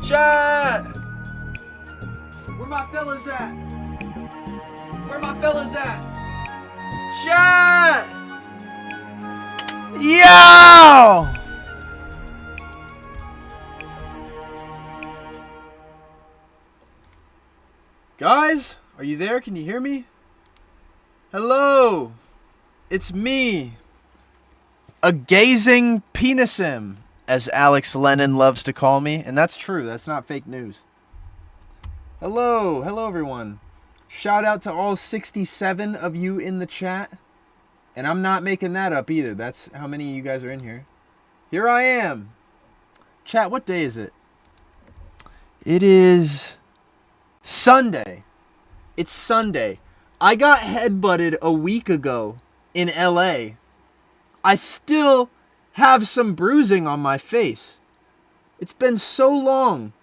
Chat! Where my fellas at? Where my fellas at? Chat! Yo! Guys, are you there? Can you hear me? Hello! It's me. A gazing penisim, as Alex Lennon loves to call me. And that's true. That's not fake news. Hello. Hello, everyone. Shout out to all 67 of you in the chat. And I'm not making that up either. That's how many of you guys are in here. Here I am. Chat, what day is it? It is Sunday. It's Sunday. I got headbutted a week ago in LA. I still have some bruising on my face. It's been so long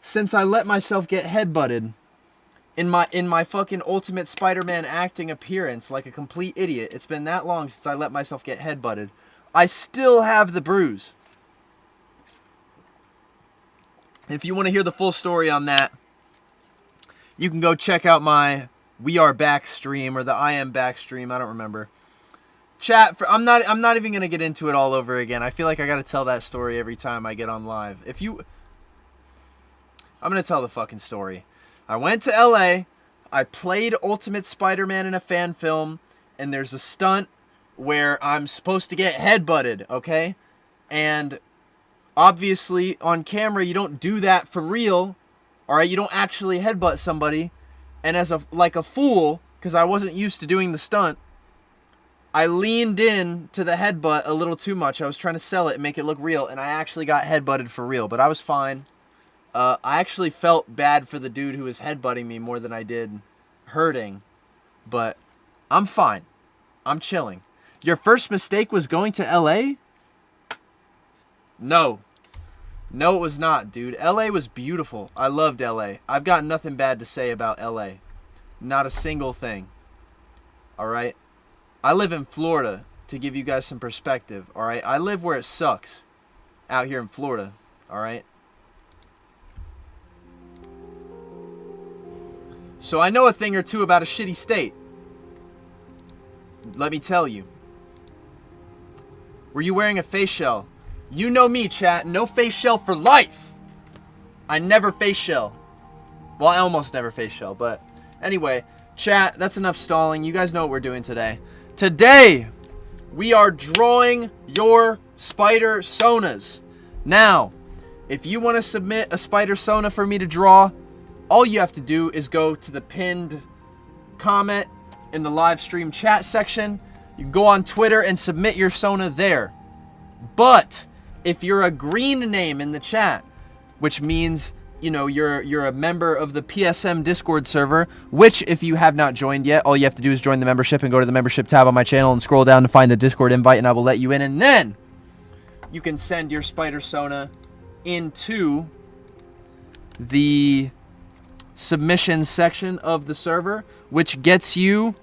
since I let myself get headbutted in my fucking Ultimate Spider-Man acting appearance like a complete idiot. It's been that long since I let myself get headbutted. I still have the bruise. If you want to hear the full story on that, you can go check out my We Are Back stream or the I Am Back stream. I don't remember. Chat, I'm not even going to get into it all over again. I feel like I got to tell that story every time I get on live. I'm going to tell the fucking story. I went to LA. I played Ultimate Spider-Man in a fan film, and there's a stunt where I'm supposed to get headbutted, okay? And obviously on camera you don't do that for real. All right, you don't actually headbutt somebody. And as a fool, because I wasn't used to doing the stunt, I leaned in to the headbutt a little too much. I was trying to sell it and make it look real, and I actually got headbutted for real. But I was fine. I actually felt bad for the dude who was headbutting me more than I did hurting. But I'm fine. I'm chilling. Your first mistake was going to LA? No. No, it was not, dude. LA was beautiful. I loved LA. I've got nothing bad to say about LA. Not a single thing. Alright? I live in Florida, to give you guys some perspective. Alright? I live where it sucks. Out here in Florida. Alright? So I know a thing or two about a shitty state. Let me tell you. Were you wearing a face shell? You know me, chat. No face shell for life. I never face shell. Well, I almost never face shell. But anyway, chat, that's enough stalling. You guys know what we're doing today. Today, we are drawing your Spider-Sonas. Now, if you want to submit a Spider-Sona for me to draw, all you have to do is go to the pinned comment in the live stream chat section. You can go on Twitter and submit your Sona there. But if you're a green name in the chat, which means, you know, you're a member of the PSM Discord server, which if you have not joined yet, all you have to do is join the membership and go to the membership tab on my channel and scroll down to find the Discord invite, and I will let you in, and then you can send your Spider-Sona into the submissions section of the server, which gets you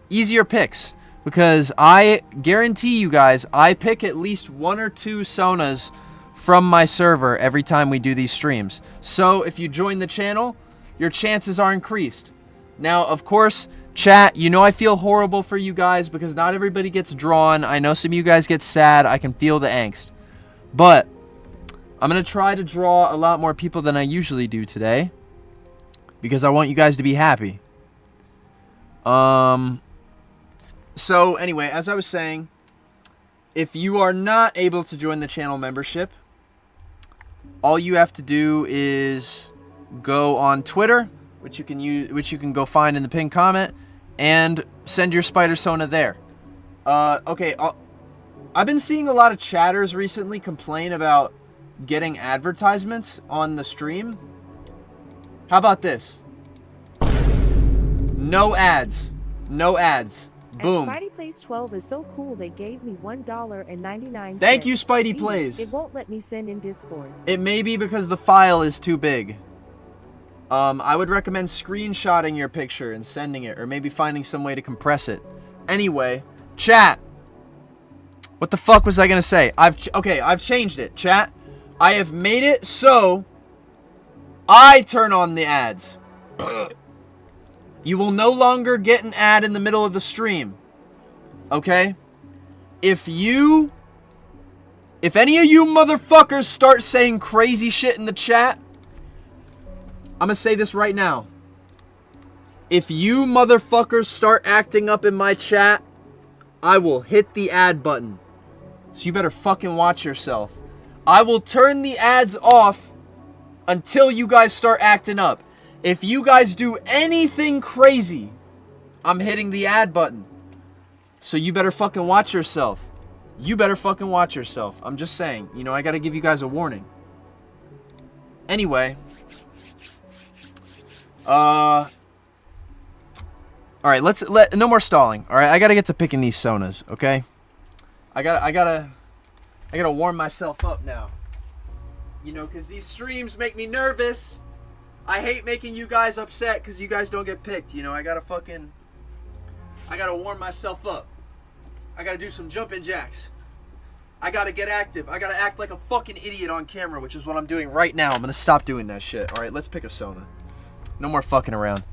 easier picks. Because I guarantee you guys, I pick at least 1 or 2 Sonas from my server every time we do these streams. So if you join the channel, your chances are increased. Now, of course, chat, you know I feel horrible for you guys because not everybody gets drawn. I know some of you guys get sad. I can feel the angst. But I'm going to try to draw a lot more people than I usually do today, because I want you guys to be happy. So anyway, as I was saying, if you are not able to join the channel membership, all you have to do is go on Twitter, which you can go find in the pinned comment, and send your Spider-Sona there. Okay, I've been seeing a lot of chatters recently complain about getting advertisements on the stream. How about this? No ads. No ads. Boom. And Spidey Plays 12 is so cool they gave me $1.99. Thank you, Spidey Plays. It won't let me send in Discord. It may be because the file is too big. I would recommend screenshotting your picture and sending it, or maybe finding some way to compress it. Anyway, chat. What the fuck was I gonna say? I've changed it, chat. I have made it so I turn on the ads. You will no longer get an ad in the middle of the stream. Okay? If any of you motherfuckers start saying crazy shit in the chat, I'm gonna say this right now. If you motherfuckers start acting up in my chat, I will hit the ad button. So you better fucking watch yourself. I will turn the ads off until you guys start acting up. If you guys do anything crazy, I'm hitting the ad button. So you better fucking watch yourself. You better fucking watch yourself. I'm just saying. You know, I gotta give you guys a warning. Anyway. Alright, no more stalling. Alright, I gotta get to picking these Sonas, okay? I gotta warm myself up now. You know, because these streams make me nervous. I hate making you guys upset because you guys don't get picked. You know, I gotta warm myself up. I gotta do some jumping jacks. I gotta get active. I gotta act like a fucking idiot on camera, which is what I'm doing right now. I'm gonna stop doing that shit. Alright, let's pick a Sona. No more fucking around.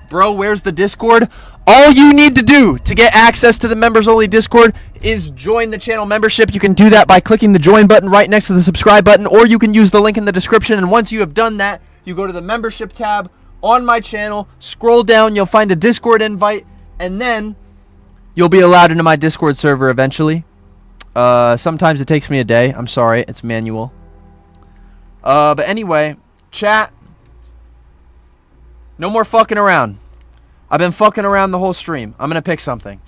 Bro, where's the Discord? All you need to do to get access to the members only Discord is join the channel membership. You can do that by clicking the join button right next to the subscribe button, or you can use the link in the description. And once you have done that, you go to the membership tab on my channel, scroll down, you'll find a Discord invite, and then you'll be allowed into my Discord server eventually. Sometimes it takes me a day. I'm sorry, it's manual. But anyway, chat. No more fucking around. I've been fucking around the whole stream. I'm gonna pick something.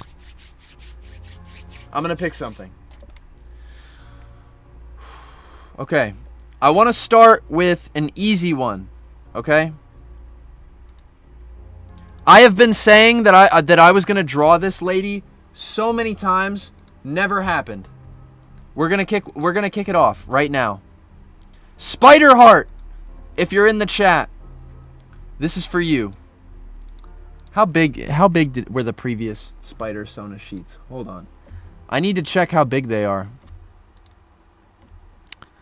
Okay. I want to start with an easy one. Okay? I have been saying that I was gonna draw this lady so many times. Never happened. We're gonna kick it off right now. Spider-Heart, if you're in the chat, this is for you. How big were the previous Spider-Sonas sheets? Hold on. I need to check how big they are,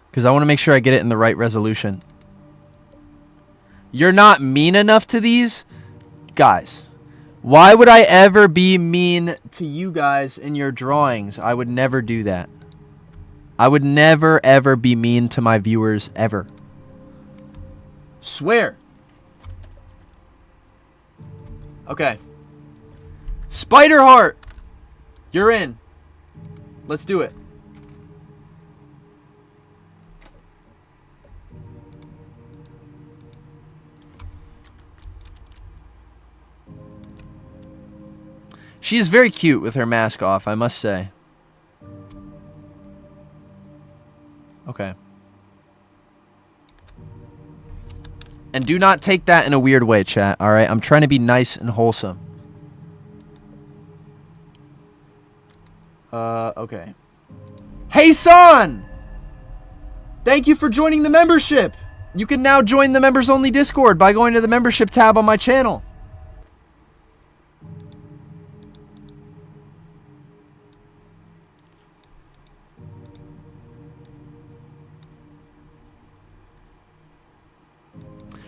because I want to make sure I get it in the right resolution. You're not mean enough to these? Guys, why would I ever be mean to you guys in your drawings? I would never do that. I would never, ever be mean to my viewers, ever. Swear. Okay. Spider-Heart, you're in. Let's do it. She is very cute with her mask off, I must say. Okay. And do not take that in a weird way, chat, alright? I'm trying to be nice and wholesome. Okay. Hey, Son! Thank you for joining the membership! You can now join the members only Discord by going to the membership tab on my channel.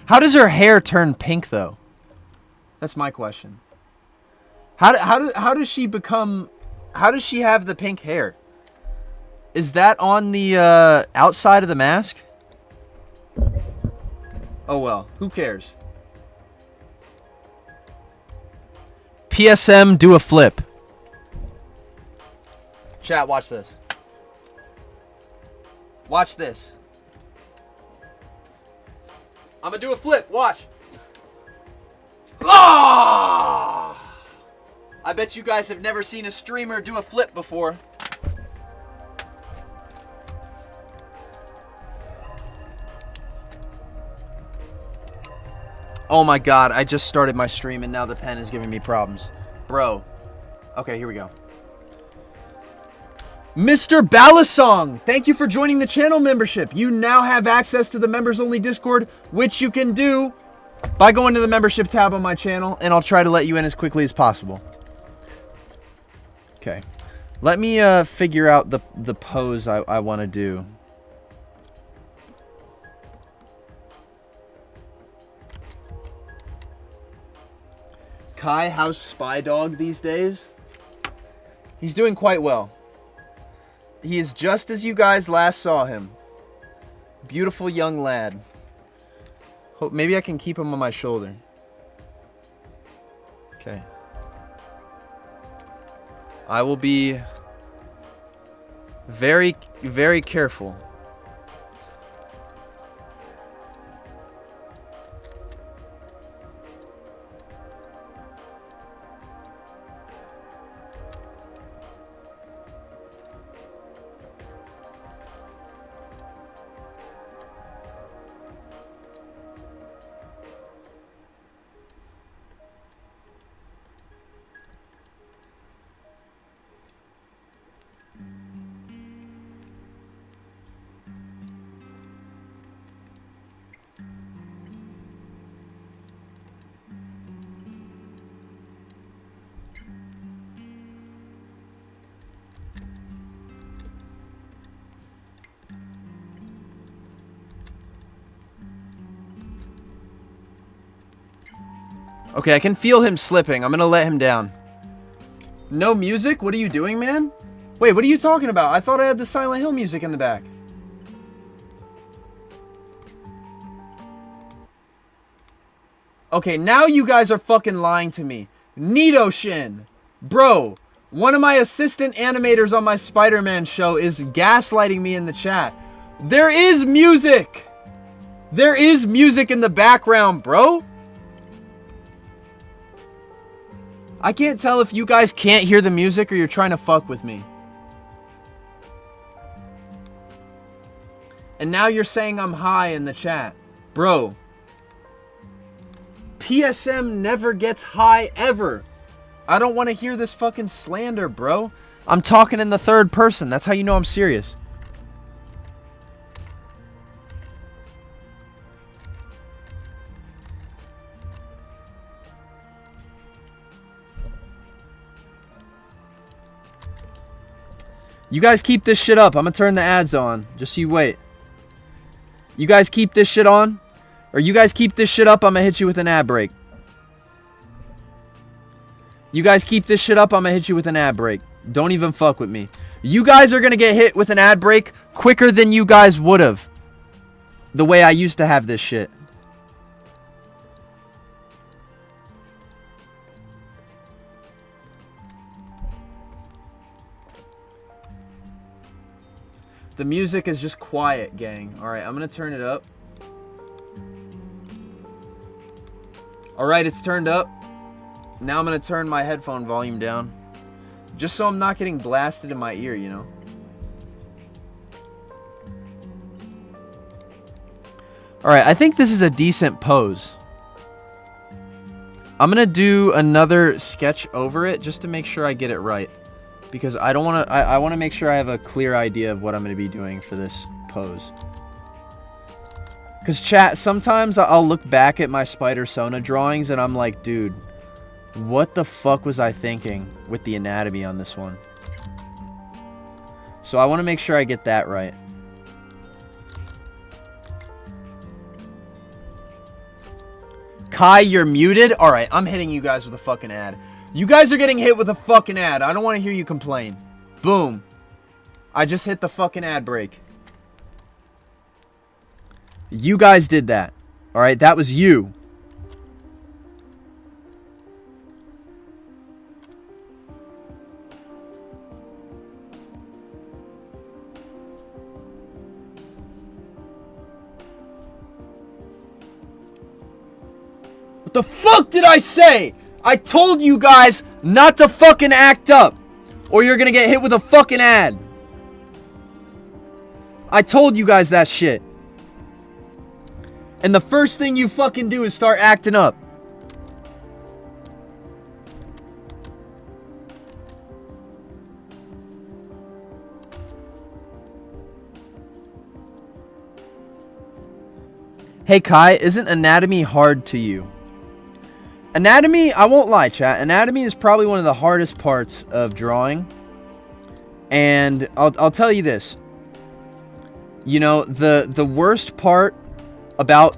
How does her hair turn pink, though? That's my question. How does she become... How does she have the pink hair? Is that on the outside of the mask? Oh, well. Who cares? PSM, do a flip. Chat, watch this. Watch this. I'm gonna do a flip. Watch. Ah! I bet you guys have never seen a streamer do a flip before. Oh my god, I just started my stream and now the pen is giving me problems. Bro. Okay, here we go. Mr. Balasong, thank you for joining the channel membership. You now have access to the members only Discord, which you can do by going to the membership tab on my channel, and I'll try to let you in as quickly as possible. Okay. Let me figure out the pose I want to do. Kai, how's Spy Dog these days? He's doing quite well. He is just as you guys last saw him. Beautiful young lad. Hope maybe I can keep him on my shoulder. Okay. I will be very, very careful. Okay, I can feel him slipping. I'm gonna let him down. No music? What are you doing, man? Wait, what are you talking about? I thought I had the Silent Hill music in the back. Okay, now you guys are fucking lying to me. Nitoshin! Bro, one of my assistant animators on my Spider-Man show is gaslighting me in the chat. There is music! There is music in the background, bro! I can't tell if you guys can't hear the music or you're trying to fuck with me. And now you're saying I'm high in the chat. Bro. PSM never gets high ever. I don't want to hear this fucking slander, bro. I'm talking in the third person. That's how you know I'm serious. You guys keep this shit up. I'm gonna turn the ads on. Just so you wait. You guys keep this shit on? Or you guys keep this shit up, I'm gonna hit you with an ad break. You guys keep this shit up, I'm gonna hit you with an ad break. Don't even fuck with me. You guys are gonna get hit with an ad break quicker than you guys would've. The way I used to have this shit. The music is just quiet, gang. Alright, I'm gonna turn it up. Alright, it's turned up. Now I'm gonna turn my headphone volume down. Just so I'm not getting blasted in my ear, you know? Alright, I think this is a decent pose. I'm gonna do another sketch over it just to make sure I get it right. Because I don't want to, I want to make sure I have a clear idea of what I'm going to be doing for this pose. Because chat, sometimes I'll look back at my Spider-Sona drawings and I'm like, dude, what the fuck was I thinking with the anatomy on this one? So I want to make sure I get that right. Kai, you're muted? Alright, I'm hitting you guys with a fucking ad. You guys are getting hit with a fucking ad. I don't want to hear you complain. Boom. I just hit the fucking ad break. You guys did that. Alright, that was you. What the fuck did I say? I told you guys not to fucking act up, or you're gonna get hit with a fucking ad. I told you guys that shit. And the first thing you fucking do is start acting up. Hey Kai, isn't anatomy hard to you? Anatomy, I won't lie, chat. Anatomy is probably one of the hardest parts of drawing. And I'll tell you this. You know, the worst part about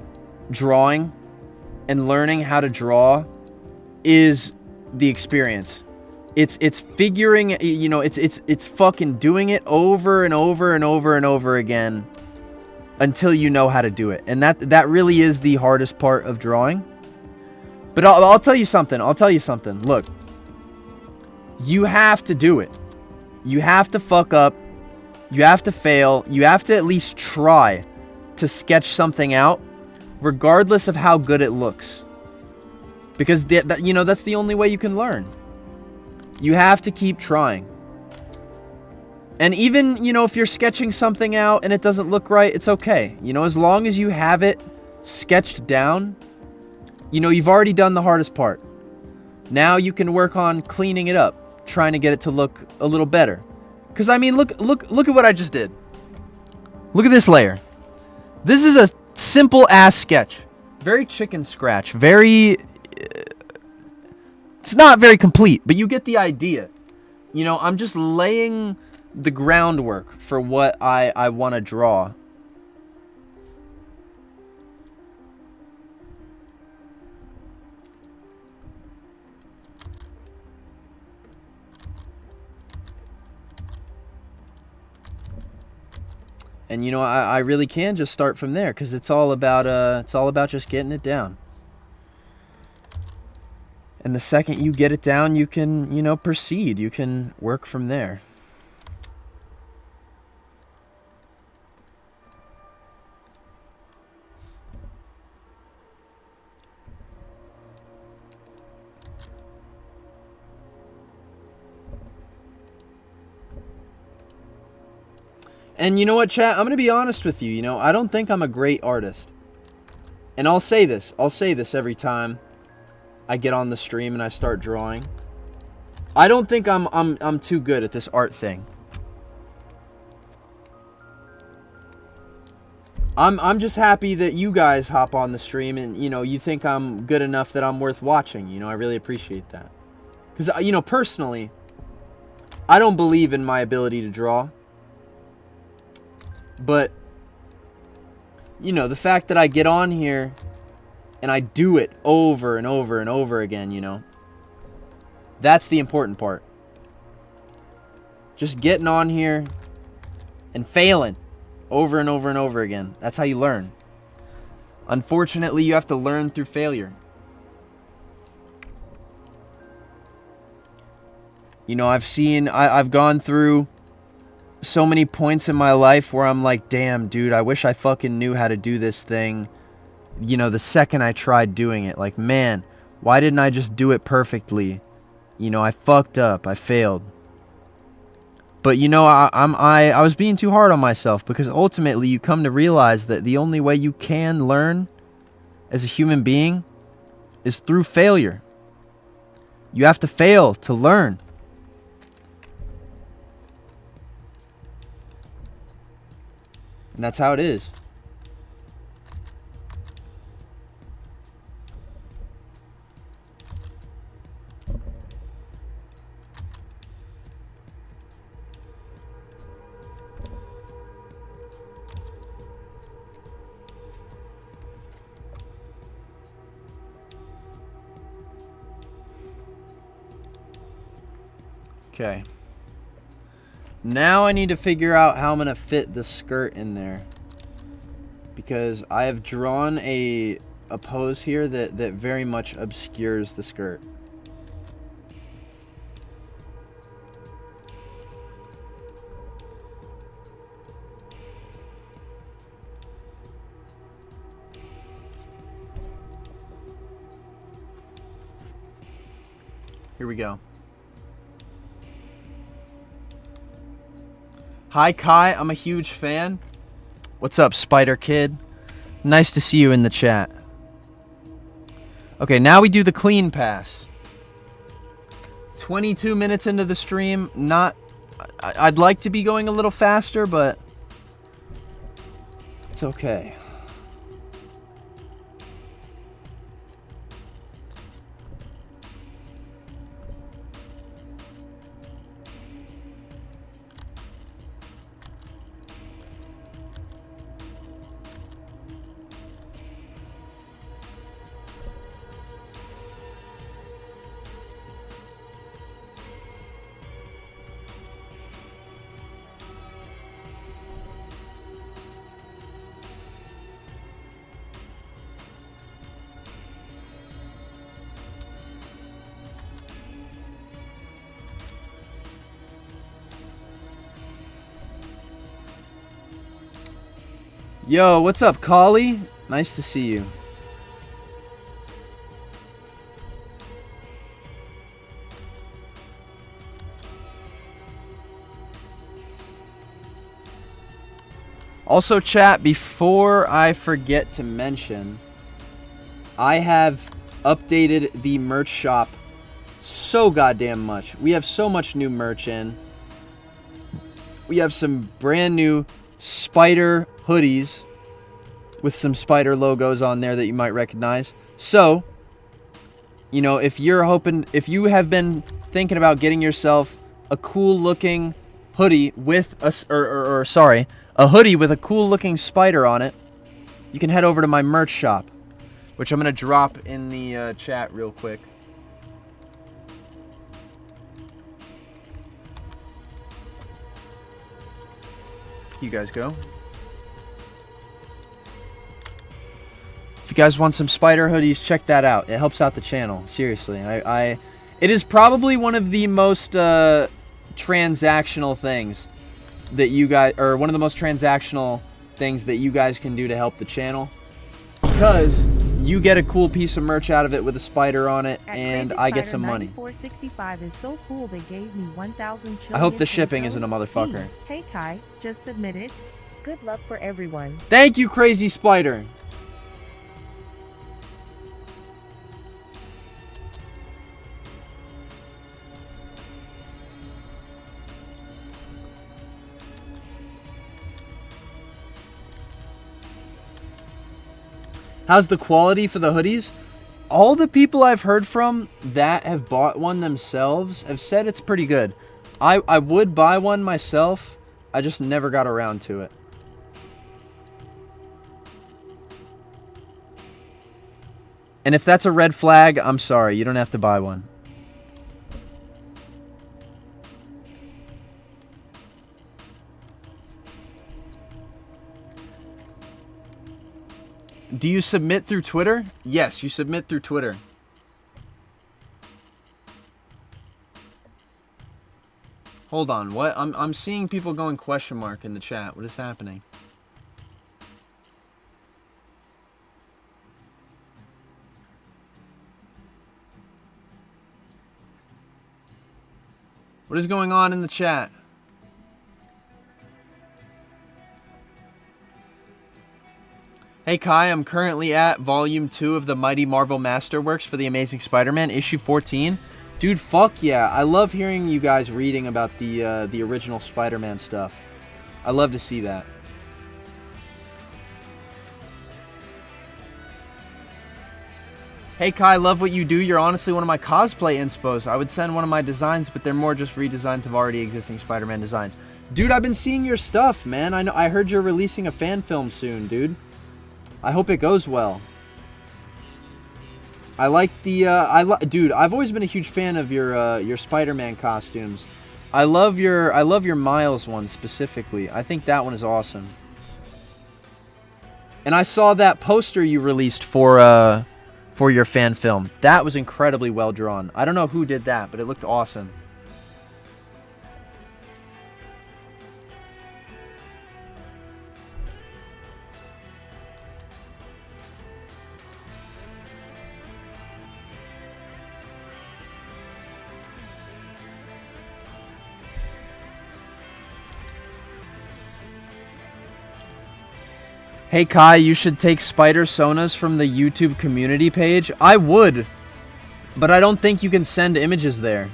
drawing and learning how to draw is the experience. It's figuring, you know, it's fucking doing it over and over and over and over again until you know how to do it. And that really is the hardest part of drawing. But I'll tell you something. Look, you have to do it. You have to fuck up. You have to fail. You have to at least try to sketch something out, regardless of how good it looks. Because you know, that's the only way you can learn. You have to keep trying. And even, you know, if you're sketching something out and it doesn't look right, it's okay. You know, as long as you have it sketched down, you know, you've already done the hardest part. Now you can work on cleaning it up, trying to get it to look a little better. Because, I mean, look at what I just did. Look at this layer. This is a simple-ass sketch. Very chicken scratch. Very... It's not very complete, but you get the idea. You know, I'm just laying the groundwork for what I want to draw. And you know, I really can just start from there, because it's all about just getting it down. And the second you get it down, you can, you know, proceed. You can work from there. And you know what, chat? I'm going to be honest with you. You know, I don't think I'm a great artist. And I'll say this every time I get on the stream and I start drawing. I don't think I'm too good at this art thing. I'm just happy that you guys hop on the stream and, you know, you think I'm good enough that I'm worth watching. You know, I really appreciate that. Because, you know, personally, I don't believe in my ability to draw. But, you know, the fact that I get on here and I do it over and over and over again, you know, that's the important part. Just getting on here and failing over and over and over again. That's how you learn. Unfortunately, you have to learn through failure. You know, I've gone through so many points in my life where I'm like, damn, dude, I wish I fucking knew how to do this thing, you know, the second I tried doing it. Like, man, why didn't I just do it perfectly? You know, I fucked up. I failed. But, you know, I was being too hard on myself, because ultimately you come to realize that the only way you can learn as a human being is through failure. You have to fail to learn. And that's how it is. Okay. Now I need to figure out how I'm going to fit the skirt in there. Because I have drawn a pose here that very much obscures the skirt. Here we go. Hi Kai, I'm a huge fan. What's up, Spider Kid? Nice to see you in the chat. Okay, now we do the clean pass. 22 minutes into the stream. I'd like to be going a little faster, but it's okay. Yo, what's up, Collie? Nice to see you. Also, chat, before I forget to mention, I have updated the merch shop so goddamn much. We have so much new merch in. We have some brand new Spider hoodies with some Spider logos on there that you might recognize. So, you know, if you have been thinking about getting yourself a cool looking hoodie with a hoodie with a cool looking spider on it, you can head over to my merch shop, which I'm going to drop in the chat real quick. You guys go. If you guys want some spider hoodies, check that out. It helps out the channel. Seriously. It is probably one of the most transactional things that you guys, or one of the most transactional things that you guys can do to help the channel, because you get a cool piece of merch out of it with a spider on it, and I get some money. 465 is so cool they gave me 1,000 I hope the shipping isn't a motherfucker. Hey Kai, just submitted. Good luck for everyone. Thank you, Crazy Spider. How's the quality for the hoodies? All the people I've heard from that have bought one themselves have said it's pretty good. I would buy one myself. I just never got around to it. And if that's a red flag, I'm sorry. You don't have to buy one. Do you submit through Twitter? Yes, you submit through Twitter. Hold on, what? I'm seeing people going question mark in the chat. What is happening? What is going on in the chat? Hey Kai, I'm currently at volume 2 of the Mighty Marvel Masterworks for the Amazing Spider-Man, issue 14. Dude, fuck yeah. I love hearing you guys reading about the original Spider-Man stuff. I love to see that. Hey Kai, love what you do. You're honestly one of my cosplay inspos. I would send one of my designs, but they're more just redesigns of already existing Spider-Man designs. Dude, I've been seeing your stuff, man. I heard you're releasing a fan film soon, dude. I hope it goes well. I like the dude, I've always been a huge fan of your Spider-Man costumes. I love your Miles one specifically. I think that one is awesome. And I saw that poster you released for your fan film. That was incredibly well drawn. I don't know who did that, but it looked awesome. Hey Kai, you should take Spider-Sonas from the YouTube community page. I would, but I don't think you can send images there.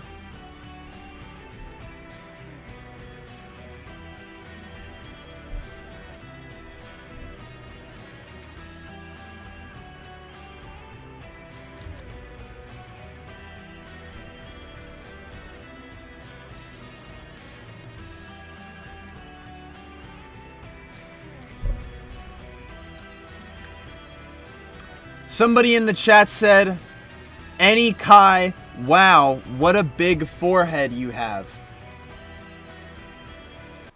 Somebody in the chat said, "Any Kai, wow, what a big forehead you have."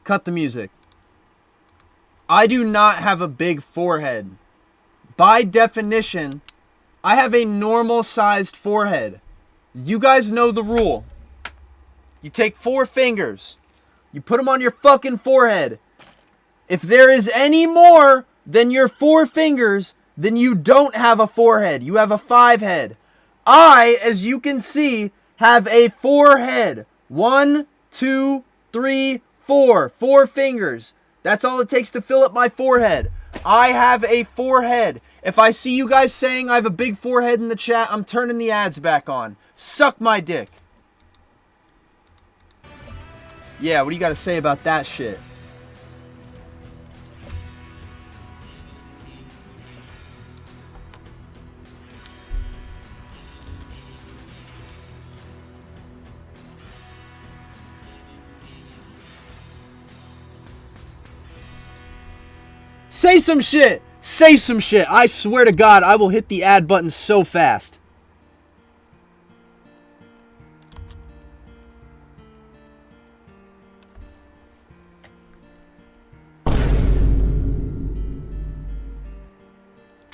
Cut the music. I do not have a big forehead. By definition, I have a normal-sized forehead. You guys know the rule. You take 4 fingers. You put them on your fucking forehead. If there is any more then you're 4 fingers, then you don't have a 4-head. You have a 5-head. I, as you can see, have a 4-head. 1, 2, 3, 4. 4 fingers. That's all it takes to fill up my forehead. I have a 4-head. If I see you guys saying I have a big forehead in the chat, I'm turning the ads back on. Suck my dick. Yeah, what do you got to say about that shit? Say some shit. Say some shit. I swear to God, I will hit the ad button so fast.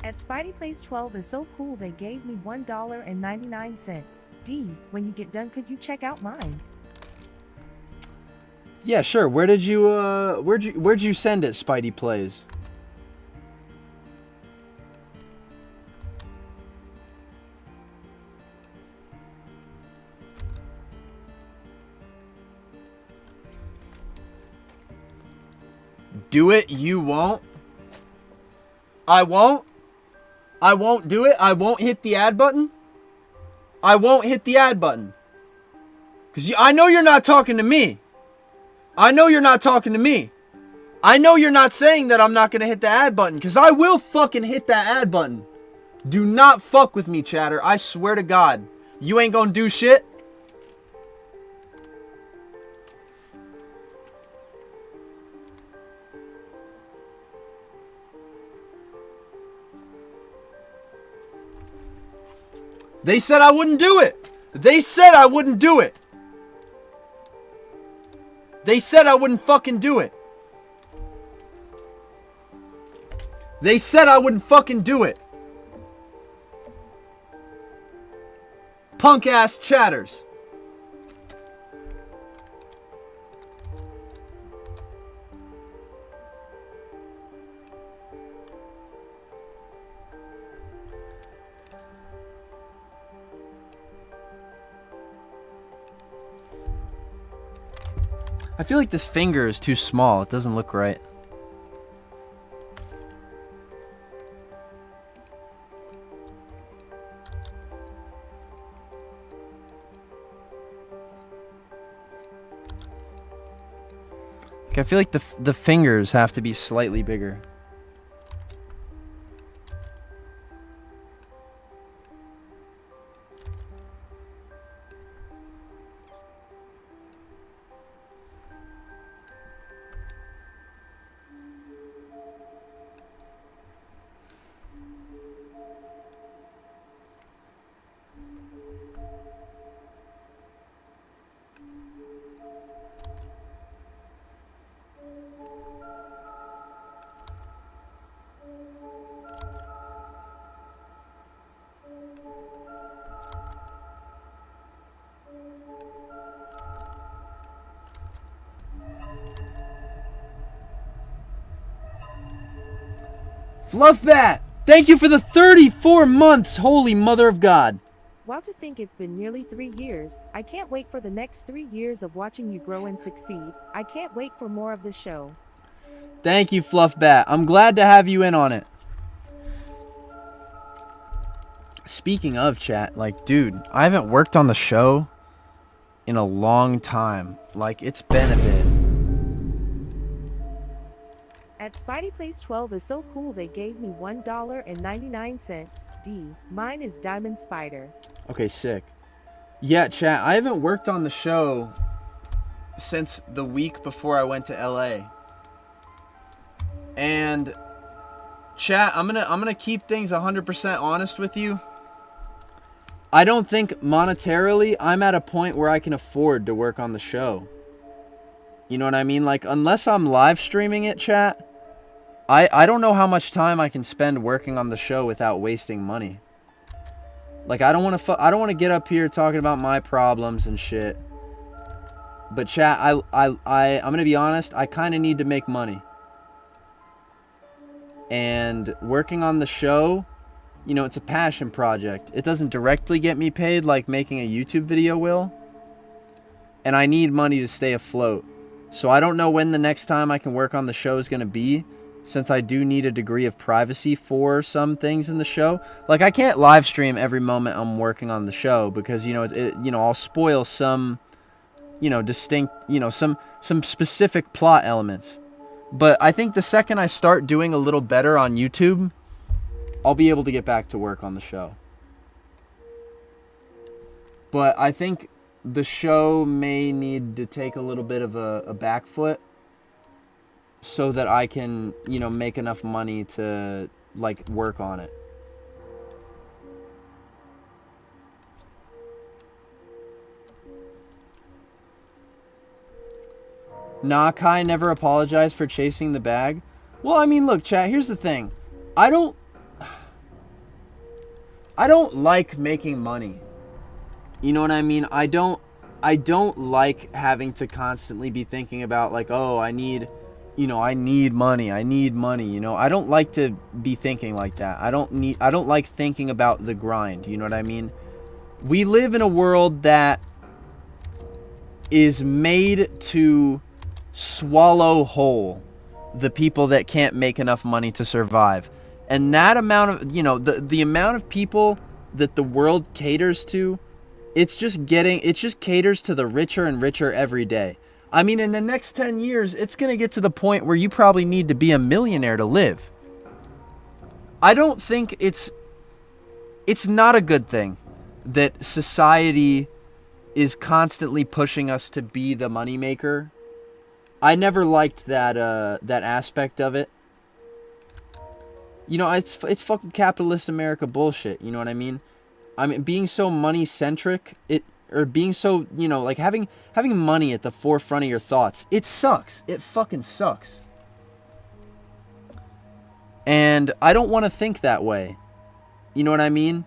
At Spidey Plays 12 is so cool they gave me $1.99. D, when you get done, could you check out mine? Yeah, sure. Where'd you send it, Spidey Plays? Do it, you won't. I won't. I won't do it. I won't hit the ad button. I won't hit the ad button. Because I know you're not talking to me. I know you're not talking to me. I know you're not saying that I'm not going to hit the ad button. Because I will fucking hit that ad button. Do not fuck with me, chatter. I swear to God. You ain't going to do shit. They said I wouldn't do it. They said I wouldn't do it. They said I wouldn't fucking do it. They said I wouldn't fucking do it. Punk ass chatters. I feel like this finger is too small. It doesn't look right. Like, I feel like the fingers have to be slightly bigger. Fluffbat, thank you for the 34 months, holy mother of God. Wow, to think it's been nearly 3 years. I can't wait for the next 3 years of watching you grow and succeed. I can't wait for more of the show. Thank you, Fluffbat. I'm glad to have you in on it. Speaking of chat, like, dude, I haven't worked on the show in a long time. Like, it's been a bit. At Spidey Plays 12 is so cool they gave me $1.99. D, mine is Diamond Spider. Okay, sick. Yeah, chat, I haven't worked on the show since the week before I went to LA. And chat, I'm gonna keep things 100% honest with you. I don't think monetarily I'm at a point where I can afford to work on the show. You know what I mean? Like, unless I'm live streaming it, chat, I don't know how much time I can spend working on the show without wasting money. Like, I don't want to get up here talking about my problems and shit. But chat, I'm going to be honest, I kind of need to make money. And working on the show, you know, it's a passion project. It doesn't directly get me paid like making a YouTube video will. And I need money to stay afloat. So I don't know when the next time I can work on the show is going to be, since I do need a degree of privacy for some things in the show. Like, I can't live stream every moment I'm working on the show because, you know, I'll spoil some, you know, distinct, you know, some specific plot elements. But I think the second I start doing a little better on YouTube, I'll be able to get back to work on the show. But I think the show may need to take a little bit of a back foot so that I can, you know, make enough money to, like, work on it. Nah, Kai never apologized for chasing the bag. Well, I mean, look, chat, here's the thing. I don't like making money. You know what I mean? I don't like having to constantly be thinking about, like, oh, I need money, you know? I don't like to be thinking like that. I don't like thinking about the grind, you know what I mean? We live in a world that is made to swallow whole the people that can't make enough money to survive. And that amount of, you know, the amount of people that the world caters to, it just caters to the richer and richer every day. I mean, in the next 10 years, it's going to get to the point where you probably need to be a millionaire to live. I don't think it's not a good thing that society is constantly pushing us to be the moneymaker. I never liked that aspect of it. You know, it's fucking capitalist America bullshit, you know what I mean? I mean, being so money-centric, or being so, you know, like having money at the forefront of your thoughts, it sucks. It fucking sucks. And I don't want to think that way. You know what I mean?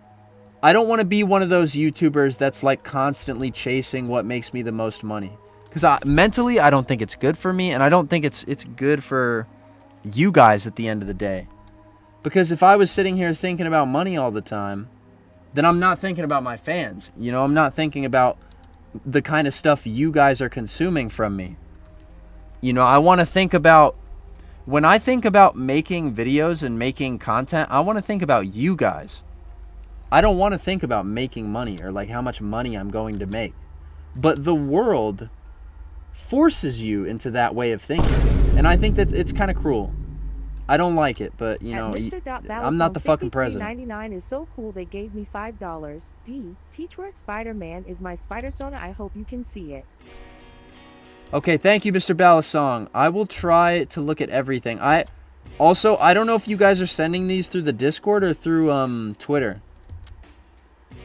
I don't want to be one of those YouTubers that's like constantly chasing what makes me the most money. Because mentally, I don't think it's good for me, and I don't think it's good for you guys at the end of the day. Because if I was sitting here thinking about money all the time, then I'm not thinking about my fans. You know, I'm not thinking about the kind of stuff you guys are consuming from me. You know, I want to think about, when I think about making videos and making content, I want to think about you guys. I don't want to think about making money or like how much money I'm going to make. But the world forces you into that way of thinking. And I think that it's kind of cruel. I don't like it, but, you know, I'm not the fucking president. $53.99 is so cool they gave me $5. D, teach where Spider-Man is my Spider-Sona. I hope you can see it. Okay, thank you, Mr. Balasong. I will try to look at everything. I don't know if you guys are sending these through the Discord or through Twitter.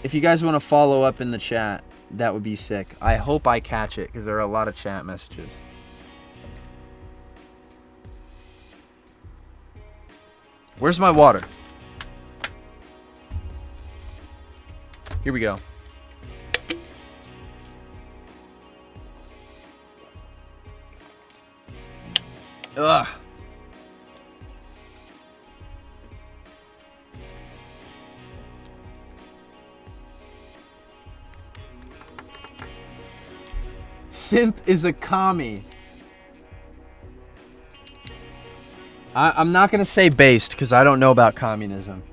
If you guys want to follow up in the chat, that would be sick. I hope I catch it, because there are a lot of chat messages. Where's my water? Here we go. Ugh. Synth is a commie. I'm not going to say based because I don't know about communism.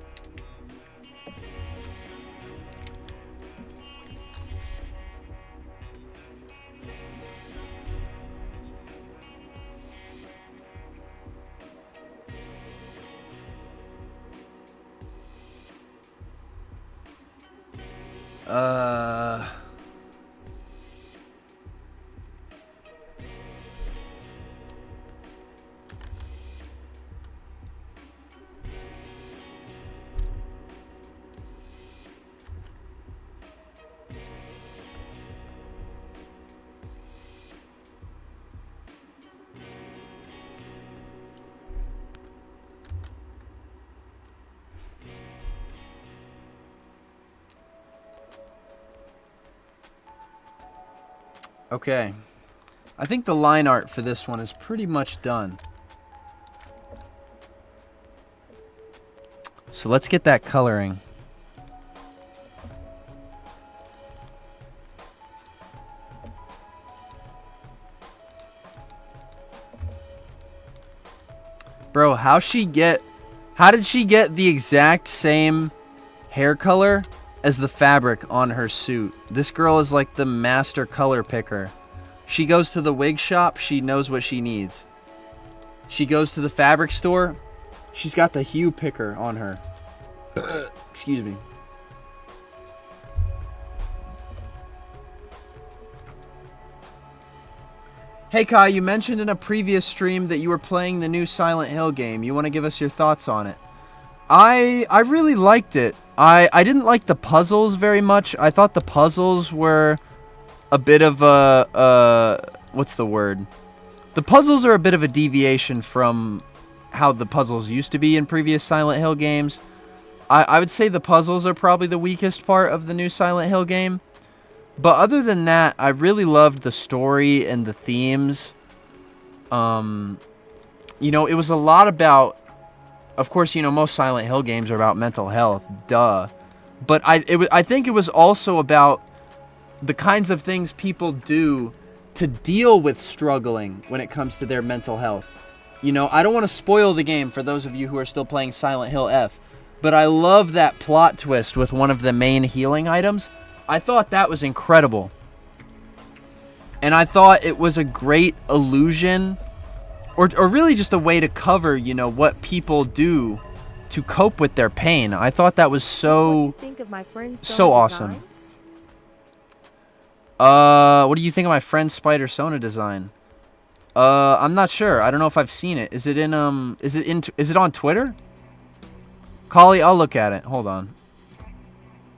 Okay. I think the line art for this one is pretty much done. So let's get that coloring. Bro, how did she get the exact same hair color as the fabric on her suit? This girl is like the master color picker. She goes to the wig shop, she knows what she needs. She goes to the fabric store, she's got the hue picker on her. Excuse me. Hey Kai, you mentioned in a previous stream that you were playing the new Silent Hill game. You want to give us your thoughts on it? I really liked it. I didn't like the puzzles very much. I thought the puzzles were a bit of a what's the word? The puzzles are a bit of a deviation from how the puzzles used to be in previous Silent Hill games. I would say the puzzles are probably the weakest part of the new Silent Hill game. But other than that, I really loved the story and the themes. You know, it was a lot about, of course, you know, most Silent Hill games are about mental health, duh. But I think it was also about the kinds of things people do to deal with struggling when it comes to their mental health. You know, I don't want to spoil the game for those of you who are still playing Silent Hill F, but I love that plot twist with one of the main healing items. I thought that was incredible. And I thought it was a great illusion, or really just a way to cover, you know, what people do to cope with their pain. I thought that was so awesome. What do you think of my friend's Spider-Sona design? I'm not sure. I don't know if I've seen it. Is it on Twitter? Collie, I'll look at it. Hold on.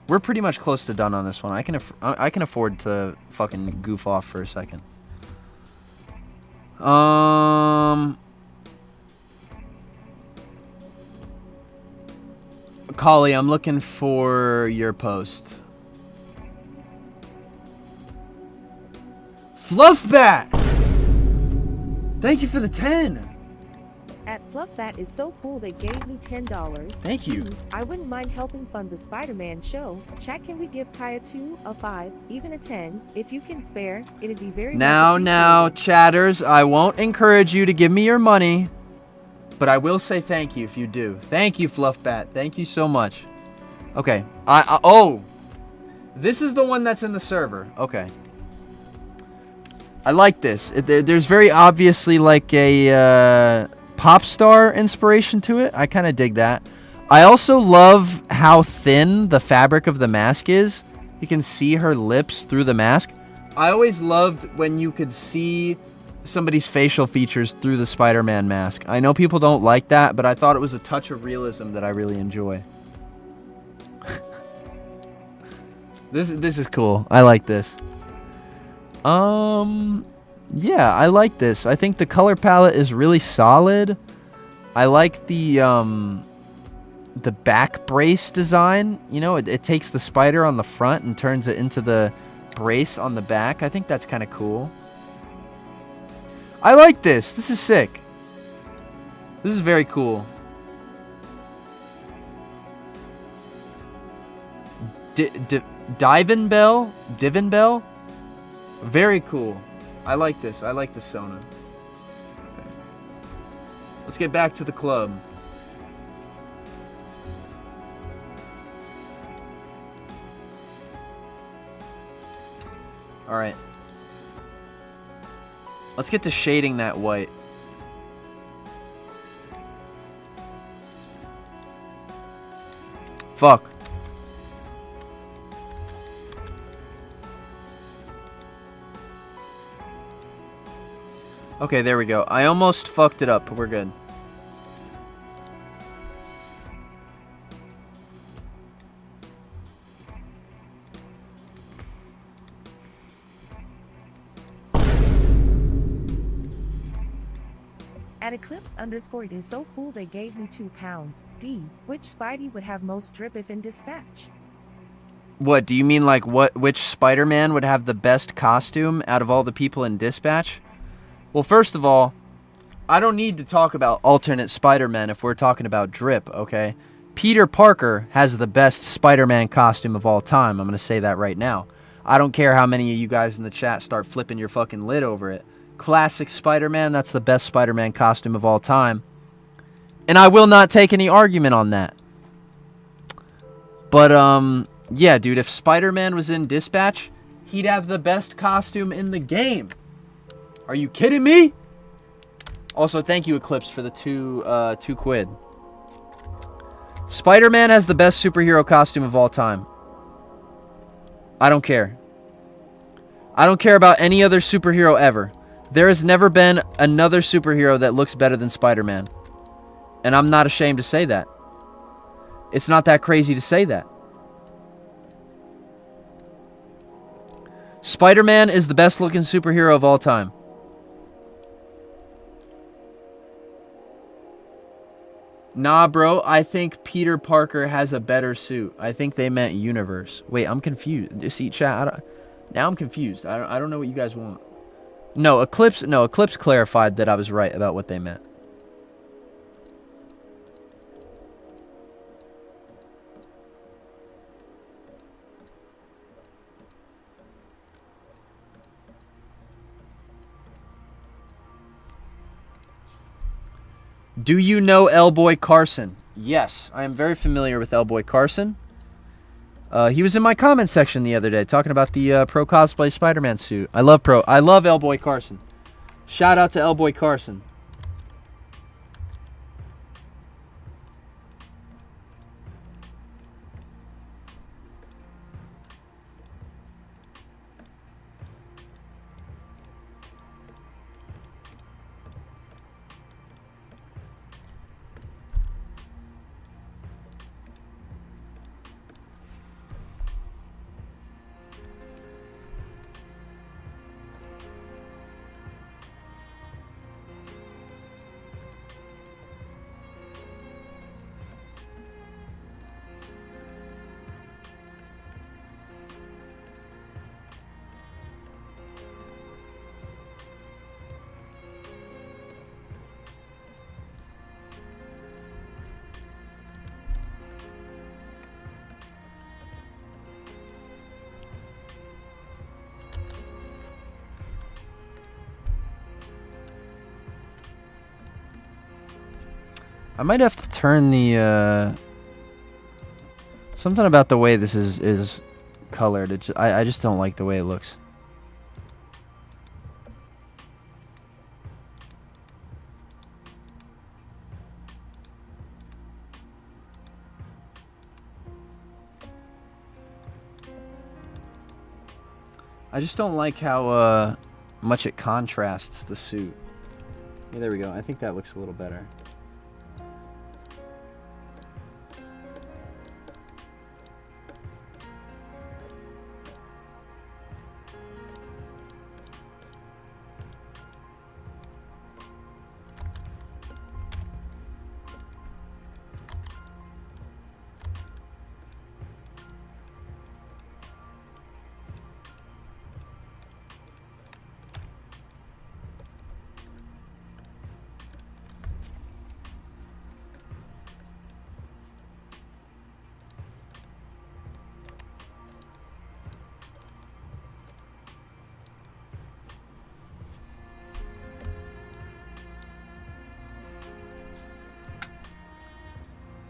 We're pretty much close to done on this one. I can afford to fucking goof off for a second. Collie, I'm looking for your post. Fluffbat! Thank you for the 10. At Fluffbat is so cool they gave me $10. Thank you. I wouldn't mind helping fund the Spider-Man show. Chat, can we give Kai a 2, a 5, even a 10? If you can spare, it'd be very Now, chatters, I won't encourage you to give me your money, but I will say thank you if you do. Thank you, Fluffbat. Thank you so much. Okay. Oh, this is the one that's in the server. Okay. I like this. There's very obviously like a pop star inspiration to it. I kind of dig that. I also love how thin the fabric of the mask is. You can see her lips through the mask. I always loved when you could see somebody's facial features through the Spider-Man mask. I know people don't like that, but I thought it was a touch of realism that I really enjoy. This is cool. I like this. Yeah, I like this. I think the color palette is really solid. I like the back brace design. You know, it takes the spider on the front and turns it into the brace on the back. I think that's kind of cool. I like this. This is sick. This is very cool. Divin Bell? Very cool. I like this. I like the Sona. Okay. Let's get back to the club. Alright. Let's get to shading that white. Fuck. Okay, there we go. I almost fucked it up, but we're good. At Eclipse_it is so cool they gave me £2. D. Which Spidey would have most drip if in dispatch? What, do you mean like which Spider-Man would have the best costume out of all the people in dispatch? Well, first of all, I don't need to talk about alternate Spider-Men if we're talking about drip, okay? Peter Parker has the best Spider-Man costume of all time. I'm going to say that right now. I don't care how many of you guys in the chat start flipping your fucking lid over it. Classic Spider-Man, that's the best Spider-Man costume of all time. And I will not take any argument on that. But, yeah, dude, if Spider-Man was in Dispatch, he'd have the best costume in the game. Are you kidding me? Also, thank you, Eclipse, for the two quid. Spider-Man has the best superhero costume of all time. I don't care. I don't care about any other superhero ever. There has never been another superhero that looks better than Spider-Man. And I'm not ashamed to say that. It's not that crazy to say that. Spider-Man is the best looking superhero of all time. Nah, bro, I think Peter Parker has a better suit. I think they meant universe. Wait, I'm confused. See, chat, now I'm confused. I don't know what you guys want. No, Eclipse clarified that I was right about what they meant. Do you know L-Boy Carson? Yes, I am very familiar with L-Boy Carson. He was in my comment section the other day talking about the Pro Cosplay Spider-Man suit. I love L-Boy Carson. Shout out to L-Boy Carson. I might have to turn the, something about the way this is colored. I just don't like the way it looks. I just don't like how much it contrasts the suit. Yeah, there we go. I think that looks a little better.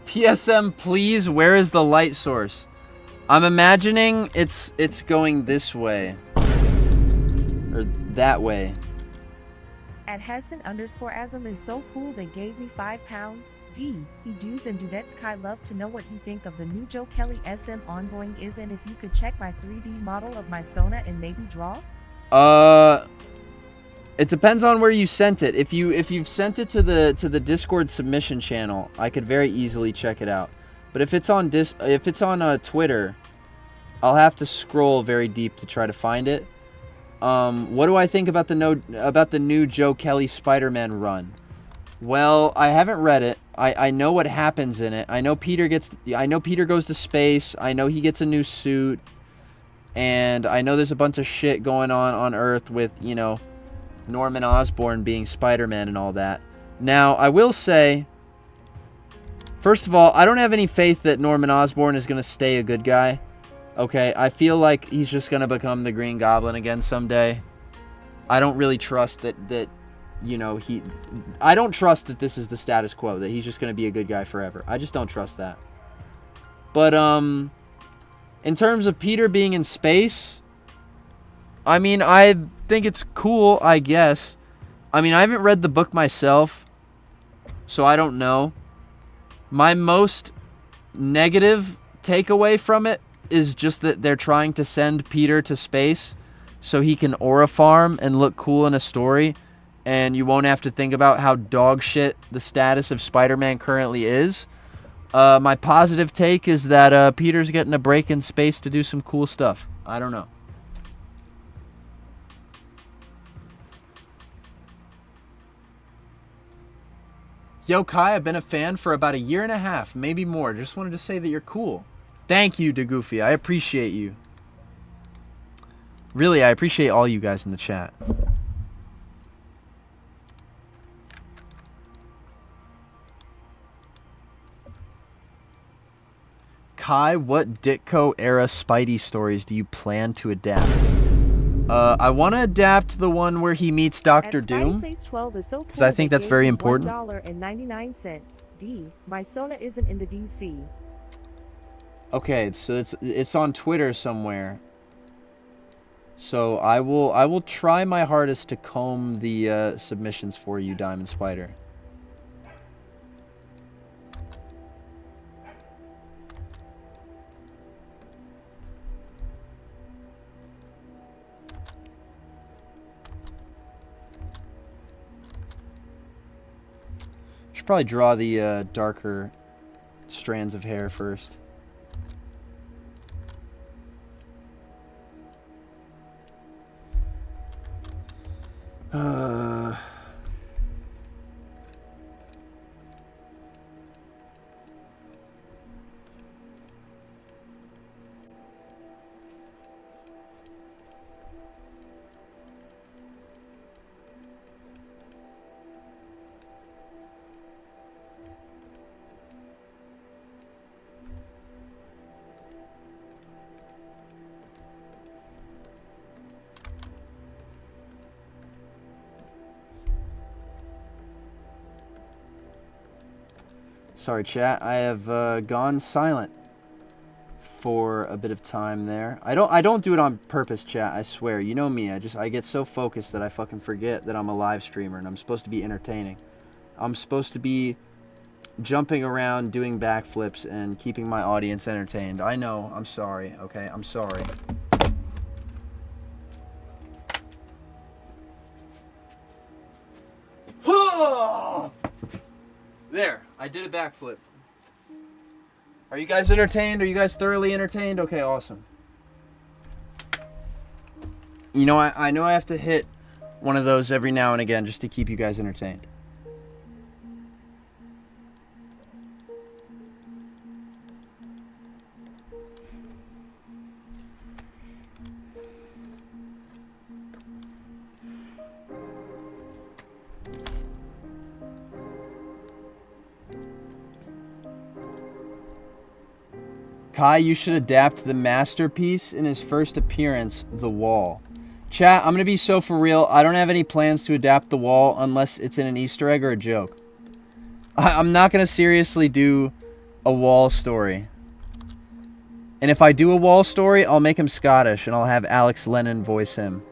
PSM, please, where is the light source? I'm imagining it's going this way. Or that way. At Hessen_Asm is so cool they gave me £5. D. He dudes and dudettes Kai love to know what you think of the new Joe Kelly SM ongoing is, and if you could check my 3D model of my Sona and maybe draw? It depends on where you sent it. If you've sent it to the Discord submission channel, I could very easily check it out. But if it's on Twitter, I'll have to scroll very deep to try to find it. What do I think about the new Joe Kelly Spider-Man run? Well, I haven't read it. I know what happens in it. I know Peter goes to space. I know he gets a new suit, and I know there's a bunch of shit going on Earth with, you know, Norman Osborn being Spider-Man and all that. Now, I will say, First of all, I don't have any faith that Norman Osborn is going to stay a good guy. Okay, I feel like he's just going to become the Green Goblin again someday. I don't really trust that you know, I don't trust that this is the status quo, that he's just going to be a good guy forever. I just don't trust that. But, in terms of Peter being in space, I mean, I think it's cool, I guess. I mean, I haven't read the book myself, so I don't know. My most negative takeaway from it is just that they're trying to send Peter to space so he can aura farm and look cool in a story, and you won't have to think about how dog shit the status of Spider-Man currently is. My positive take is that Peter's getting a break in space to do some cool stuff. I don't know. Yo, Kai, I've been a fan for about 1.5 years, maybe more. Just wanted to say that you're cool. Thank you, DeGoofy. I appreciate you. Really, I appreciate all you guys in the chat. Kai, what Ditko era Spidey stories do you plan to adapt? I want to adapt the one where he meets Doctor Doom, because I think that's very important. $1.99. D. My Sona isn't in the DC. Okay, so it's on Twitter somewhere. So I will try my hardest to comb the submissions for you, Diamond Spider. Should probably draw the darker strands of hair first. Sorry, chat. I have gone silent for a bit of time there. I don't do it on purpose, chat. I swear. You know me. I get so focused that I fucking forget that I'm a live streamer and I'm supposed to be entertaining. I'm supposed to be jumping around, doing backflips, and keeping my audience entertained. I know. I'm sorry. Okay, I'm sorry. There, I did a backflip. Are you guys entertained? Are you guys thoroughly entertained? Okay, awesome. You know, I know I have to hit one of those every now and again just to keep you guys entertained. Kai, you should adapt the masterpiece in his first appearance, The Wall. Chat, I'm going to be so for real. I don't have any plans to adapt The Wall unless it's in an Easter egg or a joke. I'm not going to seriously do a Wall story. And if I do a Wall story, I'll make him Scottish and I'll have Alex Lennon voice him.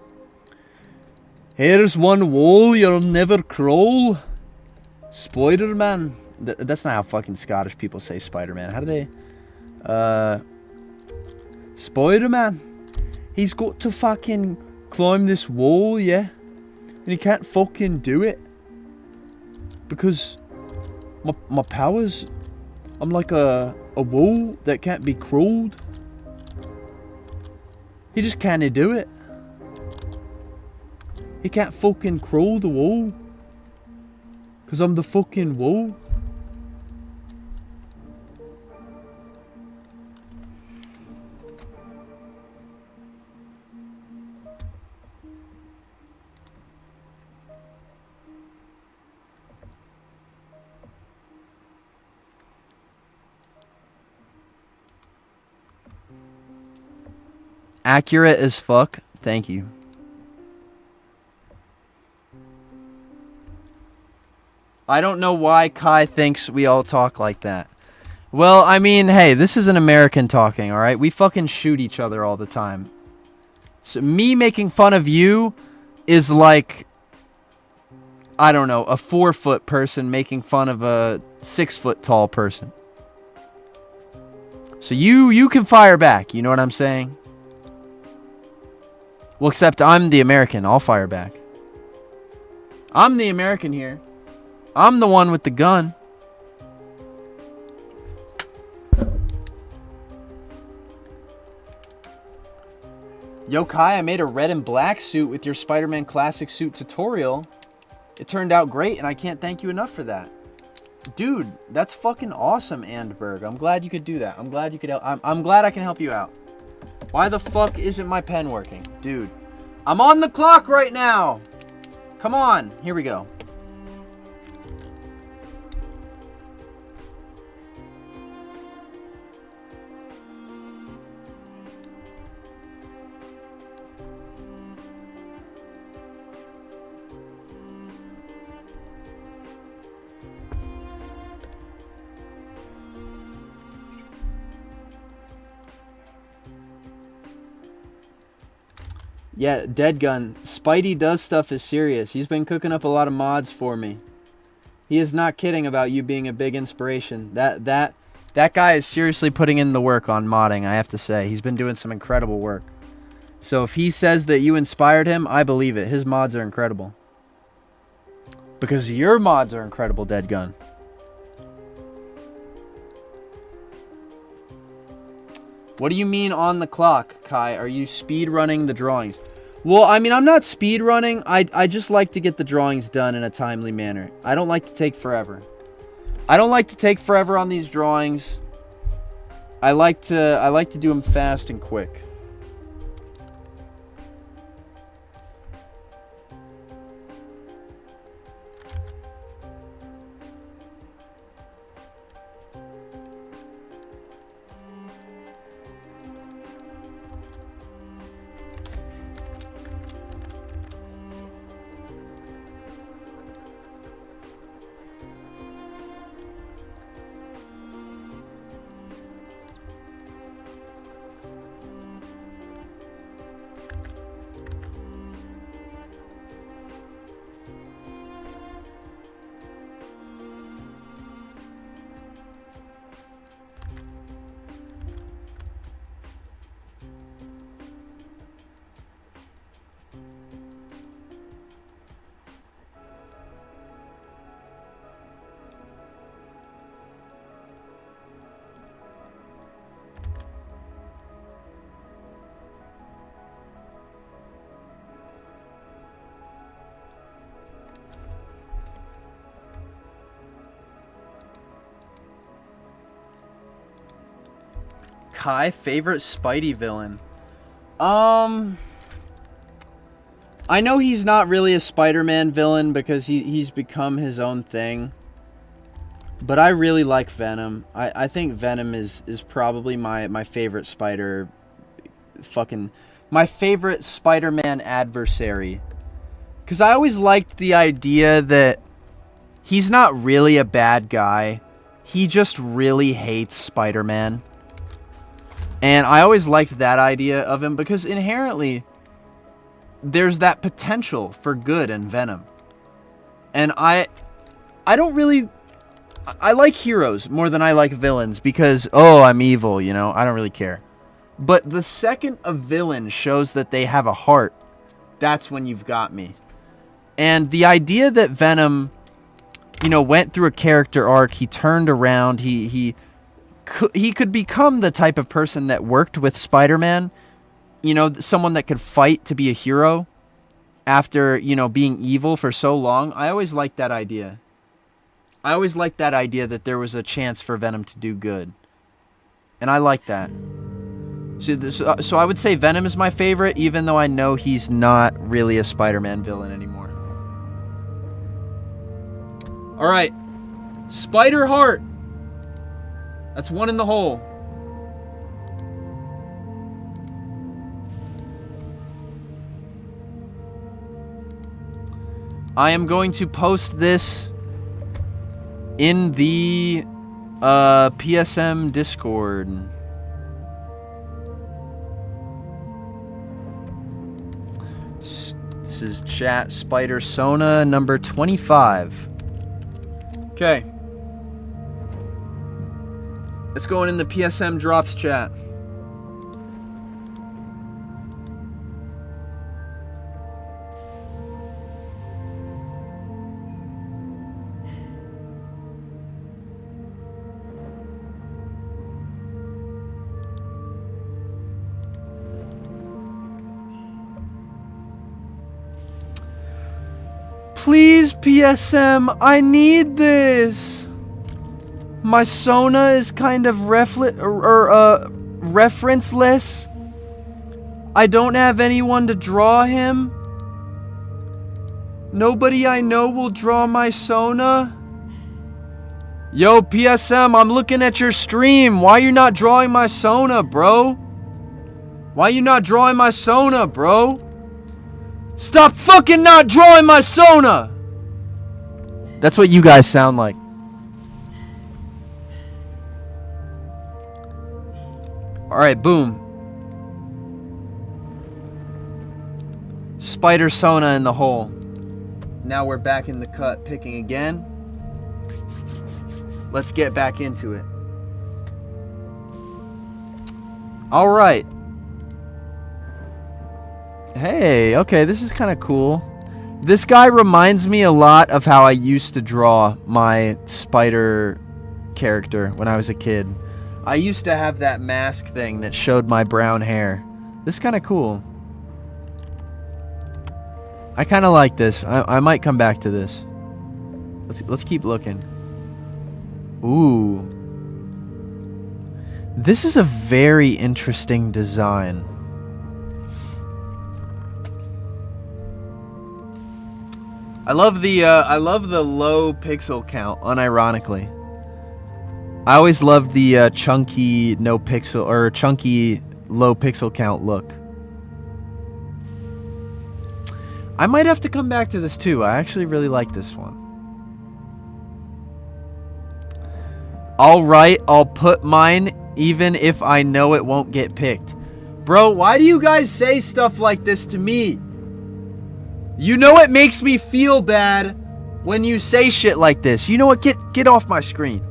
Here's one wall you'll never crawl. Spider-Man. That's not how fucking Scottish people say Spider-Man. How do they... Spider-Man, he's got to fucking climb this wall, yeah? And he can't fucking do it. Because my powers, I'm like a wall that can't be crawled. He just can't do it. He can't fucking crawl the wall. Because I'm the fucking wall. accurate as fuck. Thank you. I don't know why Kai thinks we all talk like that. Well, I mean, hey, this is an American talking, all right? We fucking shoot each other all the time. So me making fun of you is like, I don't know, a 4-foot person making fun of a 6-foot tall person. So you can fire back, you know what I'm saying? Well, except I'm the American, I'll fire back. I'm the American here. I'm the one with the gun. Yo, Kai, I made a red and black suit with your Spider-Man Classic Suit tutorial. It turned out great, and I can't thank you enough for that. Dude, that's fucking awesome, Andberg. I'm glad you could do that. I'm glad you could help. I'm glad I can help you out. Why the fuck isn't my pen working? Dude, I'm on the clock right now. Come on. Here we go. Yeah, Dead Gun. Spidey does stuff is serious. He's been cooking up a lot of mods for me. He is not kidding about you being a big inspiration. That guy is seriously putting in the work on modding, I have to say. He's been doing some incredible work. So if he says that you inspired him, I believe it. His mods are incredible. Because your mods are incredible, Dead Gun. What do you mean on the clock, Kai? Are you speed running the drawings? Well, I mean, I'm not speed running. I just like to get the drawings done in a timely manner. I don't like to take forever. I don't like to take forever on these drawings. I like to do them fast and quick. Kai, favorite Spidey villain? I know he's not really a Spider-Man villain because he's become his own thing. But I really like Venom. I think Venom is probably my favorite my favorite Spider-Man adversary. Because I always liked the idea that he's not really a bad guy. He just really hates Spider-Man. And I always liked that idea of him because inherently there's that potential for good in Venom. And I don't really... I like heroes more than I like villains because, oh, I'm evil, you know? I don't really care. But the second a villain shows that they have a heart, that's when you've got me. And the idea that Venom, you know, went through a character arc, he turned around, he could become the type of person that worked with Spider-Man, you know, someone that could fight to be a hero after, you know, being evil for so long. I always liked that idea. I always liked that idea that there was a chance for Venom to do good. And I like that. So I would say Venom is my favorite, even though I know he's not really a Spider-Man villain anymore. Alright. Spider-Heart. That's one in the hole. I am going to post this in the PSM Discord. This is chat Spider-Sona number 25. Okay. It's going in the PSM drops chat. Please, PSM, I need this. My Sona is kind of referenceless. I don't have anyone to draw him. Nobody I know will draw my Sona. Yo, PSM, I'm looking at your stream. Why you not drawing my Sona, bro? Why you not drawing my Sona, bro? Stop fucking not drawing my Sona! That's what you guys sound like. Alright, boom. Spider-Sona in the hole. Now we're back in the cut, picking again. Let's get back into it. Alright. Hey, okay, this is kind of cool. This guy reminds me a lot of how I used to draw my spider character when I was a kid. I used to have that mask thing that showed my brown hair. This is kind of cool. I kind of like this. I might come back to this. Let's keep looking. Ooh. This is a very interesting design. I love the low pixel count, unironically. I always loved the chunky low pixel count look. I might have to come back to this too. I actually really like this one. Alright, I'll put mine even if I know it won't get picked. Bro, why do you guys say stuff like this to me? You know it makes me feel bad when you say shit like this. You know what? Get off my screen.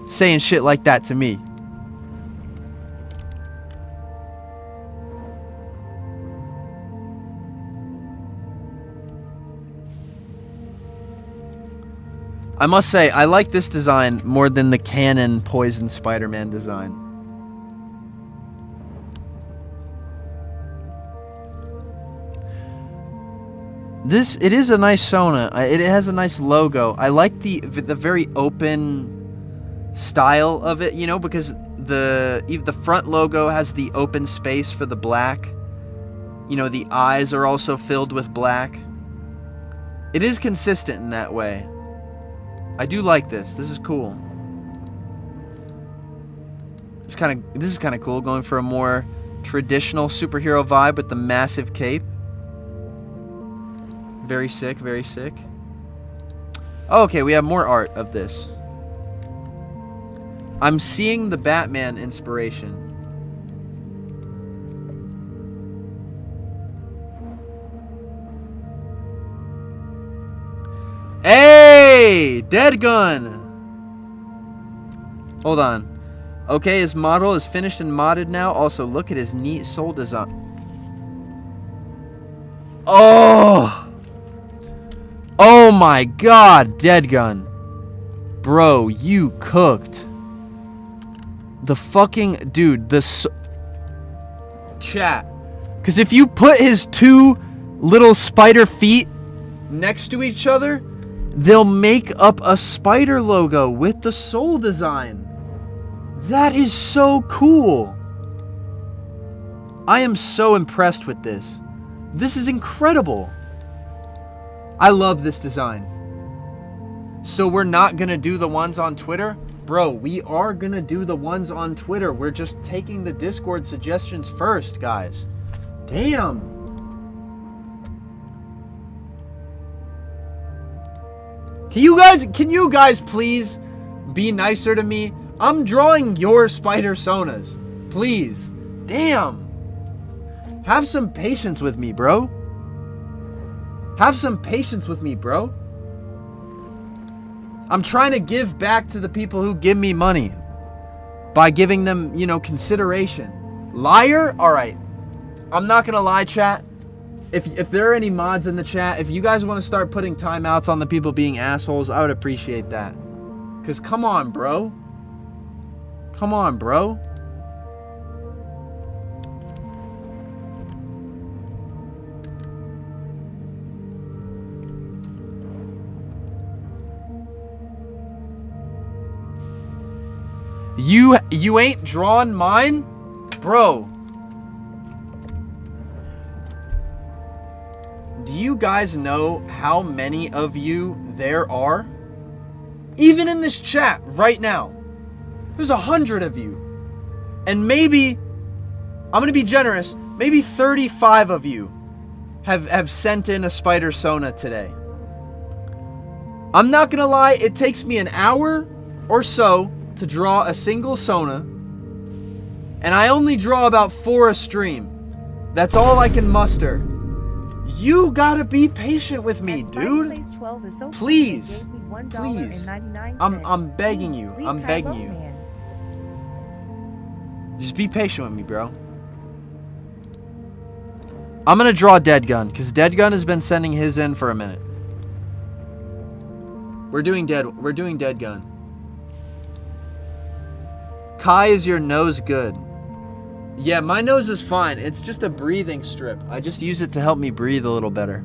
Saying shit like that to me. I must say, I like this design more than the canon Poison Spider-Man design. It is a nice Sona. It has a nice logo. I like the very open style of it, you know, because the front logo has the open space for the black. You know, the eyes are also filled with black. It is consistent in that way. I do like this. This is cool. This is kind of cool, going for a more traditional superhero vibe with the massive cape. Very sick, very sick. Oh, okay, we have more art of this. I'm seeing the Batman inspiration. Hey! Dead gun! Hold on. Okay, his model is finished and modded now. Also, look at his neat soul design. Oh! Oh my god, Dead gun. Bro, you cooked. The fucking... Dude, chat. Because if you put his two little spider feet next to each other, they'll make up a spider logo with the soul design. That is so cool. I am so impressed with this. This is incredible. I love this design. So we're not gonna do the ones on Twitter? Bro, we are gonna do the ones on Twitter. We're just taking the Discord suggestions first, guys. Damn. Can you guys please be nicer to me? I'm drawing your Spider-Sonas. Please. Damn. Have some patience with me, bro. Have some patience with me, bro. I'm trying to give back to the people who give me money by giving them, you know, consideration. Liar? All right. I'm not going to lie, chat. If there are any mods in the chat, if you guys want to start putting timeouts on the people being assholes, I would appreciate that. Because come on, bro. Come on, bro. You ain't drawn mine? Bro. Do you guys know how many of you there are? Even in this chat right now. There's 100 of you. And maybe, I'm going to be generous, maybe 35 of you have sent in a Spider-Sona today. I'm not going to lie, it takes me an hour or so to draw a single Sona. And I only draw about 4 a stream. That's all I can muster. You gotta be patient with me, dude. So please. Please. I'm begging you. I'm begging you. Just be patient with me, bro. I'm gonna draw Dead Gun, because Dead Gun has been sending his in for a minute. We're doing Dead Gun. Kai, is your nose good? Yeah, my nose is fine. It's just a breathing strip. I just use it to help me breathe a little better.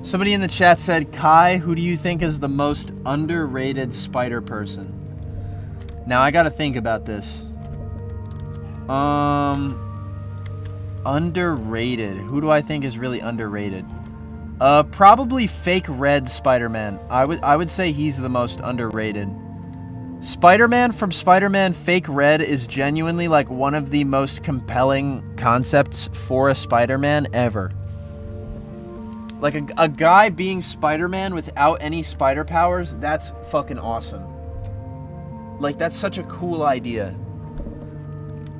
Somebody in the chat said, Kai, who do you think is the most underrated spider person? Now, I gotta think about this. Underrated. Who do I think is really underrated? Probably Fake Red Spider-Man. I would say he's the most underrated. Spider-Man from Spider-Man Fake Red is genuinely like one of the most compelling concepts for a Spider-Man ever. Like, a guy being Spider-Man without any spider powers, that's fucking awesome. Like, that's such a cool idea.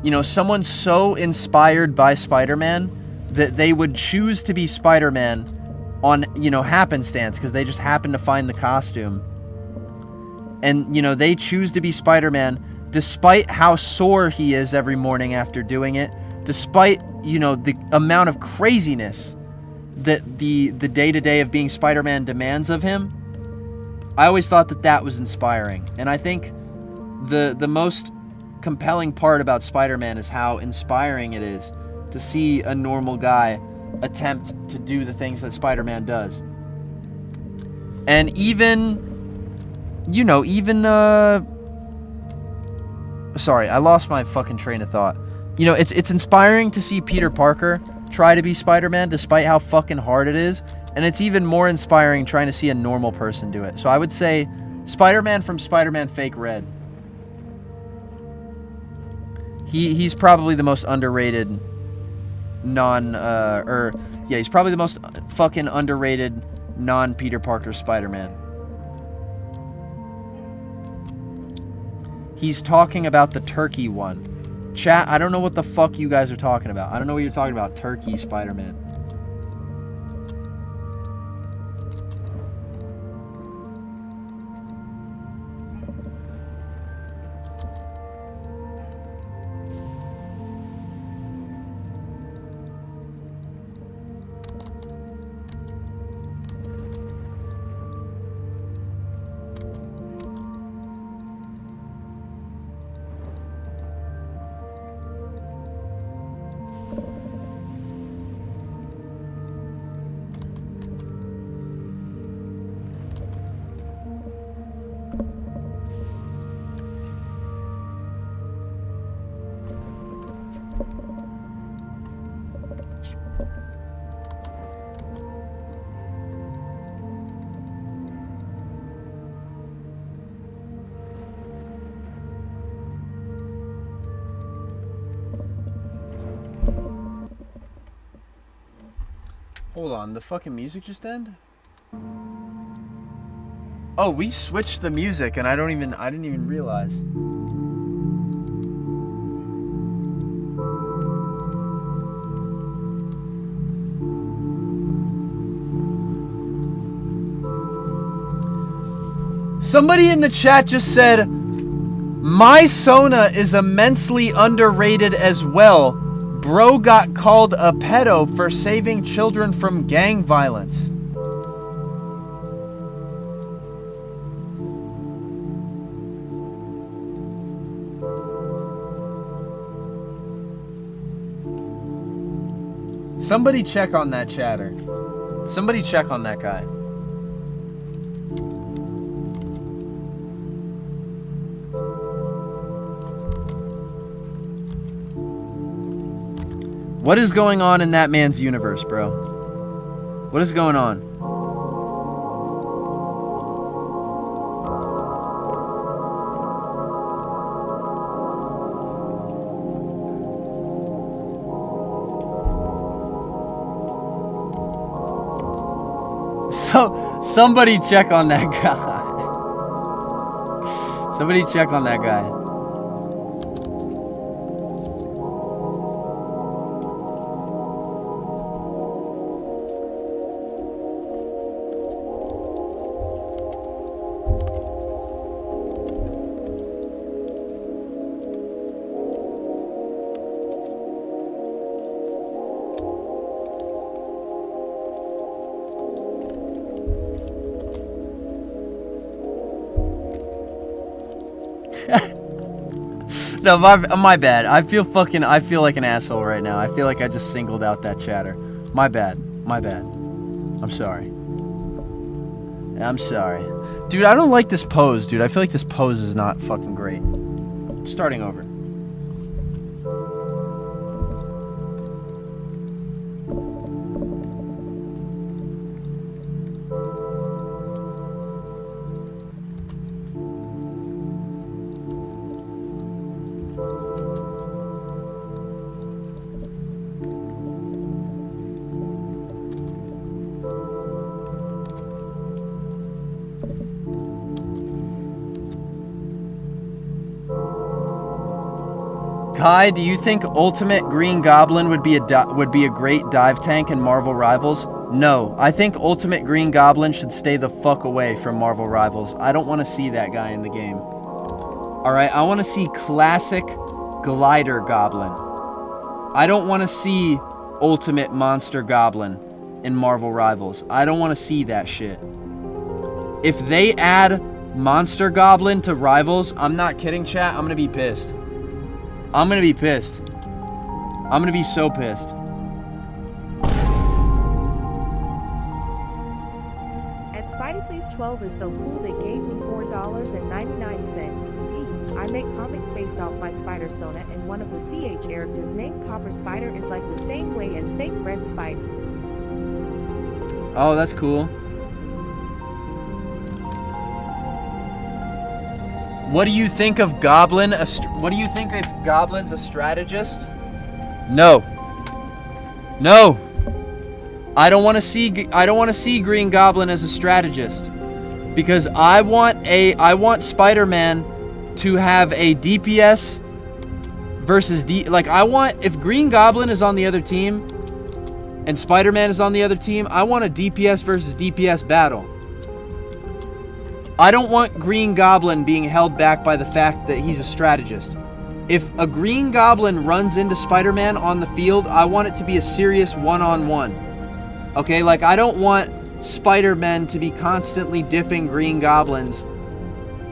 You know, someone so inspired by Spider-Man that they would choose to be Spider-Man on, you know, happenstance, because they just happen to find the costume. And, you know, they choose to be Spider-Man despite how sore he is every morning after doing it, despite, you know, the amount of craziness that the day-to-day of being Spider-Man demands of him. I always thought that that was inspiring. And I think the most compelling part about Spider-Man is how inspiring it is to see a normal guy attempt to do the things that Spider-Man does. And even, you know, sorry, I lost my fucking train of thought. You know, it's inspiring to see Peter Parker try to be Spider-Man despite how fucking hard it is, and it's even more inspiring trying to see a normal person do it. So I would say Spider-Man from Spider-Man Fake Red. He's probably the most underrated he's probably the most fucking underrated non-Peter Parker Spider-Man. He's talking about the turkey one. Chat, I don't know what the fuck you guys are talking about. I don't know what you're talking about. Turkey Spider-Man. Hold on, the fucking music just ended? Oh, we switched the music and I didn't even realize. Somebody in the chat just said, my Sona is immensely underrated as well. Bro got called a pedo for saving children from gang violence. Somebody check on that chatter. Somebody check on that guy. What is going on in that man's universe, bro? What is going on? So, somebody check on that guy. Somebody check on that guy. No, my bad. I feel like an asshole right now. I feel like I just singled out that chatter. My bad. My bad. I'm sorry. I'm sorry. Dude, I don't like this pose, dude. I feel like this pose is not fucking great. Starting over. Kai, do you think Ultimate Green Goblin would be a great dive tank in Marvel Rivals? No, I think Ultimate Green Goblin should stay the fuck away from Marvel Rivals. I don't want to see that guy in the game. Alright, I want to see classic Glider Goblin. I don't want to see Ultimate Monster Goblin in Marvel Rivals. I don't want to see that shit. If they add Monster Goblin to Rivals, I'm not kidding, chat, I'm gonna be pissed. I'm gonna be pissed. I'm gonna be so pissed. And Spidey Please 12 is so cool they gave me $4.99. D. I make comics based off my Spider-Sona, and one of the CH characters named Copper Spider is like the same way as fake Red Spider. Oh, that's cool. What do you think of Goblin? What do you think if Goblin's a strategist? No. No. I don't want to see Green Goblin as a strategist, because I want Spider-Man to have a DPS versus if Green Goblin is on the other team and Spider-Man is on the other team, I want a DPS versus DPS battle. I don't want Green Goblin being held back by the fact that he's a strategist. If a Green Goblin runs into Spider-Man on the field, I want it to be a serious one-on-one. Okay, like I don't want Spider-Man to be constantly diffing Green Goblins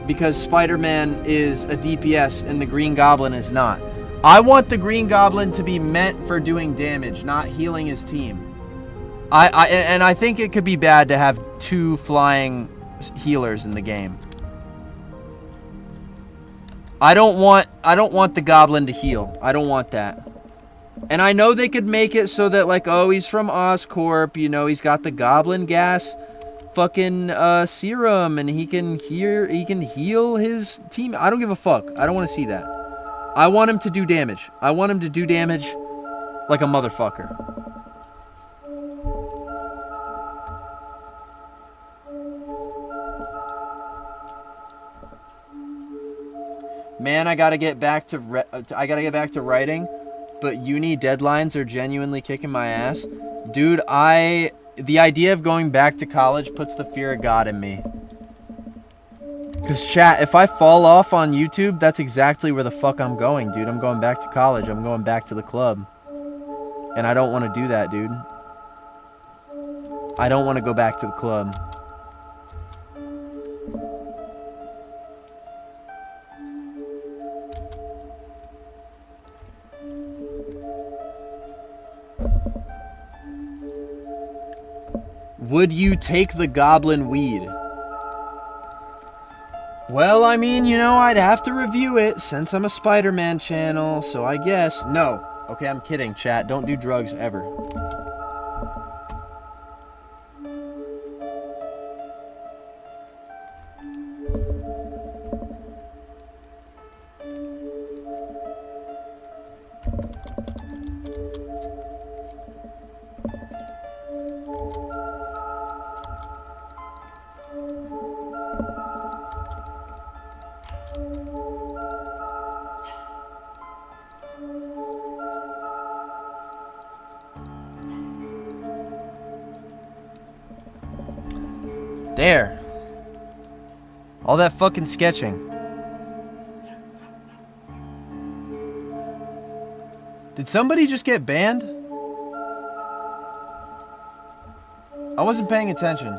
because Spider-Man is a DPS and the Green Goblin is not. I want the Green Goblin to be meant for doing damage, not healing his team. I think it could be bad to have two flying healers in the game. I don't want the Goblin to heal. I don't want that. And I know they could make it so that, like, oh, he's from Oscorp, you know, he's got the Goblin gas fucking serum and he can heal his team. I don't give a fuck. I don't want to see that. I want him to do damage. I want him to do damage like a motherfucker. Man, I gotta get back to writing, but uni deadlines are genuinely kicking my ass. Dude, the idea of going back to college puts the fear of God in me. Cause chat, if I fall off on YouTube, that's exactly where the fuck I'm going, dude. I'm going back to college. I'm going back to the club. And I don't want to do that, dude. I don't want to go back to the club. Would you take the goblin weed? Well, I mean, you know, I'd have to review it since I'm a Spider-Man channel, so I guess... No. Okay, I'm kidding, chat. Don't do drugs ever. There. All that fucking sketching. Did somebody just get banned? I wasn't paying attention.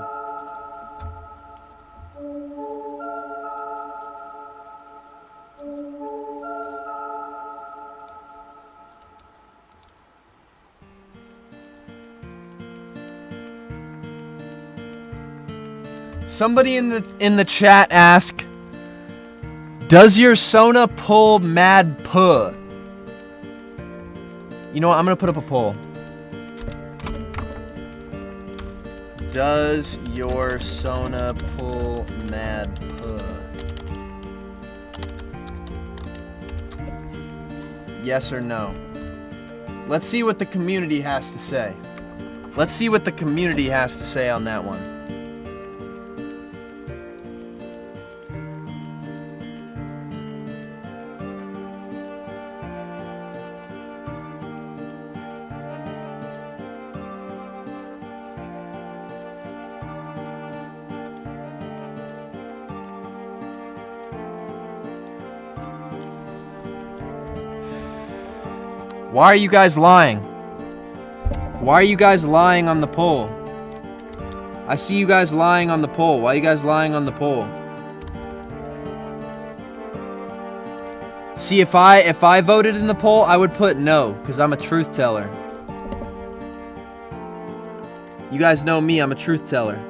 Somebody in the chat ask, does your Sona pull mad puh? You know what? I'm gonna put up a poll. Does your Sona pull mad puh? Yes or no? Let's see what the community has to say. Let's see what the community has to say on that one. Why are you guys lying? Why are you guys lying on the poll? I see you guys lying on the poll. Why are you guys lying on the poll? See, if I voted in the poll, I would put no, because I'm a truth teller. You guys know me, I'm a truth teller.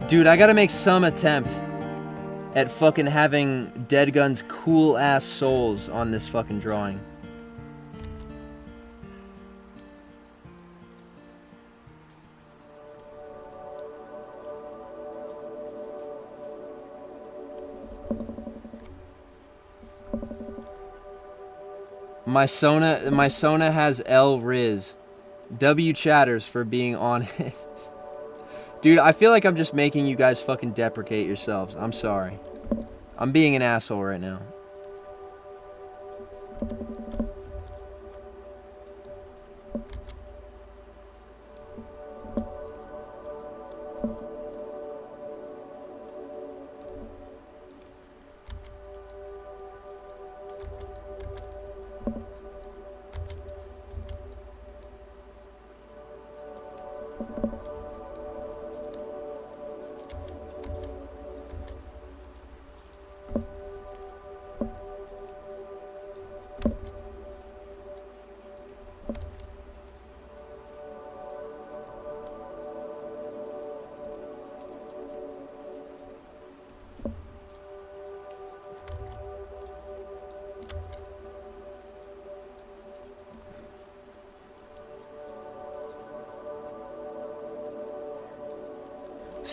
Dude, I gotta make some attempt at fucking having Dead Gun's cool ass souls on this fucking drawing. My Sona has L Riz. W chatters for being honest. Dude, I feel like I'm just making you guys fucking deprecate yourselves. I'm sorry. I'm being an asshole right now.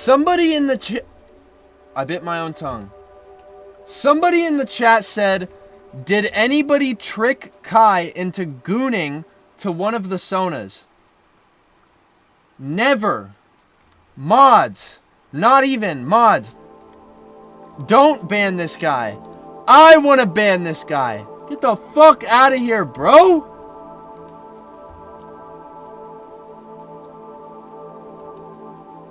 Somebody in the chat... I bit my own tongue. Somebody in the chat said, did anybody trick Kai into gooning to one of the Sonas? Never. Mods. Not even. Mods. Don't ban this guy. I want to ban this guy. Get the fuck out of here, bro.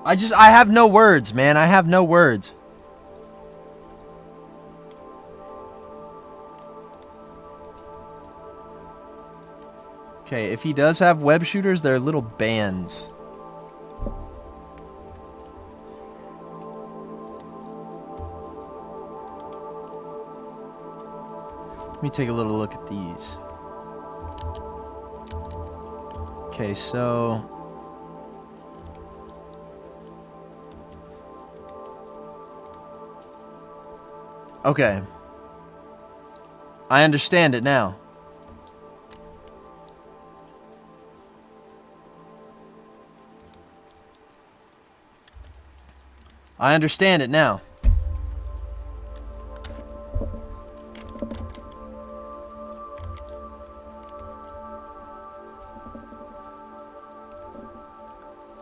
I have no words, man. I have no words. Okay, if he does have web shooters, they're little bands. Let me take a little look at these. Okay, so... Okay. I understand it now. I understand it now.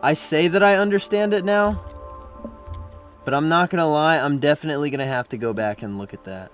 I say that I understand it now, but I'm not gonna lie, I'm definitely gonna have to go back and look at that.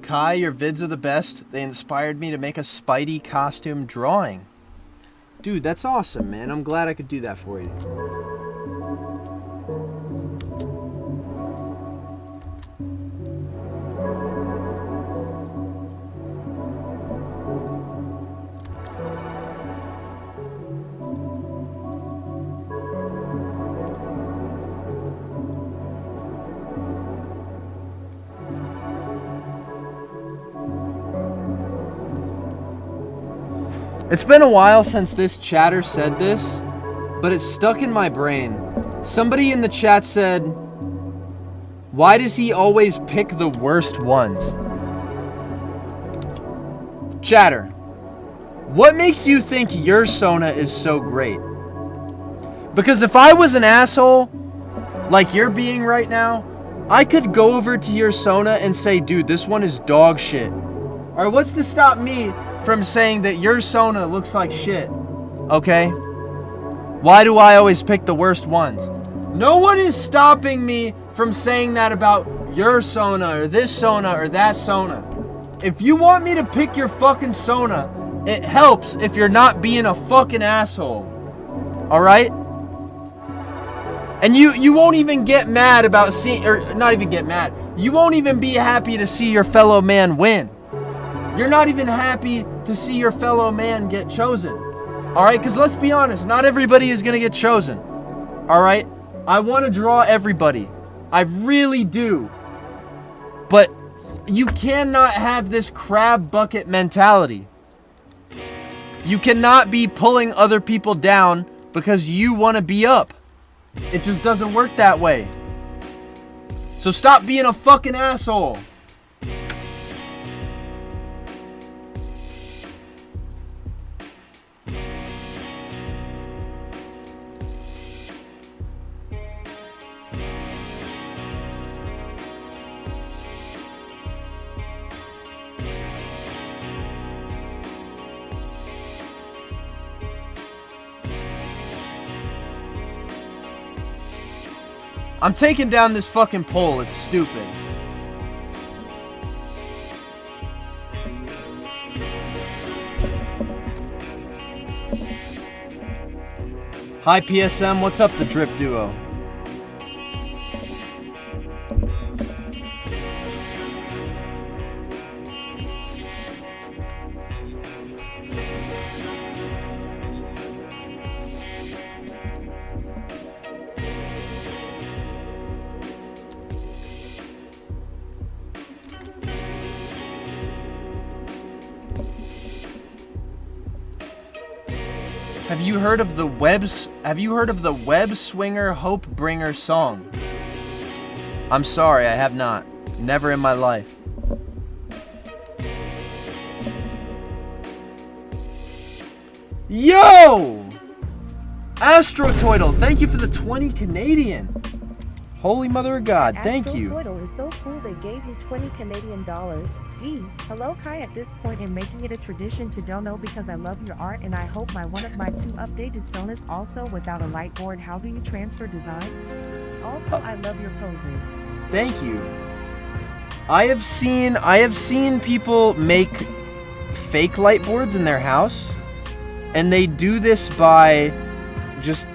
Kai, your vids are the best. They inspired me to make a Spidey costume drawing. Dude, that's awesome, man. I'm glad I could do that for you. It's been a while since this chatter said this, but it's stuck in my brain. Somebody in the chat said, why does he always pick the worst ones? Chatter, what makes you think your Sona is so great? Because if I was an asshole, like you're being right now, I could go over to your Sona and say, dude, this one is dog shit. Or what's to stop me from saying that your Sona looks like shit? Okay? Why do I always pick the worst ones? No one is stopping me from saying that about your Sona or this Sona or that Sona. If you want me to pick your fucking Sona, it helps if you're not being a fucking asshole. Alright? And you won't even get mad about seeing, or not even get mad. You won't even be happy to see your fellow man win. You're not even happy to see your fellow man get chosen. Alright? Because let's be honest, not everybody is going to get chosen. Alright? I want to draw everybody. I really do. But you cannot have this crab bucket mentality. You cannot be pulling other people down because you want to be up. It just doesn't work that way. So stop being a fucking asshole. I'm taking down this fucking pole. It's stupid. Hi PSM, what's up, the Drip Duo? Have you heard of the Web Swinger Hope Bringer song? I'm sorry, I have not. Never in my life. Yo! Astrotoidal, thank you for the 20 Canadian. Holy mother of God, thank you. Astrotoidal is so cool they gave me 20 Canadian dollars. D. Hello Kai, at this point in making it a tradition to dono because I love your art and I hope one of my 2 updated Sonas also without a light board. How do you transfer designs? Also, I love your poses. Thank you. I have seen people make fake light boards in their house, and they do this by just,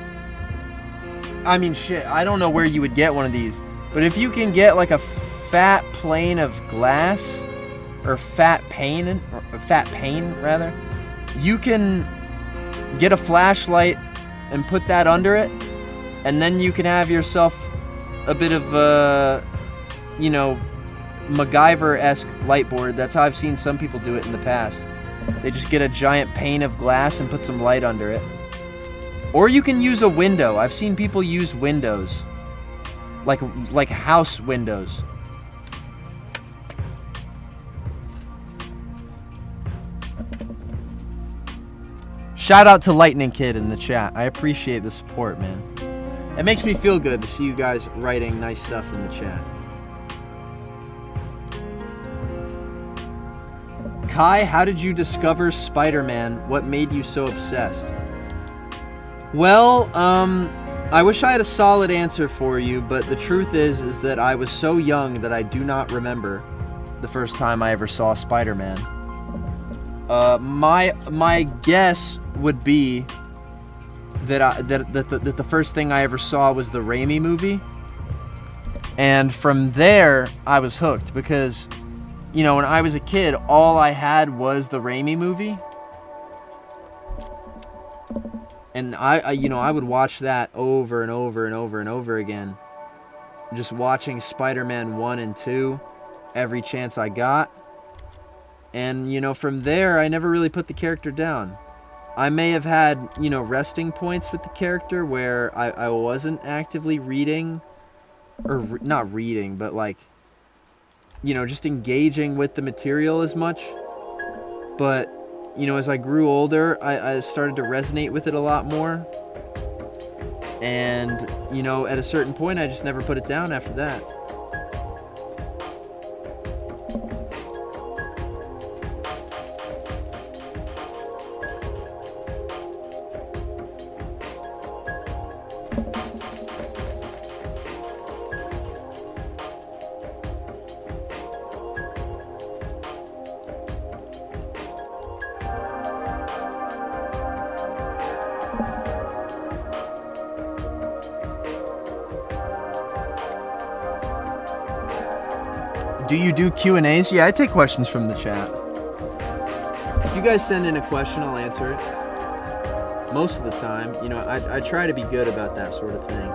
I mean, shit, I don't know where you would get one of these, but if you can get like a fat plane of glass, or fat pane rather, you can get a flashlight and put that under it, and then you can have yourself a bit of a, you know, MacGyver-esque light board. That's how I've seen some people do it in the past. They just get a giant pane of glass and put some light under it. Or you can use a window. I've seen people use windows. Like house windows. Shout out to Lightning Kid in the chat. I appreciate the support, man. It makes me feel good to see you guys writing nice stuff in the chat. Kai, how did you discover Spider-Man? What made you so obsessed? Well, I wish I had a solid answer for you, but the truth is that I was so young that I do not remember the first time I ever saw Spider-Man. My guess would be that the first thing I ever saw was the Raimi movie, and from there I was hooked because, you know, when I was a kid, all I had was the Raimi movie. And I would watch that over and over and over and over again. Just watching Spider-Man 1 and 2 every chance I got. And, you know, from there, I never really put the character down. I may have had, you know, resting points with the character where I wasn't actively reading, or not reading, but like, you know, just engaging with the material as much. But, you know, as I grew older, I started to resonate with it a lot more. And, you know, at a certain point, I just never put it down after that. Do you do Q&As? Yeah, I take questions from the chat. If you guys send in a question, I'll answer it. Most of the time, you know, I try to be good about that sort of thing.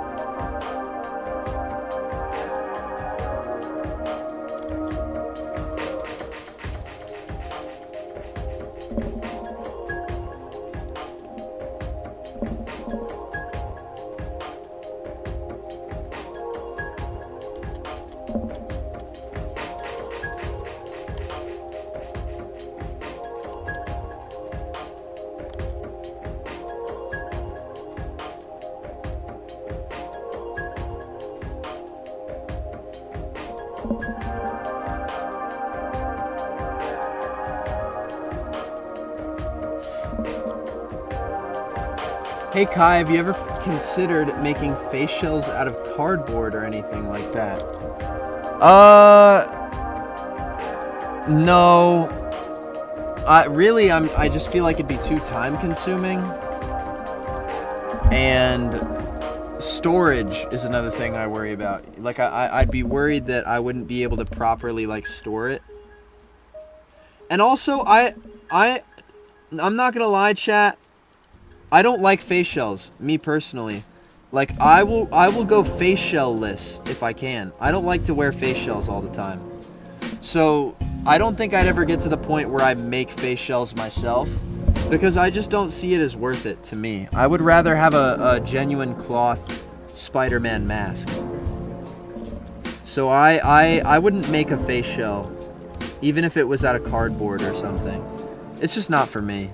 Hey Kai, have you ever considered making face shells out of cardboard or anything like that. No. I just feel like it'd be too time consuming. And storage is another thing I worry about. Like, I'd be worried that I wouldn't be able to properly, like, store it. And also, I'm not gonna lie, chat. I don't like face shells, me personally. Like, I will go face shell-less if I can. I don't like to wear face shells all the time. So, I don't think I'd ever get to the point where I make face shells myself, because I just don't see it as worth it to me. I would rather have a genuine cloth Spider-Man mask. So I wouldn't make a face shell, even if it was out of cardboard or something. It's just not for me.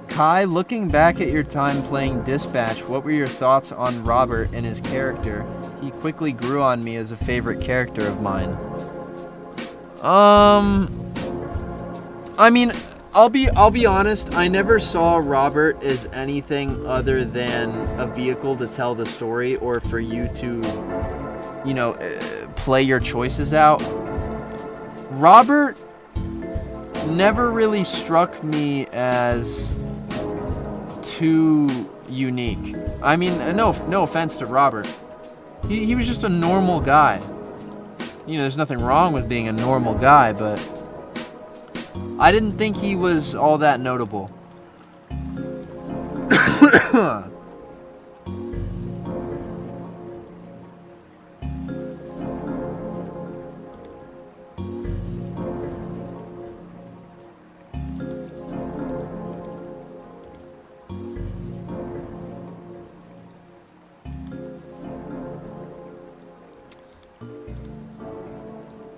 Kai, looking back at your time playing Dispatch, what were your thoughts on Robert and his character? He quickly grew on me as a favorite character of mine. I mean, I'll be honest, I never saw Robert as anything other than a vehicle to tell the story or for you to, you know, play your choices out. Robert never really struck me as too unique. I mean, no offense to Robert. He was just a normal guy. You know, there's nothing wrong with being a normal guy, but I didn't think he was all that notable.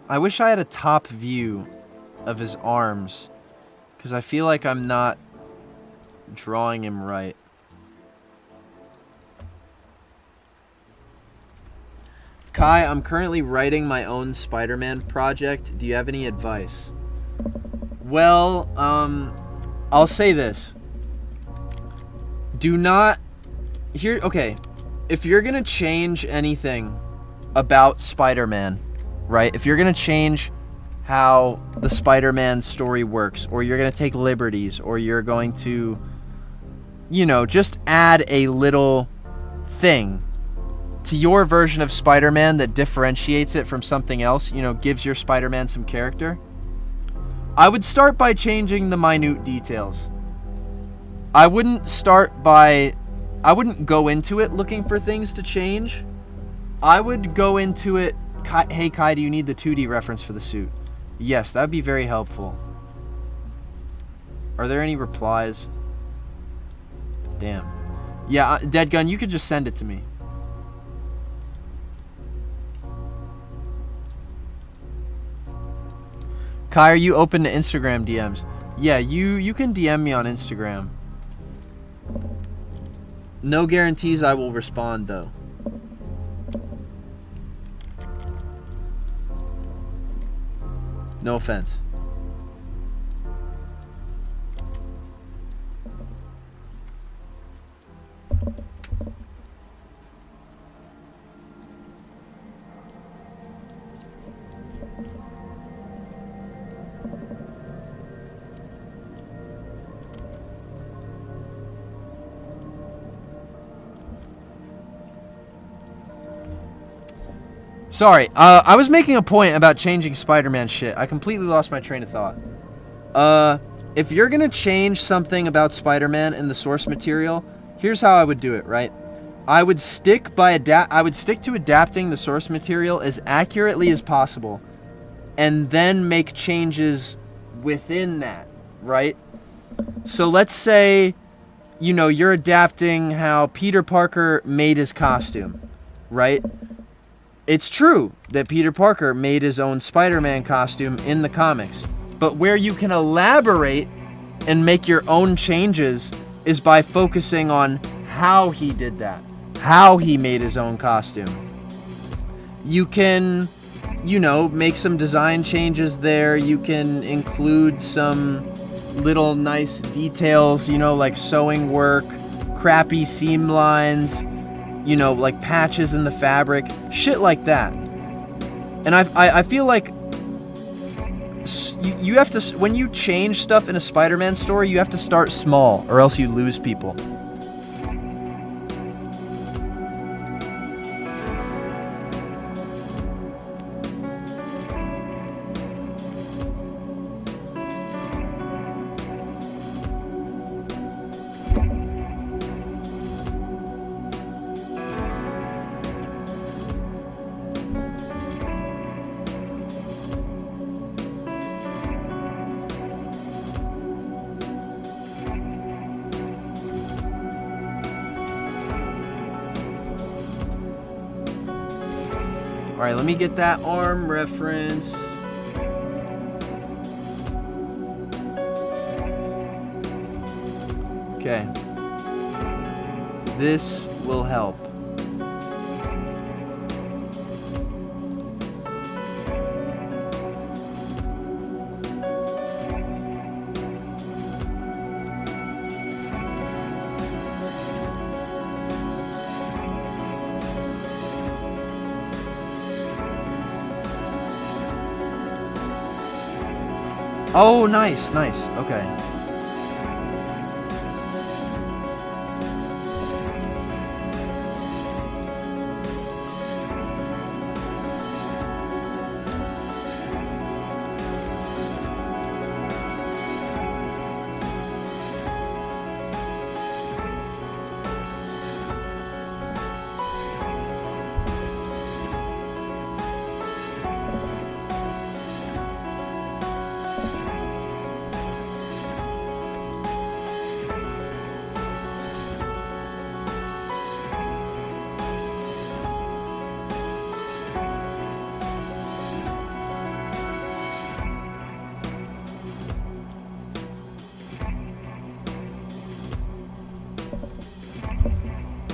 I wish I had a top view of his arms, because I feel like I'm not drawing him right. Kai, I'm currently writing my own Spider-Man project. Do you have any advice? Well, I'll say this. Do not... Okay, if you're gonna change anything about Spider-Man, right? If you're going to change how the Spider-Man story works, or you're going to take liberties, or you're going to, you know, just add a little thing to your version of Spider-Man that differentiates it from something else, you know, gives your Spider-Man some character, I would start by changing the minute details. I wouldn't go into it looking for things to change. I would go into it, hey Kai, do you need the 2D reference for the suit? Yes, that would be very helpful. Are there any replies? Damn. Yeah, Dead Gun, you could just send it to me. Kai, are you open to Instagram DMs? Yeah, you can DM me on Instagram. No guarantees I will respond, though. No offense. Sorry, I was making a point about changing Spider-Man shit. I completely lost my train of thought. If you're gonna change something about Spider-Man in the source material, here's how I would do it, right? I would stick to adapting the source material as accurately as possible, and then make changes within that, right? So let's say you know, you're adapting how Peter Parker made his costume, right? It's true that Peter Parker made his own Spider-Man costume in the comics, but where you can elaborate and make your own changes is by focusing on how he did that, how he made his own costume. You can, you know, make some design changes there. You can include some little nice details, you know, like sewing work, crappy seam lines, you know, like patches in the fabric, shit like that. And I feel like you have to, when you change stuff in a Spider-Man story, you have to start small or else you lose people. Alright, let me get that arm reference. Okay. This will help. Oh, nice, nice. Okay.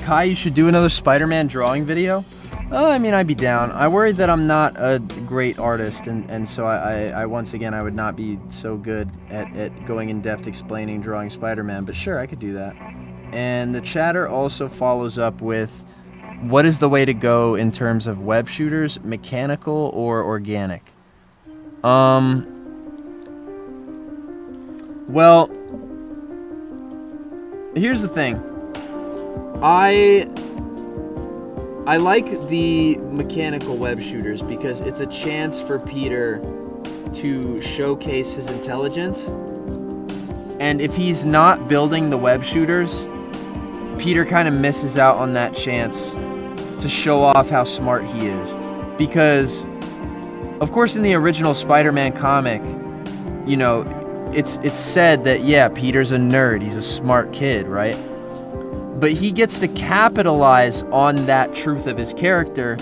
Kai, you should do another Spider-Man drawing video? I mean, I'd be down. I worried that I'm not a great artist, and so I once again, I would not be so good at going in depth explaining drawing Spider-Man, but sure, I could do that. And the chatter also follows up with, what is the way to go in terms of web shooters, mechanical or organic? Well, here's the thing. I like the mechanical web shooters because it's a chance for Peter to showcase his intelligence. And if he's not building the web shooters, Peter kind of misses out on that chance to show off how smart he is. Because, of course, in the original Spider-Man comic, you know, it's said that, yeah, Peter's a nerd, he's a smart kid, right? But he gets to capitalize on that truth of his character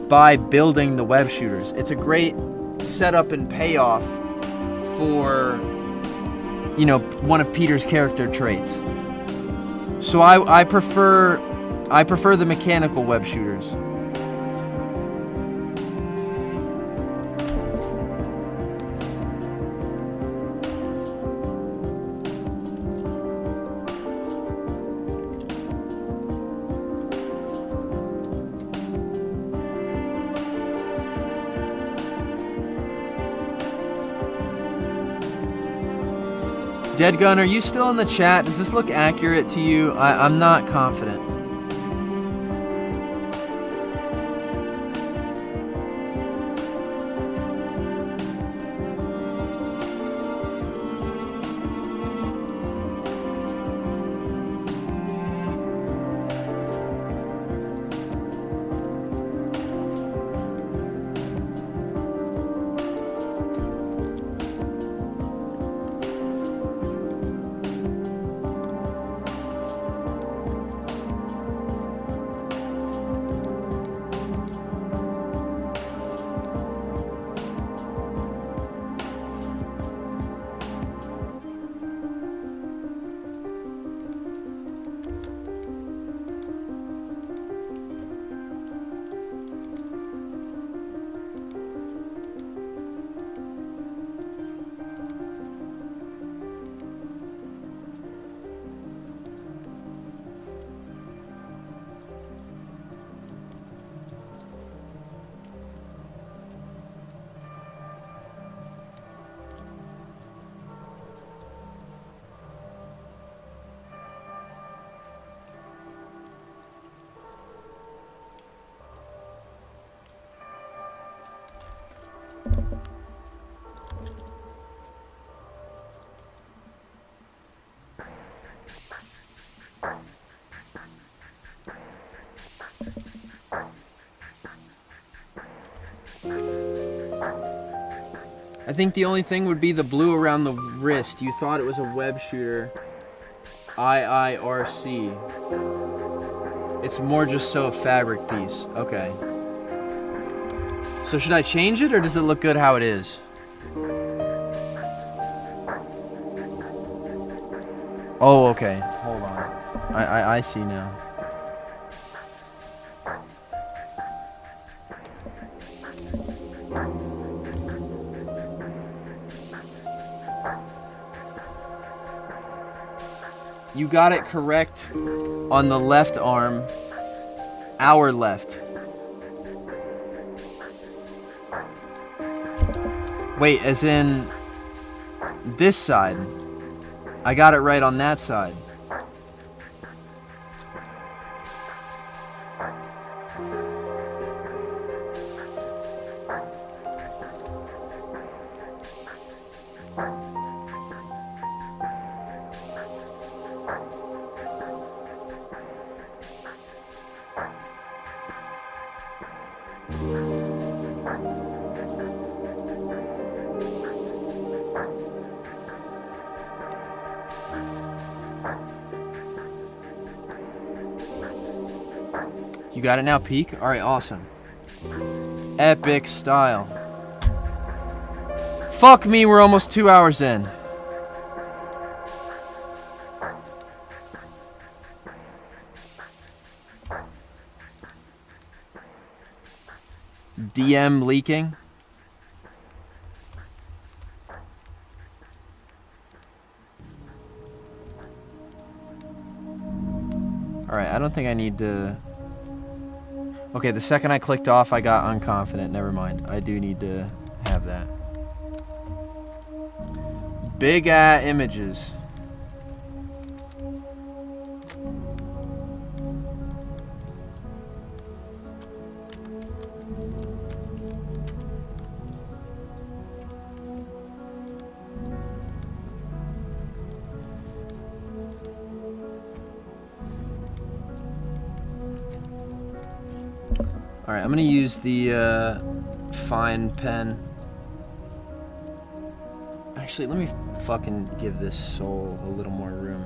by building the web shooters. It's a great setup and payoff for, you know, one of Peter's character traits. So I prefer the mechanical web shooters. Dead Gun, are you still in the chat? Does this look accurate to you? I'm not confident. I think the only thing would be the blue around the wrist. You thought it was a web shooter. IIRC. It's more just so a fabric piece. Okay. So should I change it or does it look good how it is? Oh, okay. Hold on. I see now. You got it correct on the left arm. Our left. Wait, as in this side. I got it right on that side. You got it now, peak? Alright, awesome. Epic style. Fuck me, we're almost 2 hours in. DM leaking. Alright, I don't think I need to... Okay, the second I clicked off, I got unconfident. Never mind. I do need to have that. Big images. Alright, I'm gonna use the fine pen. Actually, let me fucking give this soul a little more room.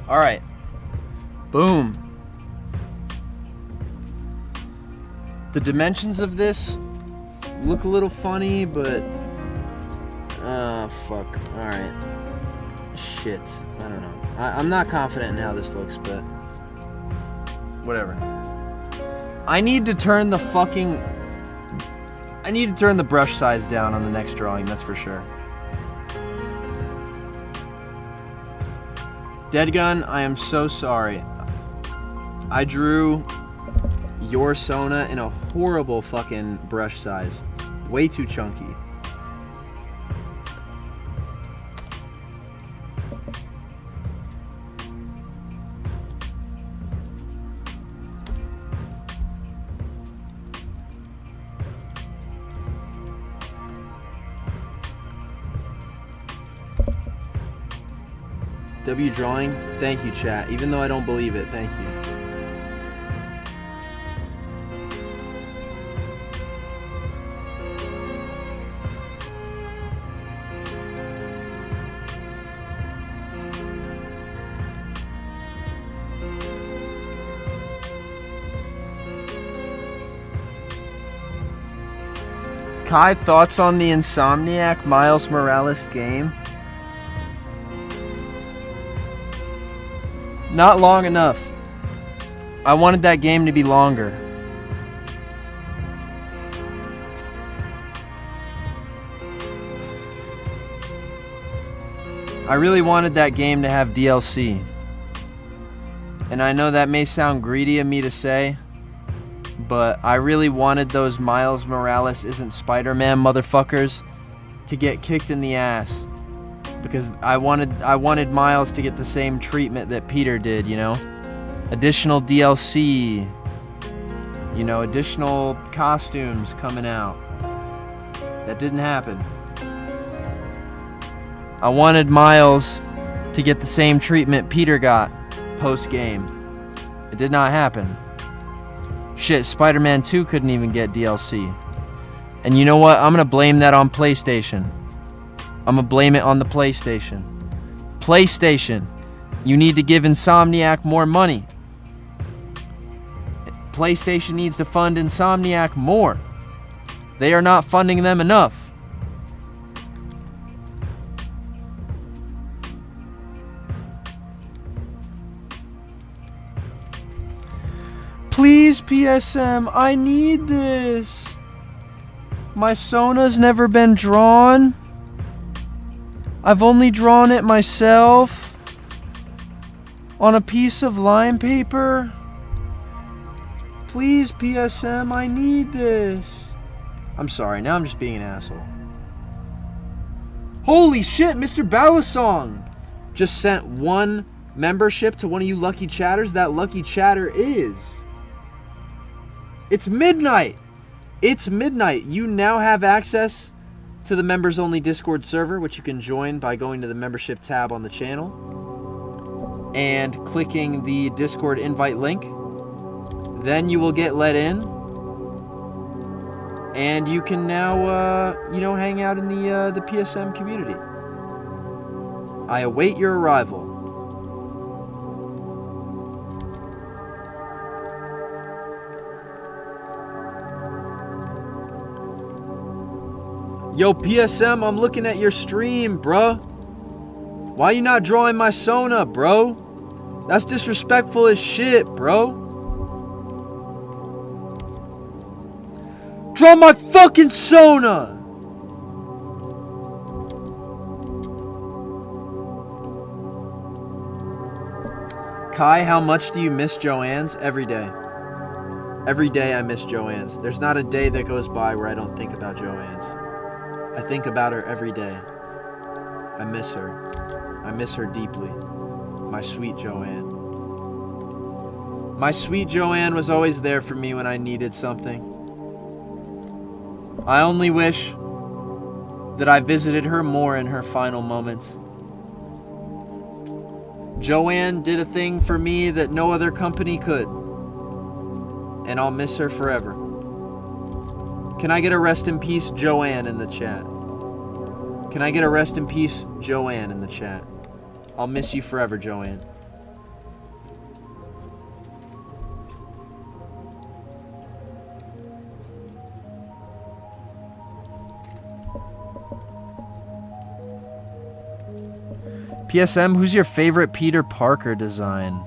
Alright. Boom. The dimensions of this look a little funny, but... fuck. Alright. Shit. I don't know. I'm not confident in how this looks, but... Whatever. I need to turn the fucking... I need to turn the brush size down on the next drawing, that's for sure. Dead Gun, I am so sorry. I drew your Sona in a horrible fucking brush size. Way too chunky. W drawing, thank you, chat. Even though I don't believe it, thank you. Kai, thoughts on the Insomniac Miles Morales game? Not long enough. I wanted that game to be longer. I really wanted that game to have DLC. And I know that may sound greedy of me to say, but I really wanted those Miles Morales isn't Spider-Man motherfuckers to get kicked in the ass. Because I wanted Miles to get the same treatment that Peter did, you know? Additional DLC, you know, additional costumes coming out. That didn't happen. I wanted Miles to get the same treatment Peter got post-game. It did not happen. Shit, Spider-Man 2 couldn't even get DLC. And you know what? I'm gonna blame that on PlayStation. I'm gonna blame it on the PlayStation. PlayStation, you need to give Insomniac more money. PlayStation needs to fund Insomniac more. They are not funding them enough. Please, PSM, I need this. My Sona's never been drawn. I've only drawn it myself on a piece of lime paper. Please, PSM, I need this. I'm sorry, now I'm just being an asshole. Holy shit, Mr. Balasong just sent one membership to one of you lucky chatters. That lucky chatter is... It's midnight. It's midnight. You now have access to the members only Discord server, which you can join by going to the membership tab on the channel and clicking the Discord invite link. Then you will get let in, and you can now hang out in the PSM community. I await your arrival. Yo, PSM, I'm looking at your stream, bruh. Why you not drawing my Sona, bro? That's disrespectful as shit, bro. Draw my fucking Sona! Kai, how much do you miss Joanne's? Every day. Every day I miss Joanne's. There's not a day that goes by where I don't think about Joanne's. I think about her every day. I miss her. I miss her deeply. My sweet Joanne. My sweet Joanne was always there for me when I needed something. I only wish that I visited her more in her final moments. Joanne did a thing for me that no other company could. And I'll miss her forever. Can I get a rest in peace Joanne in the chat? Can I get a rest in peace Joanne in the chat? I'll miss you forever, Joanne. PSM, who's your favorite Peter Parker design?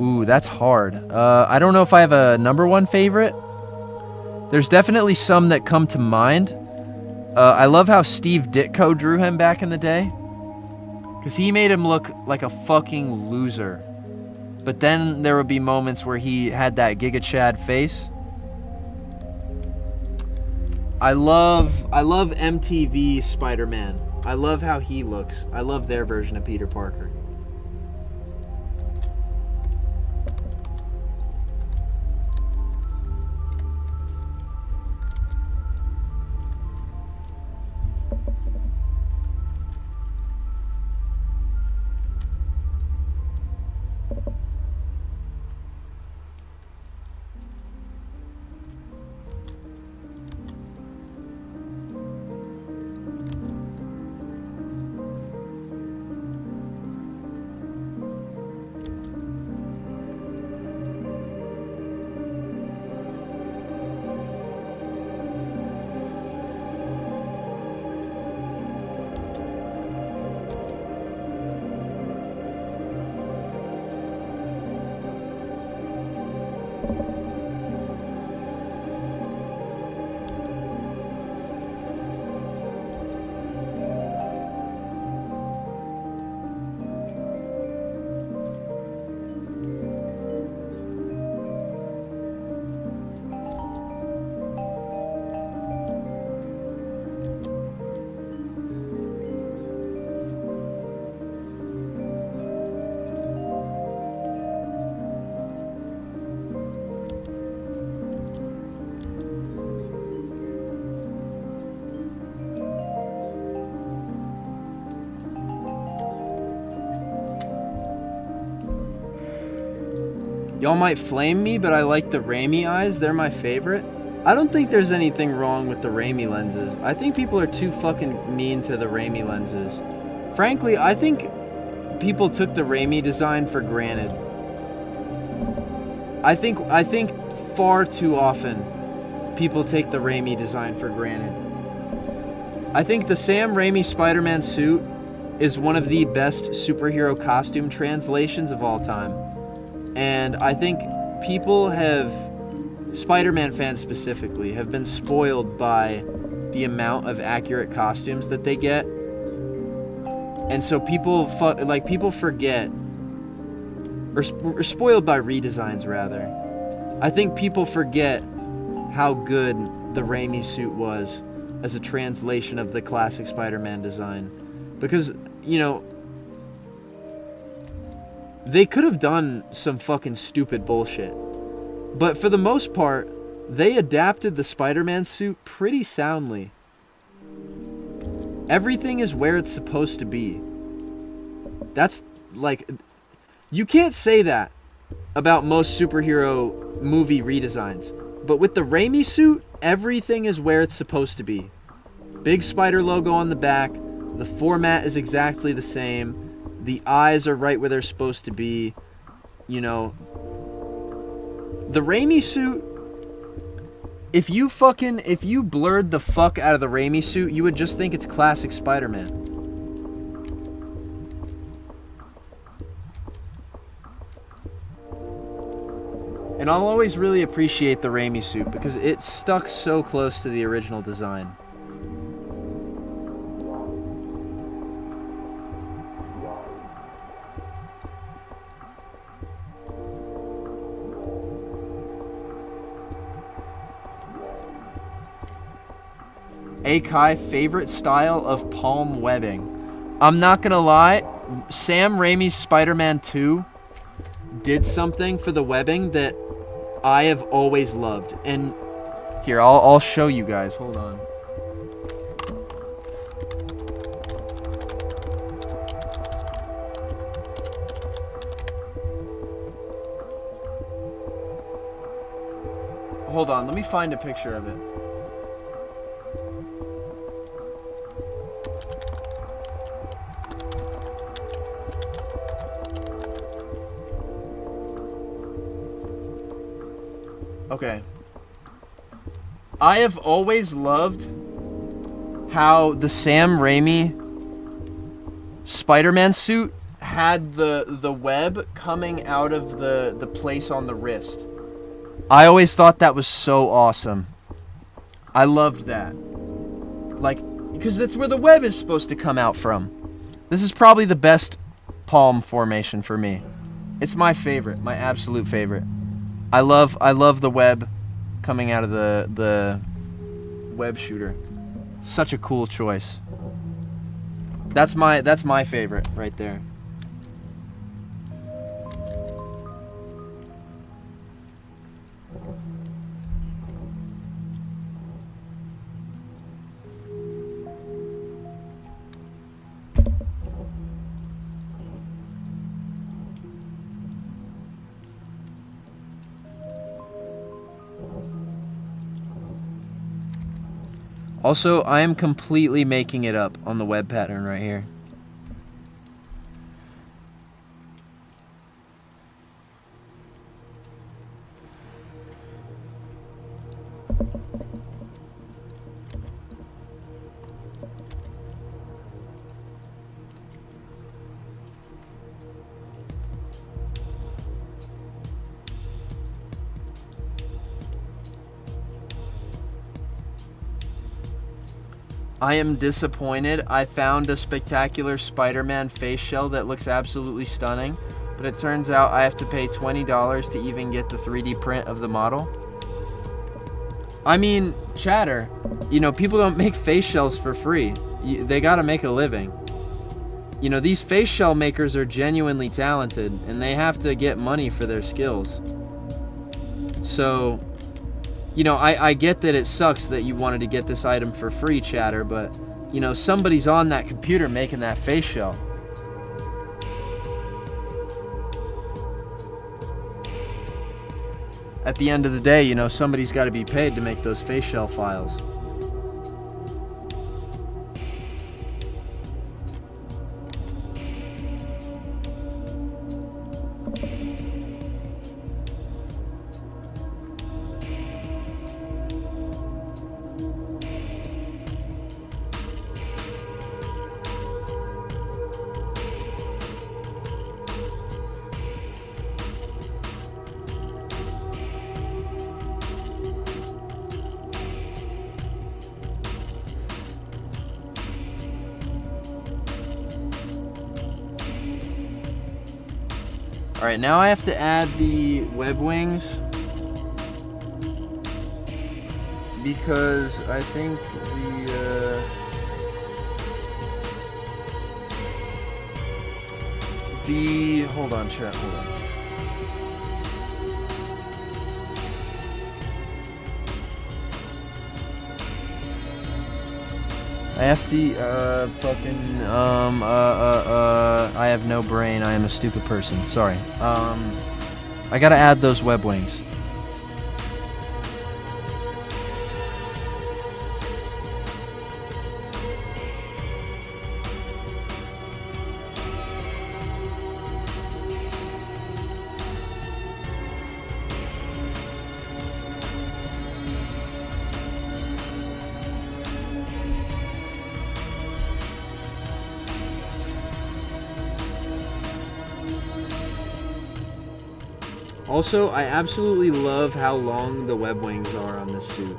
Ooh, that's hard. I don't know if I have a number one favorite. There's definitely some that come to mind. I love how Steve Ditko drew him back in the day. Because he made him look like a fucking loser. But then there would be moments where he had that Giga Chad face. I love MTV Spider-Man. I love how he looks. I love their version of Peter Parker. Y'all might flame me, but I like the Raimi eyes. They're my favorite. I don't think there's anything wrong with the Raimi lenses. I think people are too fucking mean to the Raimi lenses. Frankly, I think people took the Raimi design for granted. I think far too often people take the Raimi design for granted. I think the Sam Raimi Spider-Man suit is one of the best superhero costume translations of all time. And I think people have, Spider-Man fans specifically, have been spoiled by the amount of accurate costumes that they get. And so people forget, or spoiled by redesigns rather. I think people forget how good the Raimi suit was as a translation of the classic Spider-Man design. Because, you know, they could have done some fucking stupid bullshit. But for the most part, they adapted the Spider-Man suit pretty soundly. Everything is where it's supposed to be. That's, like... You can't say that about most superhero movie redesigns. But with the Raimi suit, everything is where it's supposed to be. Big spider logo on the back. The format is exactly the same. The eyes are right where they're supposed to be. You know. The Raimi suit, if you blurred the fuck out of the Raimi suit, you would just think it's classic Spider-Man. And I'll always really appreciate the Raimi suit because it stuck so close to the original design. Kai, favorite style of palm webbing. I'm not gonna lie, Sam Raimi's Spider-Man 2 did something for the webbing that I have always loved. And here, I'll show you guys. Hold on. Hold on, let me find a picture of it. Okay. I have always loved how the Sam Raimi Spider-Man suit had the web coming out of the place on the wrist. I always thought that was so awesome. I loved that. Like, because that's where the web is supposed to come out from. This is probably the best palm formation for me. It's my favorite, my absolute favorite. I love the web coming out of the web shooter. Such a cool choice. That's my favorite right there. Also, I am completely making it up on the web pattern right here. I am disappointed. I found a spectacular Spider-Man face shell that looks absolutely stunning, but it turns out I have to pay $20 to even get the 3D print of the model. I mean, chatter, you know, people don't make face shells for free. They gotta make a living. You know, these face shell makers are genuinely talented, and they have to get money for their skills. So, you know, I get that it sucks that you wanted to get this item for free, chatter, but, you know, somebody's on that computer making that face shell. At the end of the day, you know, somebody's got to be paid to make those face shell files. Alright, now I have to add the web wings because I think hold on, chat, hold on. I have to, I have no brain. I am a stupid person. Sorry. I gotta add those web wings. Also, I absolutely love how long the web wings are on this suit.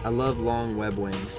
I love long web wings.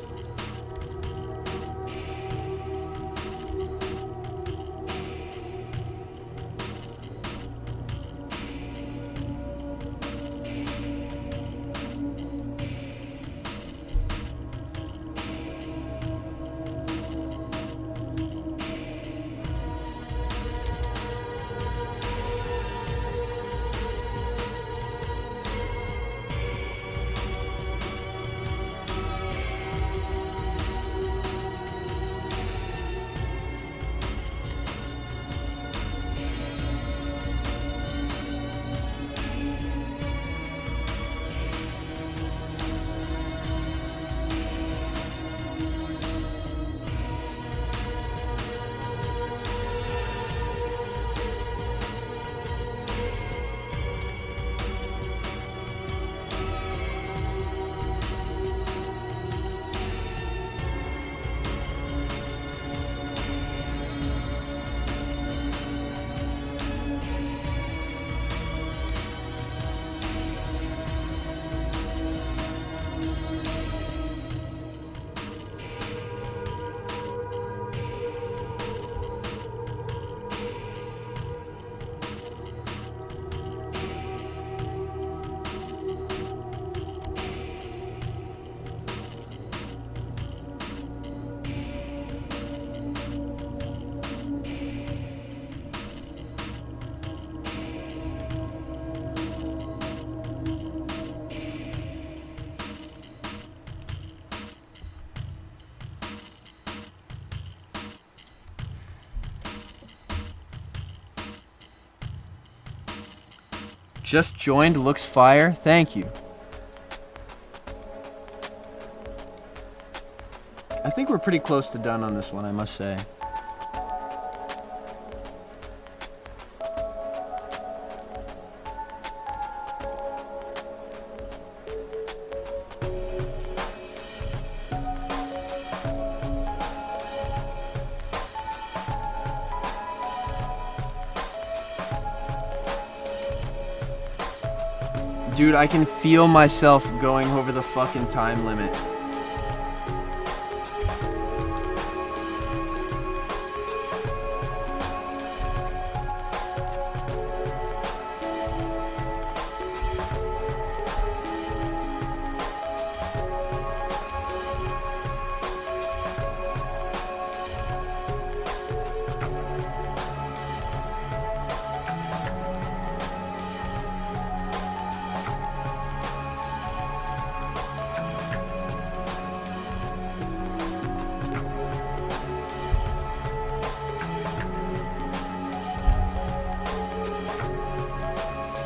Just joined, looks fire. Thank you. I think we're pretty close to done on this one, I must say. Dude, I can feel myself going over the fucking time limit.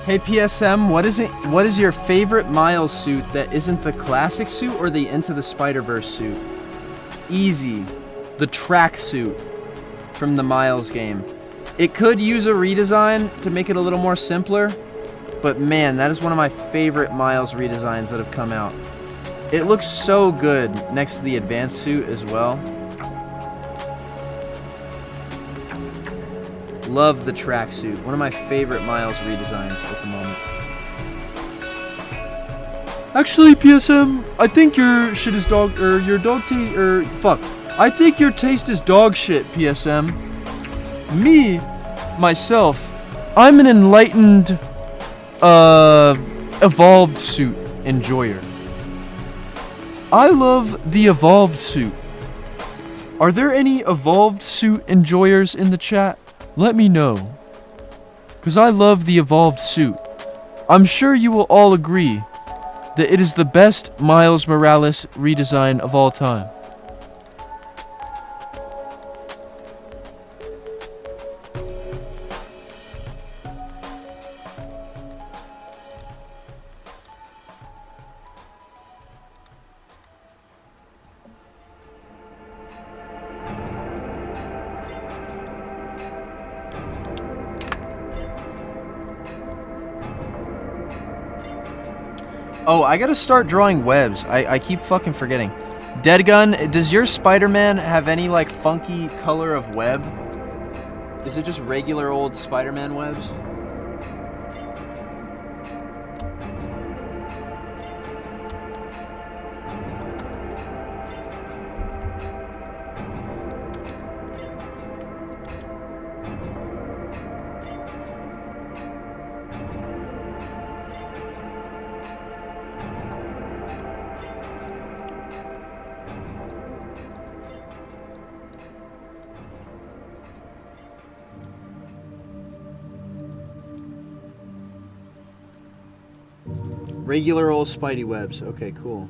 Hey PSM, what is your favorite Miles suit that isn't the classic suit or the Into the Spider-Verse suit? Easy. The track suit from the Miles game. It could use a redesign to make it a little more simpler, but man, that is one of my favorite Miles redesigns that have come out. It looks so good next to the advanced suit as well. Love the tracksuit. One of my favorite Miles redesigns at the moment. Actually, PSM, I think your shit is dog, or your dog taste, or fuck. I think your taste is dog shit, PSM. Me, myself, I'm an enlightened, evolved suit enjoyer. I love the evolved suit. Are there any evolved suit enjoyers in the chat? Let me know, because I love the evolved suit. I'm sure you will all agree that it is the best Miles Morales redesign of all time. Oh, I gotta start drawing webs. I keep fucking forgetting. Deadgun, does your Spider-Man have any, like, funky color of web? Is it just regular old Spider-Man webs? Regular old Spidey webs. Okay, cool.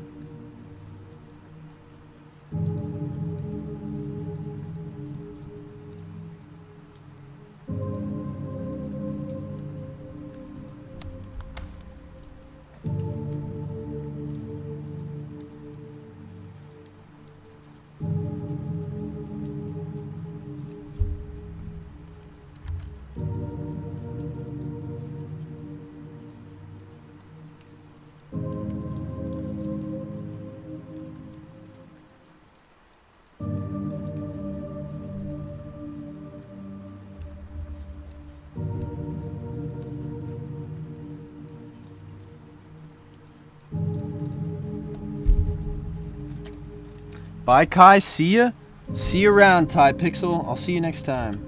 Bye, Kai. See ya. See you around, Ty Pixel. I'll see you next time.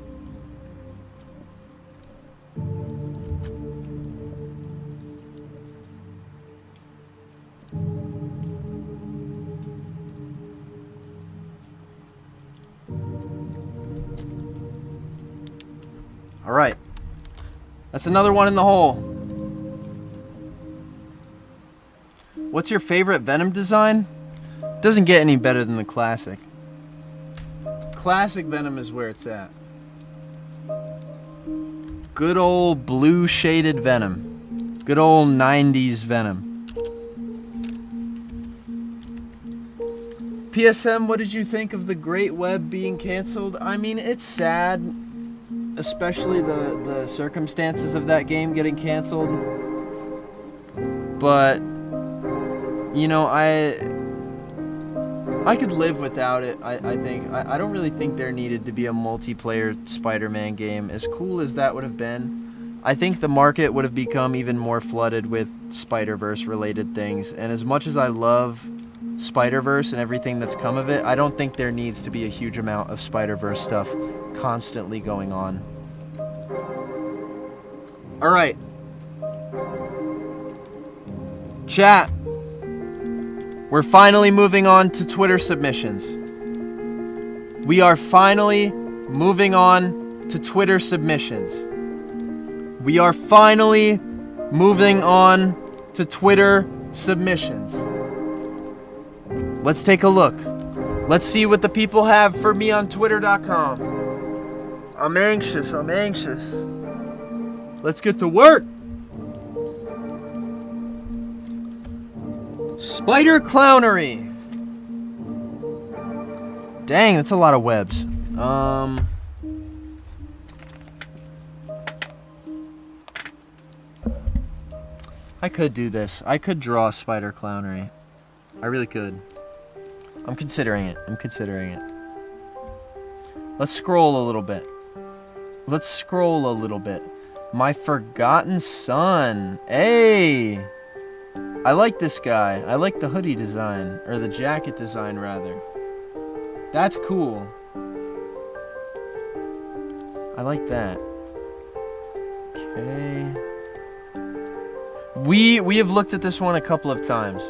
All right. That's another one in the hole. What's your favorite Venom design? Doesn't get any better than the classic. Classic Venom is where it's at. Good old blue shaded Venom. Good old 90s Venom. PSM, what did you think of the Great Web being canceled? I mean, it's sad, especially the circumstances of that game getting canceled. But, you know, I could live without it, I think. I don't really think there needed to be a multiplayer Spider-Man game. As cool as that would have been, I think the market would have become even more flooded with Spider-Verse related things. And as much as I love Spider-Verse and everything that's come of it, I don't think there needs to be a huge amount of Spider-Verse stuff constantly going on. Alright. Chat. We're finally moving on to Twitter submissions. We are finally moving on to Twitter submissions. We are finally moving on to Twitter submissions. Let's take a look. Let's see what the people have for me on Twitter.com. I'm anxious. Let's get to work. Spider Clownery. Dang, that's a lot of webs. I could do this. I could draw Spider Clownery. I really could. I'm considering it. Let's scroll a little bit. My Forgotten Son. Hey! I like this guy. I like the hoodie design. Or the jacket design, rather. That's cool. I like that. Okay. We have looked at this one a couple of times.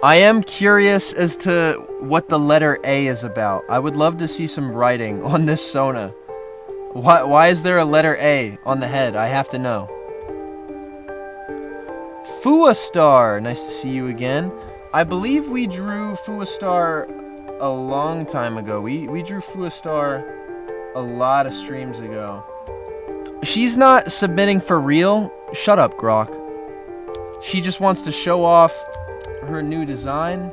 I am curious as to what the letter A is about. I would love to see some writing on this Sona. Why is there a letter A on the head? I have to know. Fuastar, nice to see you again. I believe we drew Fuastar a long time ago. We drew Fuastar a lot of streams ago. She's not submitting for real. Shut up, Grok. She just wants to show off her new design.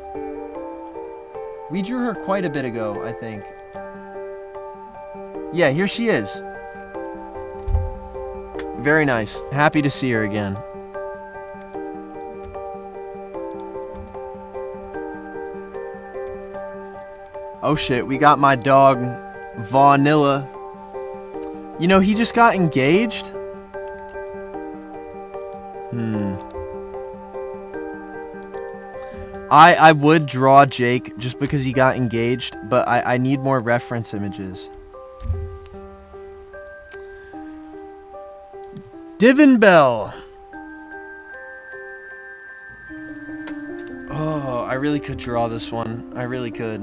We drew her quite a bit ago, I think. Yeah, here she is. Very nice. Happy to see her again. Oh shit, we got my dog, Vanilla. You know, he just got engaged? I would draw Jake just because he got engaged, but I need more reference images. Divin Bell. Oh, I really could draw this one. I really could.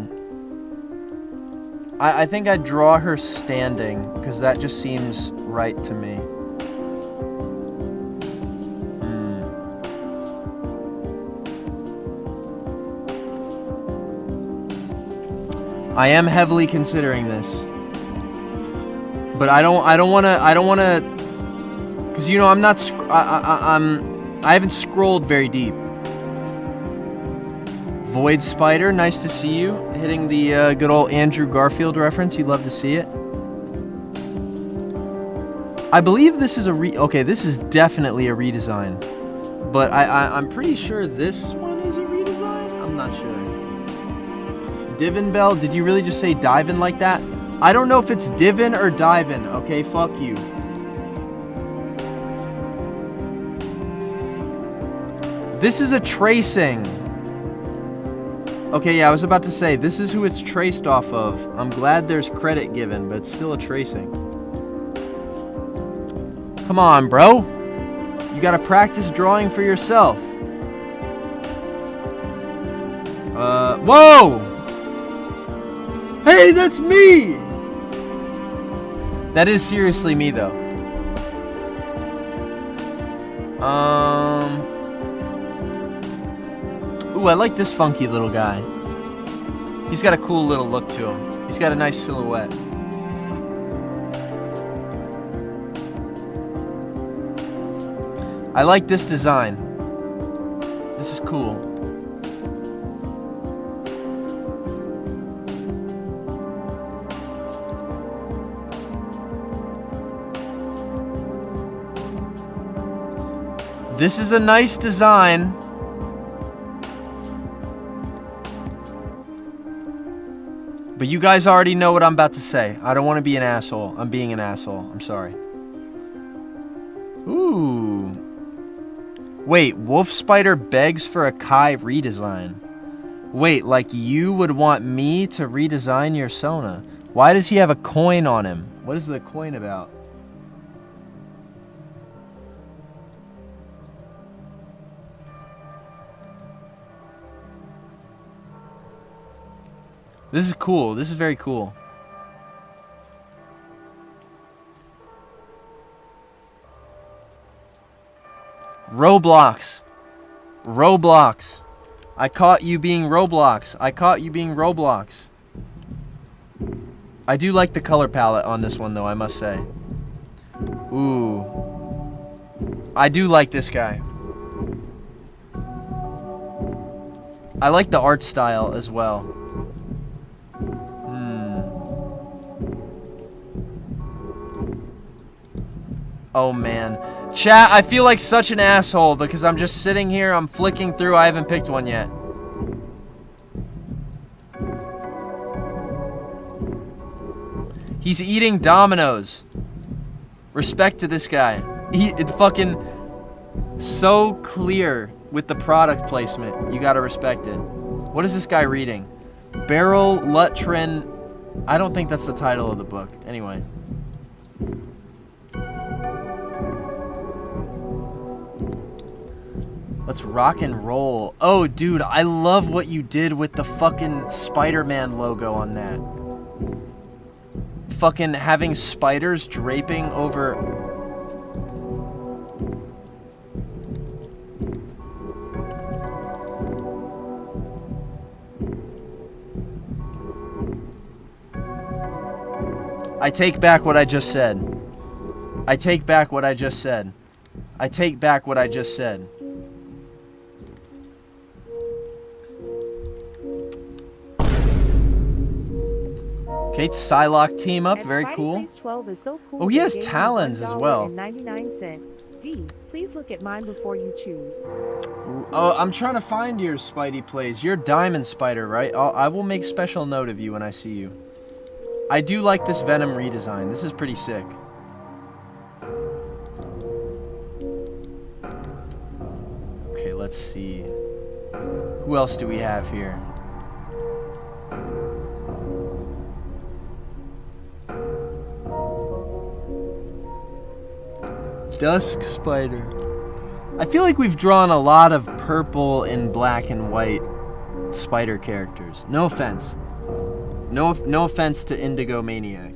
I think I'd draw her standing, because that just seems right to me. I am heavily considering this, but I don't want to, because you know I haven't scrolled very deep. Void Spider, nice to see you, hitting the good old Andrew Garfield reference. You love to see it. I believe this is okay, this is definitely a redesign, but I'm pretty sure this one is a redesign. I'm not sure. Divin Bell, did you really just say Divin like that? I don't know if it's Divin or Divin, okay? Fuck you. This is a tracing. Okay, yeah, I was about to say, this is who it's traced off of. I'm glad there's credit given, but it's still a tracing. Come on, bro. You gotta practice drawing for yourself. Whoa! Hey, that's me! That is seriously me, though. Ooh, I like this funky little guy. He's got a cool little look to him. He's got a nice silhouette. I like this design. This is cool. This is a nice design. But you guys already know what I'm about to say. I don't want to be an asshole. I'm being an asshole. I'm sorry. Ooh. Wait, Wolf Spider begs for a Kai redesign. Wait, like you would want me to redesign your Sona? Why does he have a coin on him? What is the coin about? This is cool. This is very cool. Roblox. Roblox. I caught you being Roblox. I caught you being Roblox. I do like the color palette on this one, though, I must say. Ooh. I do like this guy. I like the art style as well. Oh, man. Chat, I feel like such an asshole because I'm just sitting here, I'm flicking through, I haven't picked one yet. He's eating Dominoes. Respect to this guy. It's fucking so clear with the product placement. You gotta respect it. What is this guy reading? Beryl Lutrin. I don't think that's the title of the book. Anyway. Let's rock and roll. Oh, dude, I love what you did with the fucking Spider-Man logo on that. Fucking having spiders draping over... I take back what I just said. I take back what I just said. I take back what I just said. Okay, Psylocke team up, very cool. 12 is so cool. Oh, he has talons as well. 99 D, please look at mine before you choose. Oh, I'm trying to find your Spidey plays. You're Diamond Spider, right? I will make special note of you when I see you. I do like this Venom redesign. This is pretty sick. Okay, let's see. Who else do we have here? Dusk Spider. I feel like we've drawn a lot of purple and black and white spider characters. No offense. No offense to Indigo Maniac.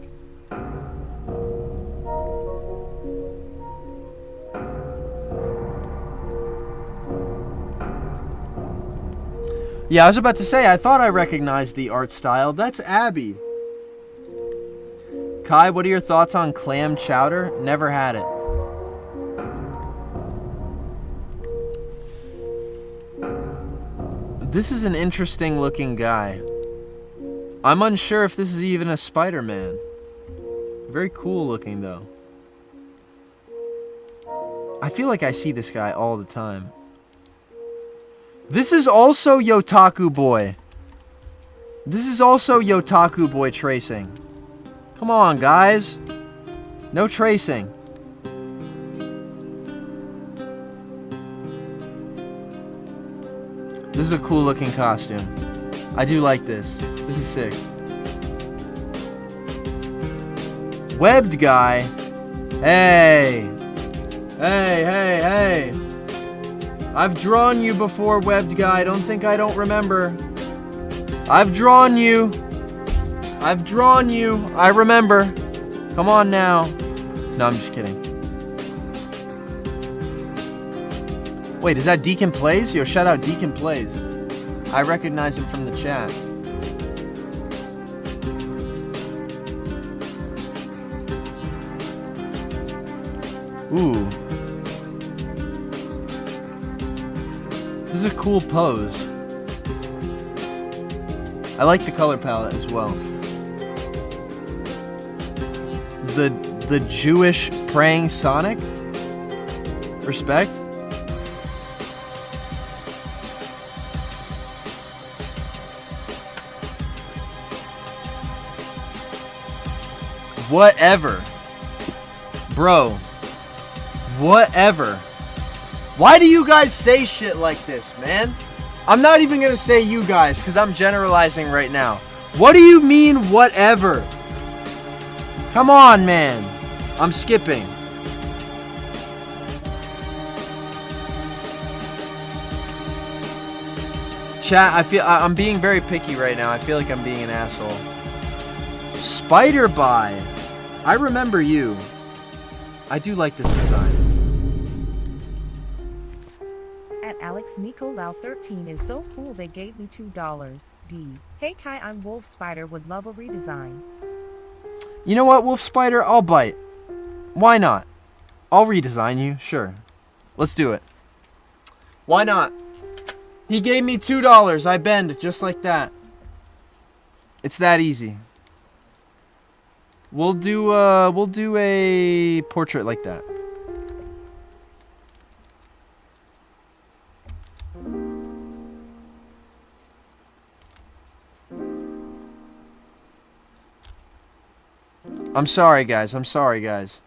Yeah, I was about to say, I thought I recognized the art style. That's Abby. Kai, what are your thoughts on clam chowder? Never had it. This is an interesting looking guy. I'm unsure if this is even a Spider-Man. Very cool looking though. I feel like I see this guy all the time. This is also Yotaku Boy. This is also Yotaku Boy tracing. Come on, guys. No tracing. This is a cool looking costume. I do like this. This is sick. Webbed guy. Hey. Hey. I've drawn you before, webbed guy. Don't think I don't remember. I've drawn you. I remember. Come on now. No, I'm just kidding. Wait, is that Deacon Plays? Yo, shout out Deacon Plays. I recognize him from the chat. Ooh. cool pose. I like the color palette as well. The Jewish praying Sonic? Respect? Whatever. Bro. Whatever. Why do you guys say shit like this, man? I'm not even gonna say you guys, because I'm generalizing right now. What do you mean, whatever? Come on, man. I'm skipping. Chat, I'm being very picky right now. I feel like I'm being an asshole. Spider-Buy. I remember you. I do like this design. At Alex Nicolau 13 is so cool they gave me $2. D. Hey Kai, I'm Wolf Spider, would love a redesign. You know what, Wolf Spider? I'll bite. Why not? I'll redesign you, sure. Let's do it. Why not? He gave me $2. I bend just like that. It's that easy. We'll do a portrait like that. I'm sorry, guys. I'm sorry, guys.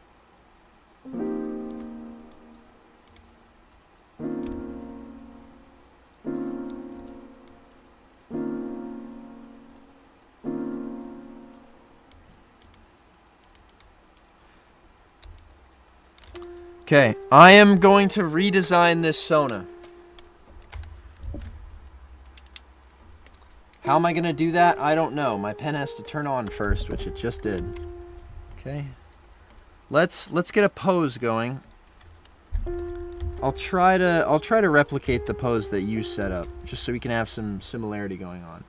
Okay, I am going to redesign this Sona. How am I going to do that? I don't know. My pen has to turn on first, which it just did. Okay. Let's get a pose going. I'll try to replicate the pose that you set up, just so we can have some similarity going on.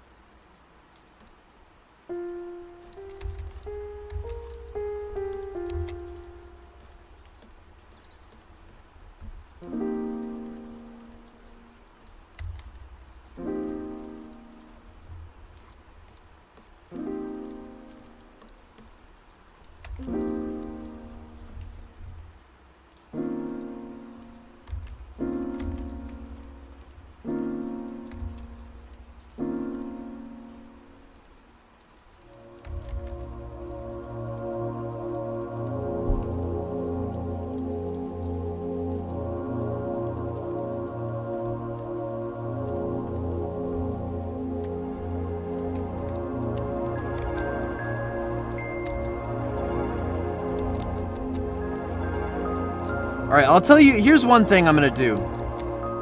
Alright, I'll tell you, here's one thing I'm gonna do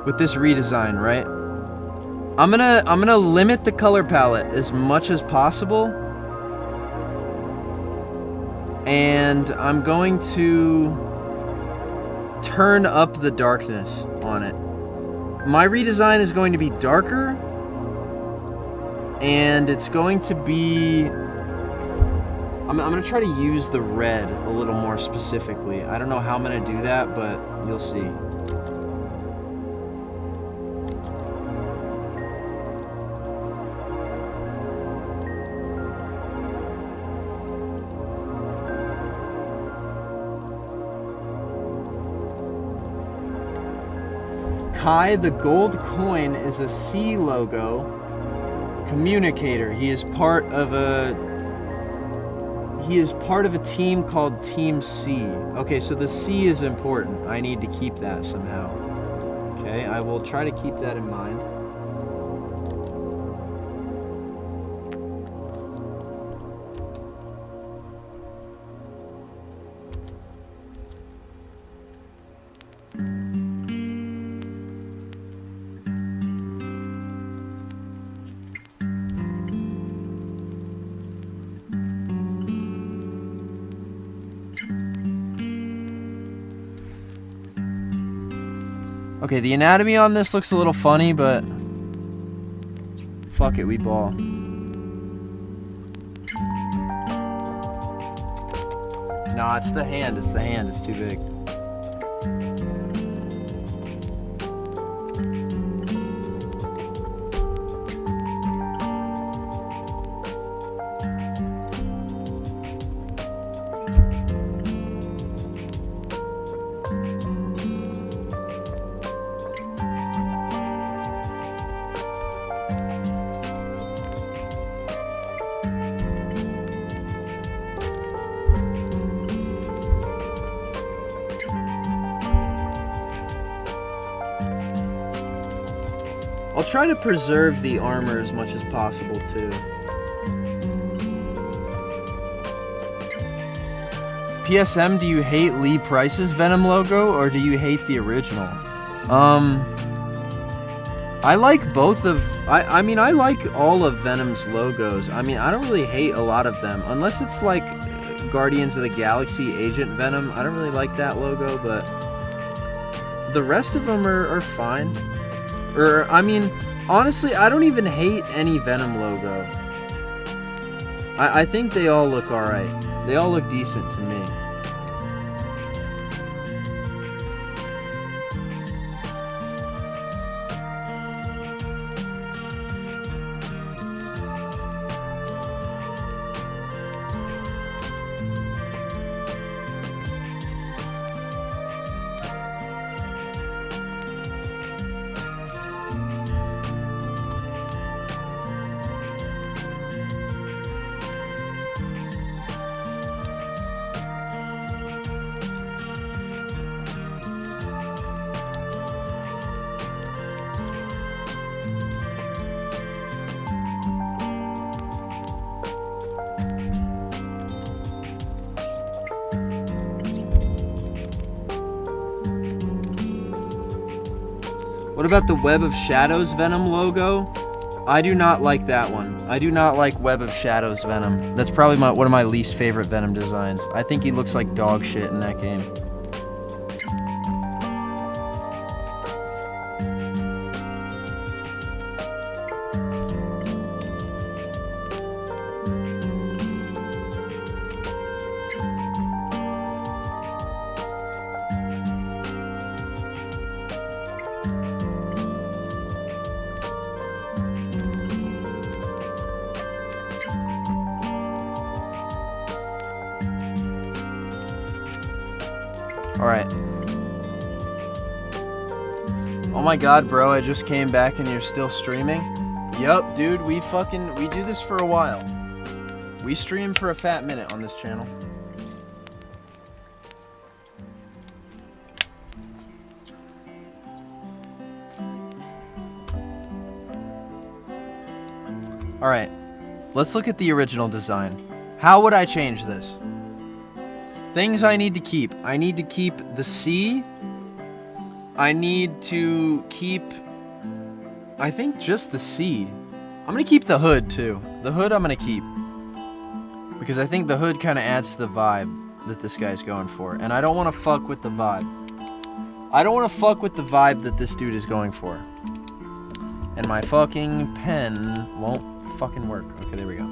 with this redesign, right? I'm gonna limit the color palette as much as possible. And I'm going to turn up the darkness on it. My redesign is going to be darker. And it's going to be... I'm going to try to use the red a little more specifically. I don't know how I'm going to do that, but you'll see. Kai, the gold coin, is a C logo communicator. He is part of a team called Team C. Okay, so the C is important. I need to keep that somehow. Okay, I will try to keep that in mind. Okay, the anatomy on this looks a little funny, but fuck it, we ball. Nah, it's the hand, it's the hand, it's too big. try to preserve the armor as much as possible too. PSM, do you hate Lee Price's Venom logo or do you hate the original? I like both of... I mean, I like all of Venom's logos. I mean, I don't really hate a lot of them. Unless it's like Guardians of the Galaxy Agent Venom. I don't really like that logo, but... the rest of them are fine. I mean, honestly, I don't even hate any Venom logo. I think they all look alright. They all look decent to me. What about the Web of Shadows Venom logo? I do not like that one. I do not like Web of Shadows Venom. That's probably one of my least favorite Venom designs. I think he looks like dog shit in that game. Alright. Oh my god, bro, I just came back and you're still streaming? Yup, dude, we do this for a while. We stream for a fat minute on this channel. Alright, let's look at the original design. How would I change this? Things I need to keep. I need to keep the C. I need to keep... I think just the C. I'm going to keep the hood, too. The hood I'm going to keep. Because I think the hood kind of adds to the vibe that this guy's going for. And I don't want to fuck with the vibe. I don't want to fuck with the vibe that this dude is going for. And my fucking pen won't fucking work. Okay, there we go.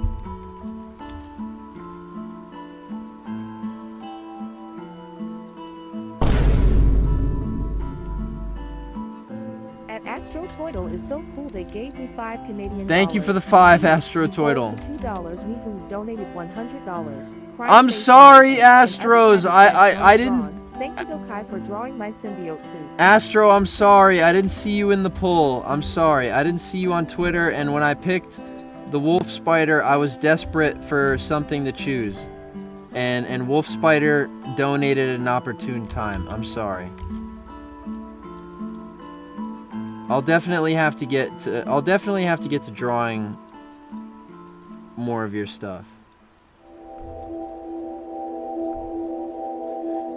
Astrotoidal is so cool they gave me 5 Canadian. Thank you for the 5, Astrotoidal. To $2, me who's donated $100. I'm sorry, Astros. I didn't. Thank you, Dokai, for drawing my symbiote suit. Astro, I'm sorry. I didn't see you in the poll. I'm sorry. I didn't see you on Twitter, and when I picked the Wolf Spider, I was desperate for something to choose. And Wolf Spider donated at an opportune time. I'm sorry. I'll definitely have to get to drawing more of your stuff.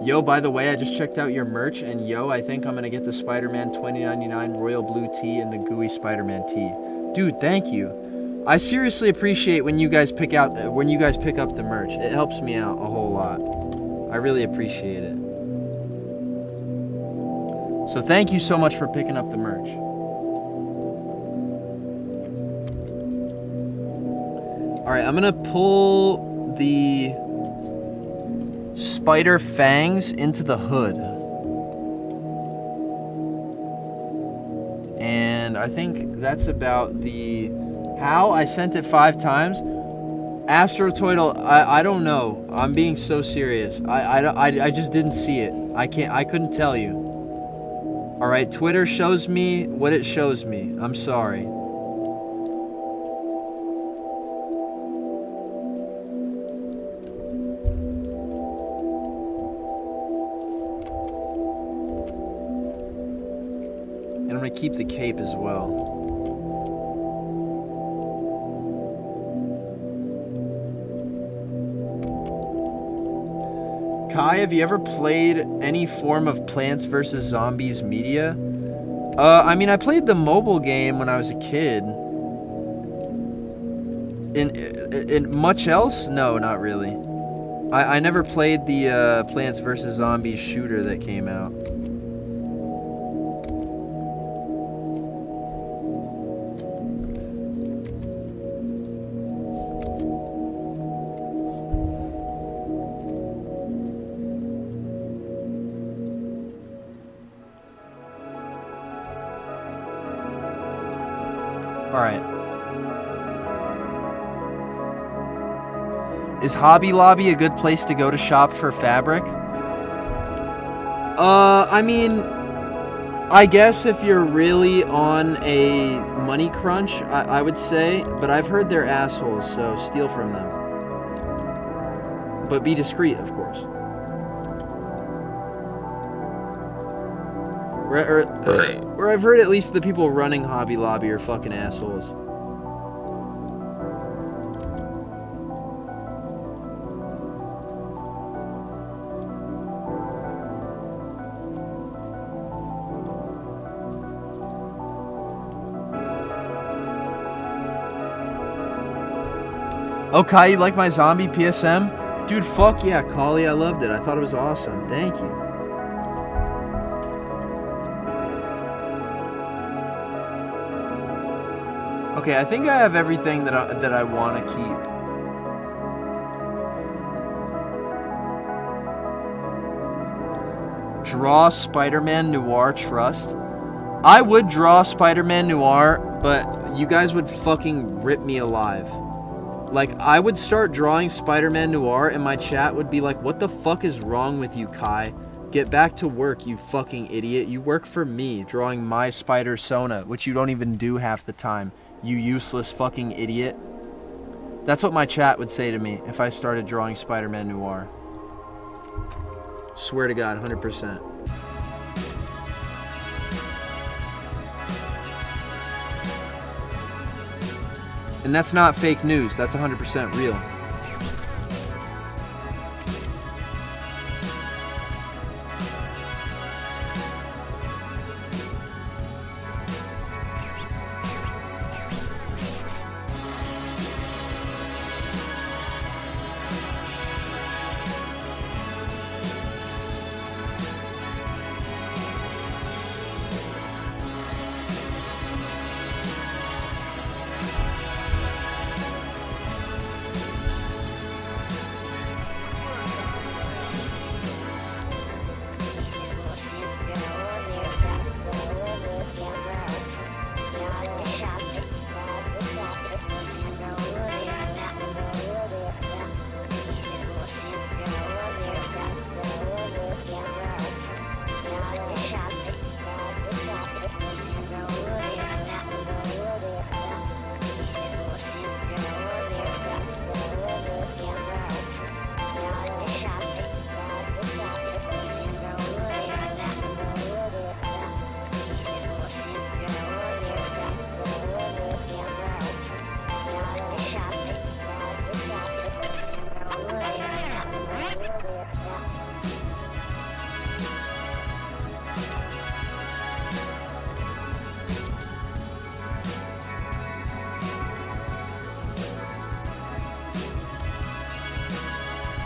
Yo, by the way, I just checked out your merch, and yo, I think I'm gonna get the Spider-Man 2099 Royal Blue tee and the Gooey Spider-Man tee. Dude, thank you. I seriously appreciate when you guys pick up the merch. It helps me out a whole lot. I really appreciate it. So thank you so much for picking up the merch. Alright, I'm gonna pull the spider fangs into the hood. And I think that's about the... How? I sent it 5 times? Astrotoidal, I don't know. I'm being so serious. I just didn't see it. I couldn't tell you. Alright, Twitter shows me what it shows me. I'm sorry. And I'm gonna keep the cape as well. Kai, have you ever played any form of Plants vs. Zombies media? I mean, I played the mobile game when I was a kid. In much else? No, not really. I never played the Plants vs. Zombies shooter that came out. Alright. Is Hobby Lobby a good place to go to shop for fabric? I mean, I guess if you're really on a money crunch, I would say, but I've heard they're assholes, so steal from them. But be discreet, of course. Or I've heard at least the people running Hobby Lobby are fucking assholes. Oh, Kai, you like my zombie PSM? Dude, fuck yeah, Kali, I loved it. I thought it was awesome. Thank you. Okay, I think I have everything that I want to keep. Draw Spider-Man Noir Trust. I would draw Spider-Man Noir, but you guys would fucking rip me alive. Like, I would start drawing Spider-Man Noir and my chat would be like, what the fuck is wrong with you, Kai? Get back to work, you fucking idiot. You work for me, drawing my Spider-Sona, which you don't even do half the time. You useless fucking idiot. That's what my chat would say to me if I started drawing Spider-Man Noir. Swear to God, 100%. And that's not fake news. That's 100% real.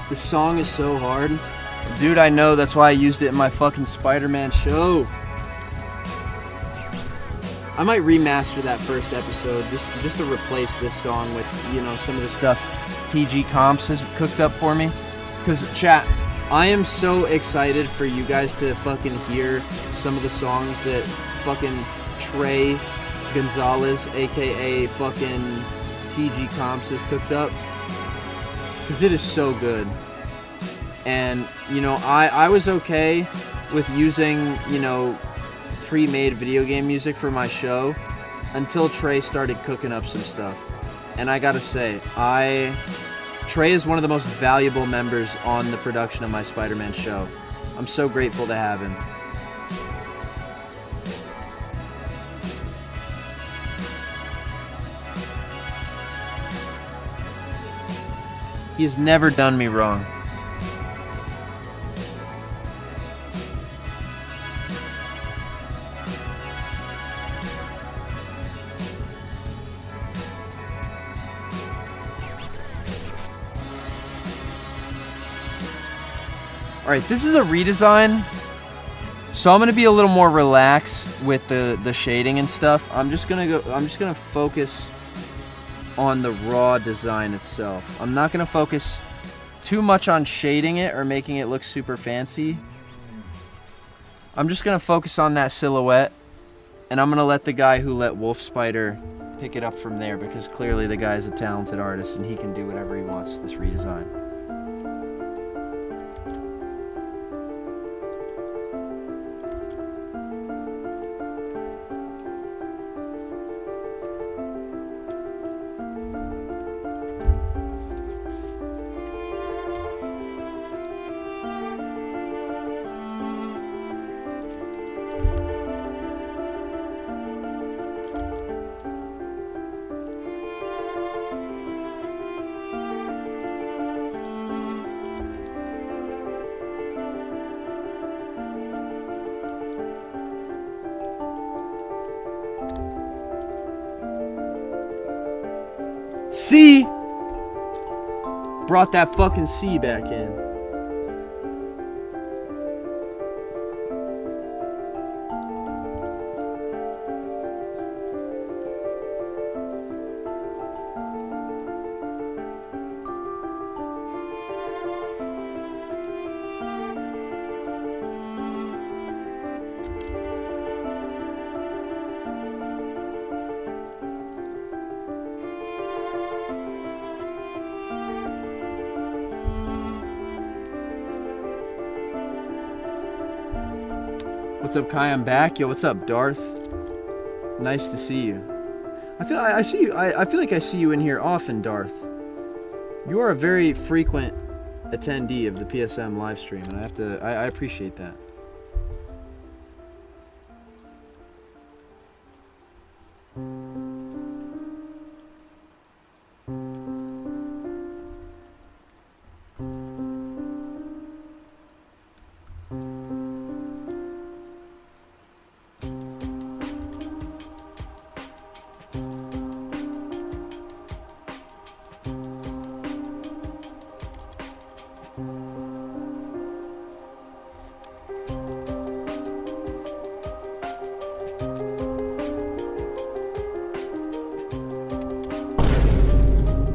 This song is so hard. Dude, I know, that's why I used it in my fucking Spider-Man show. I might remaster that first episode just to replace this song with, you know, some of the stuff TG Comps has cooked up for me. Because, chat, I am so excited for you guys to fucking hear some of the songs that fucking Trey Gonzalez, aka fucking TG Comps, has cooked up. Because it is so good. And, you know, I was okay with using, you know, pre-made video game music for my show until Trey started cooking up some stuff. And I gotta say, Trey is one of the most valuable members on the production of my Spider-Man show. I'm so grateful to have him. He has never done me wrong. Alright, this is a redesign. So I'm gonna be a little more relaxed with the shading and stuff. I'm just gonna focus on the raw design itself. I'm not gonna focus too much on shading it or making it look super fancy. I'm just gonna focus on that silhouette, and I'm gonna let the guy who let Wolf Spider pick it up from there, because clearly the guy's a talented artist and he can do whatever he wants with this redesign. C brought that fucking C back in. What's up, Kai? I'm back. Yo, what's up, Darth? Nice to see you. I feel like I see you in here often, Darth. You are a very frequent attendee of the PSM live stream, and I appreciate that.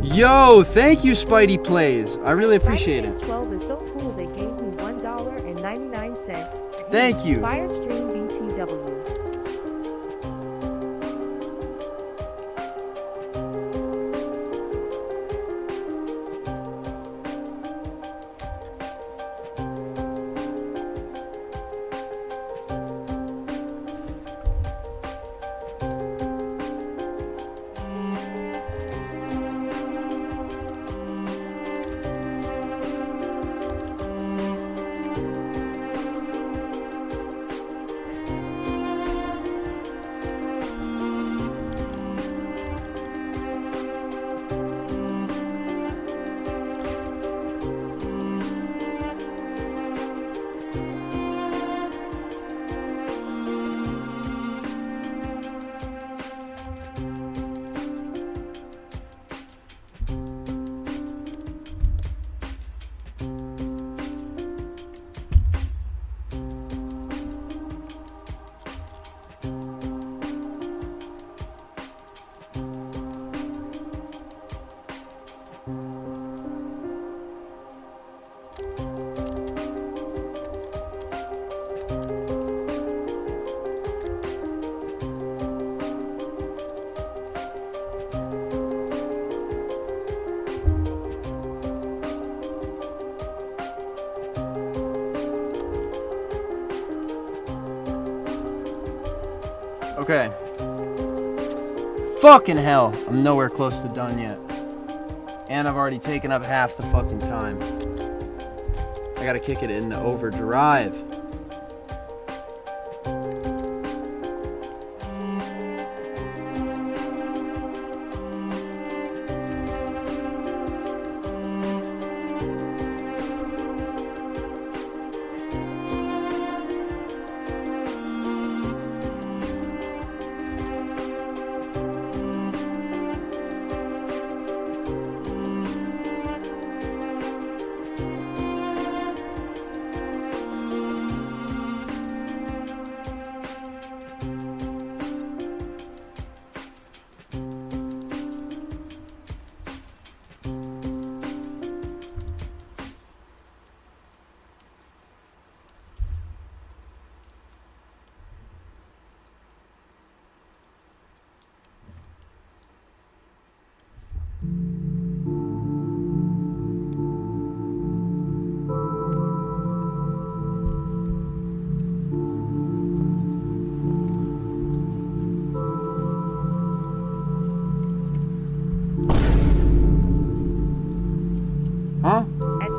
Yo, thank you, Spidey Plays. I really appreciate it. 12 is so cool. They gave me $1.99. Thank you. Firestream BTW. Okay. Fucking hell. I'm nowhere close to done yet. And I've already taken up half the fucking time. I gotta kick it into overdrive.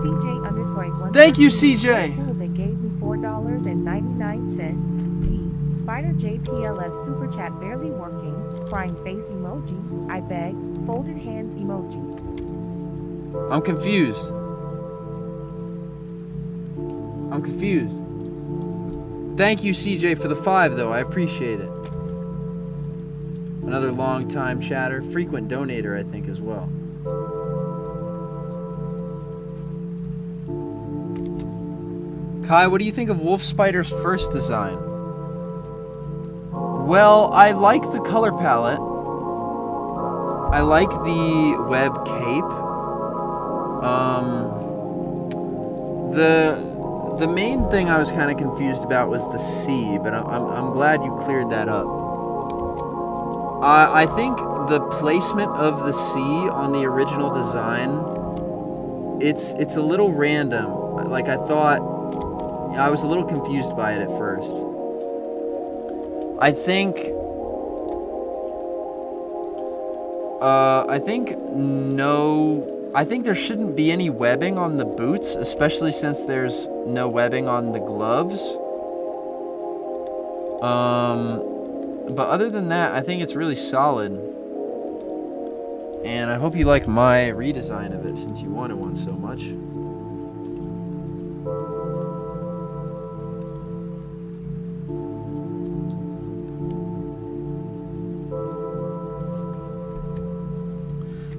CJ_1. Thank you, So CJ. cool, they gave me $4.99. D. Spider JPLS super chat barely working. Crying face emoji. I beg. Folded hands emoji. I'm confused. I'm confused. Thank you, CJ, for the 5, though. I appreciate it. Another long-time chatter. Frequent donator, I think, as well. Kai, what do you think of Wolf Spider's first design? Well, I like the color palette. I like the web cape. The main thing I was kind of confused about was the C, but I'm glad you cleared that up. I think the placement of the C on the original design, it's a little random. Like, I was a little confused by it at first. I think there shouldn't be any webbing on the boots, especially since there's no webbing on the gloves. But other than that, I think it's really solid. And I hope you like my redesign of it, since you wanted one so much.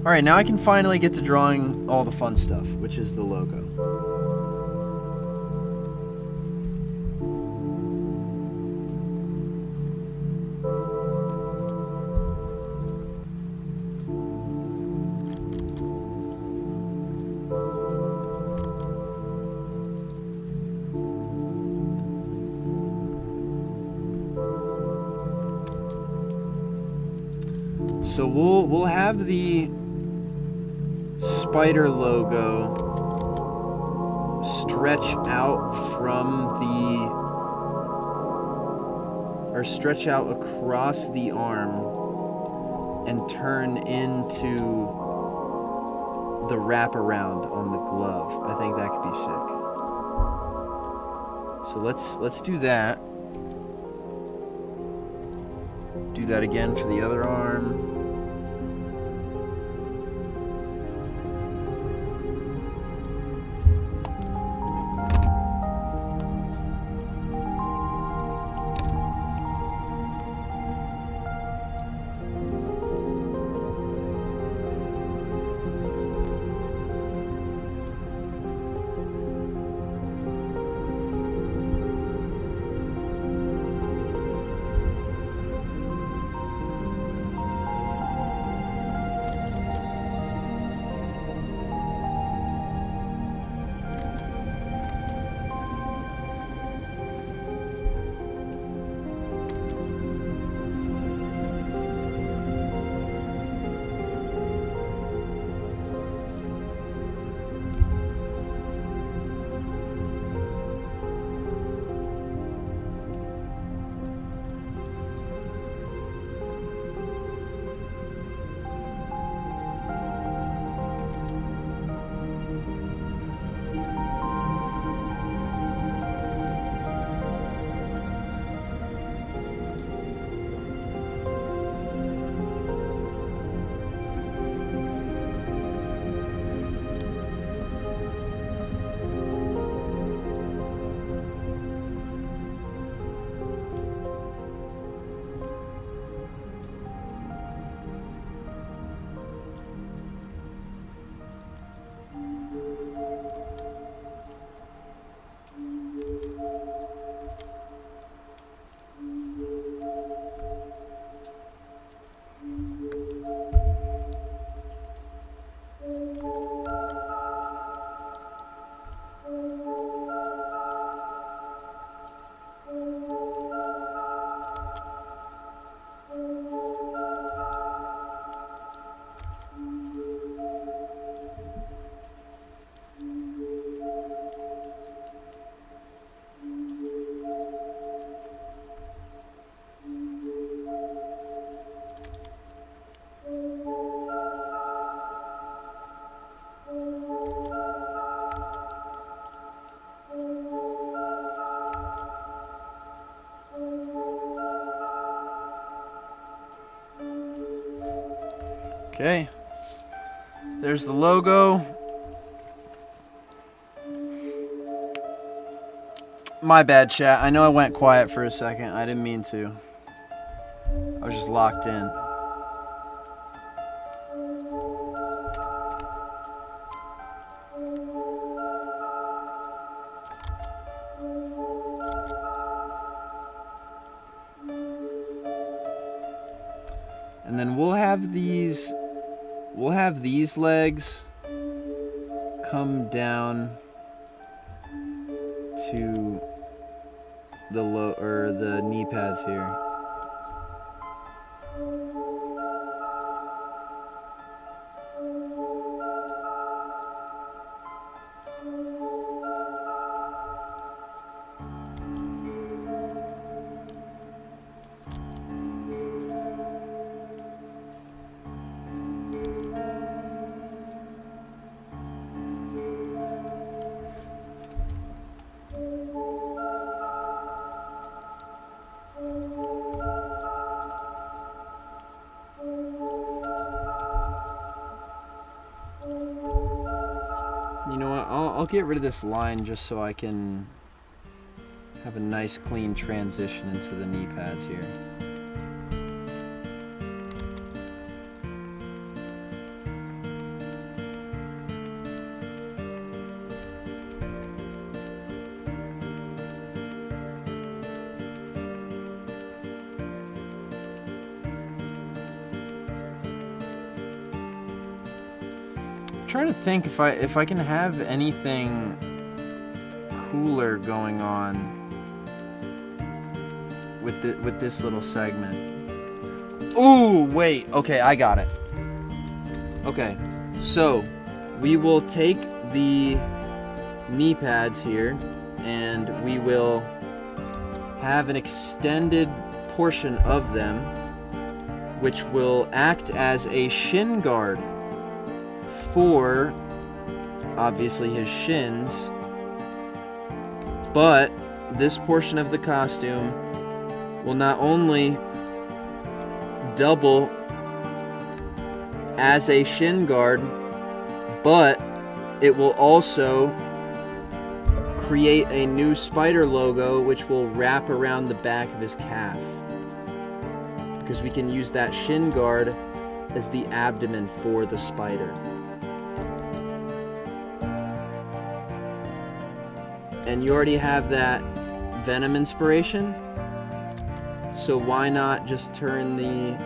Alright, now I can finally get to drawing all the fun stuff, which is the logo. So we'll have the spider logo stretch out stretch out across the arm and turn into the wraparound on the glove. I think that could be sick. So let's do that. Do that again for the other arm. Okay. There's the logo. My bad, chat. I know I went quiet for a second. I didn't mean to. I was just locked in. And then we'll have these legs come down to the knee pads here. You know what? I'll get rid of this line just so I can have a nice clean transition into the knee pads here. Trying to think if I can have anything cooler going on with this little segment. Ooh, wait. Okay, I got it. Okay, so we will take the knee pads here and we will have an extended portion of them which will act as a shin guard for obviously his shins, but this portion of the costume will not only double as a shin guard, but it will also create a new spider logo which will wrap around the back of his calf, because we can use that shin guard as the abdomen for the spider. And you already have that Venom inspiration, so why not just turn the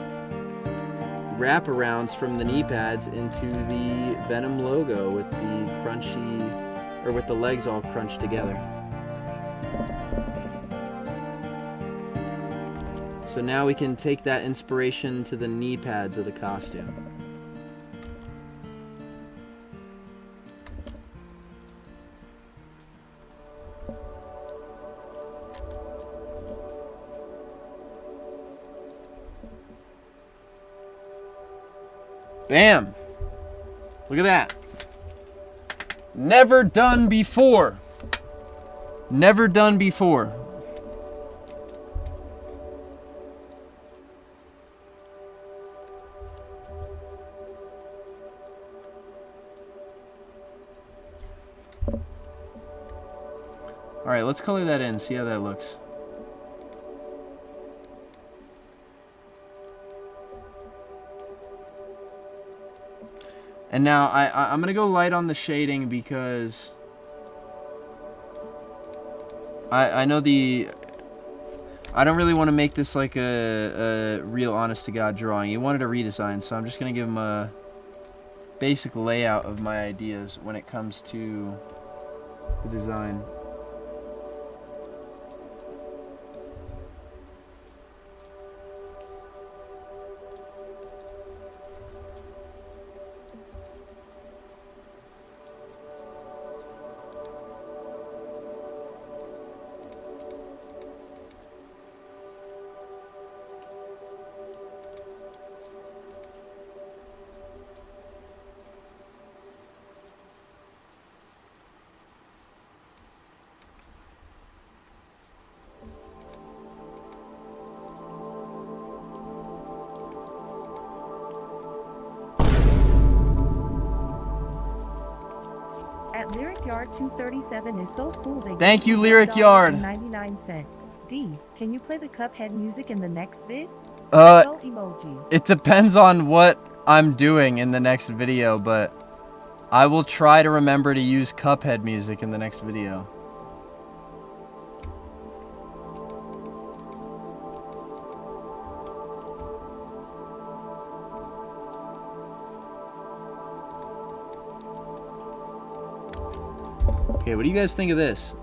wraparounds from the knee pads into the Venom logo with the crunchy, or with the legs all crunched together. So now we can take that inspiration to the knee pads of the costume. Bam! Look at that. Never done before. Never done before. All right, let's color that in, see how that looks. And now I'm going to go light on the shading because I know I don't really want to make this like a real honest to God drawing. You wanted a redesign, so I'm just going to give him a basic layout of my ideas when it comes to the design. At Lyric Yard 237 is so cool they Thank gave you, me Lyric Yard. $1.99. D, can you play the Cuphead music in the next vid? Uh, Skull emoji. It depends on what I'm doing in the next video, but I will try to remember to use Cuphead music in the next video. Okay, what do you guys think of this?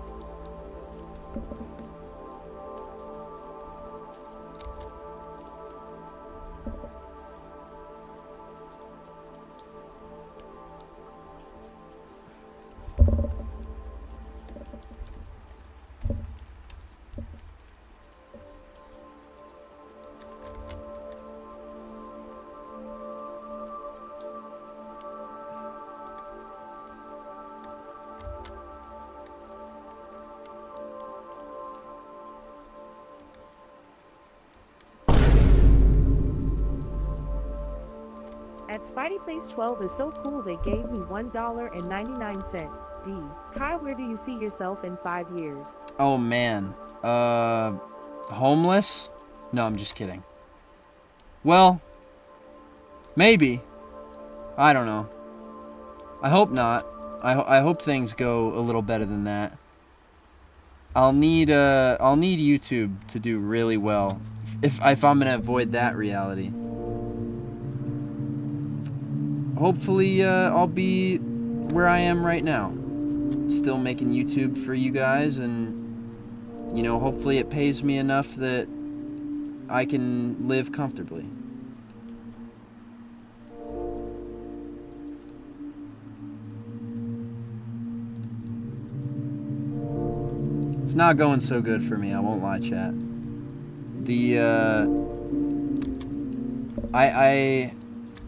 At Spidey Place 12 is so cool they gave me $1.99. D, Kai, where do you see yourself in 5 years? Oh man. Homeless? No, I'm just kidding. Well, maybe. I don't know. I hope not. I hope things go a little better than that. I'll need YouTube to do really well if I'm gonna avoid that reality. Hopefully, I'll be where I am right now, still making YouTube for you guys, and you know, hopefully it pays me enough that I can live comfortably. It's not going so good for me, I won't lie, chat.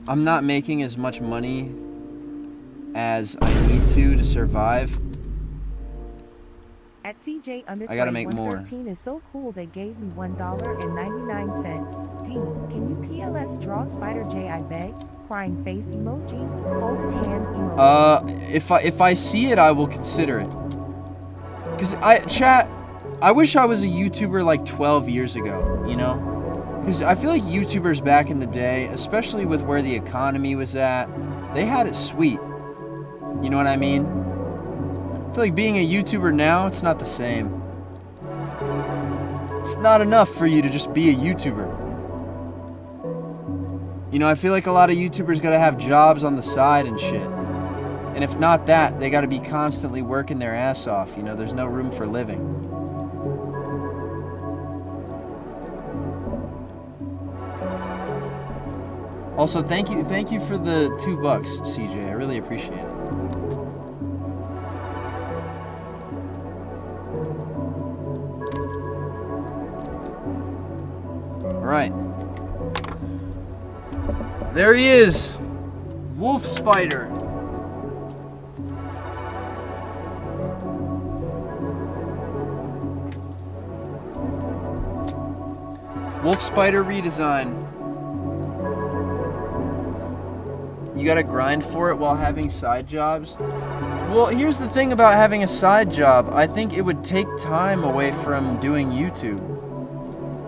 I'm not making as much money as I need to survive. At CJ underscore I gotta make more. 113 is so cool they gave me $1.99. D, can you PLS draw Spider J, I beg? Crying face emoji, folded hands emoji. If I see it, I will consider it. Cause I wish I was a YouTuber like 12 years ago, you know? Because I feel like YouTubers back in the day, especially with where the economy was at, they had it sweet. You know what I mean? I feel like being a YouTuber now, it's not the same. It's not enough for you to just be a YouTuber. You know, I feel like a lot of YouTubers gotta have jobs on the side and shit. And if not that, they gotta be constantly working their ass off. You know, there's no room for living. Also, thank you for the $2, CJ. I really appreciate it. All right. There he is. Wolf Spider. Wolf Spider redesign. You gotta grind for it while having side jobs? Well, here's the thing about having a side job. I think it would take time away from doing YouTube.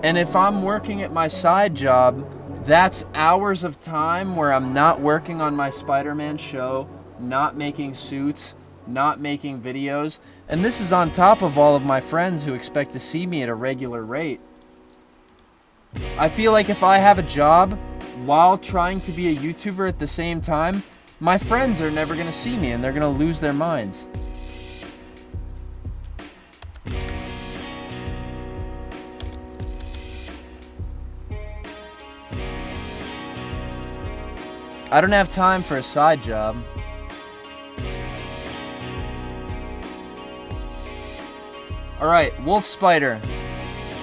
And if I'm working at my side job, that's hours of time where I'm not working on my Spider-Man show, not making suits, not making videos. And this is on top of all of my friends who expect to see me at a regular rate. I feel like if I have a job while trying to be a YouTuber at the same time, my friends are never gonna see me and they're gonna lose their minds. I don't have time for a side job. Alright, Wolf Spider.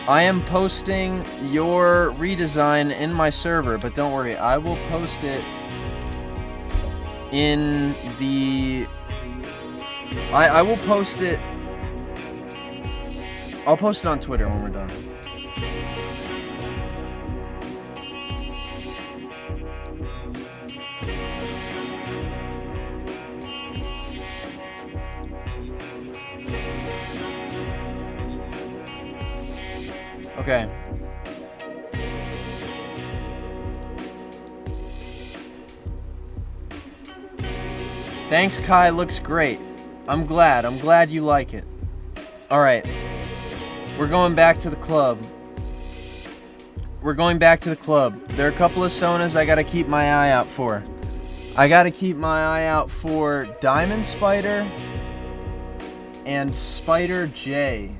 I am posting your redesign in my server, but don't worry, I will post it in the... I will post it... I'll post it on Twitter when we're done. Okay. Thanks, Kai. Looks great. I'm glad you like it. Alright. We're going back to the club. There are a couple of Sonas I gotta keep my eye out for. I gotta keep my eye out for Diamond Spider and Spider J.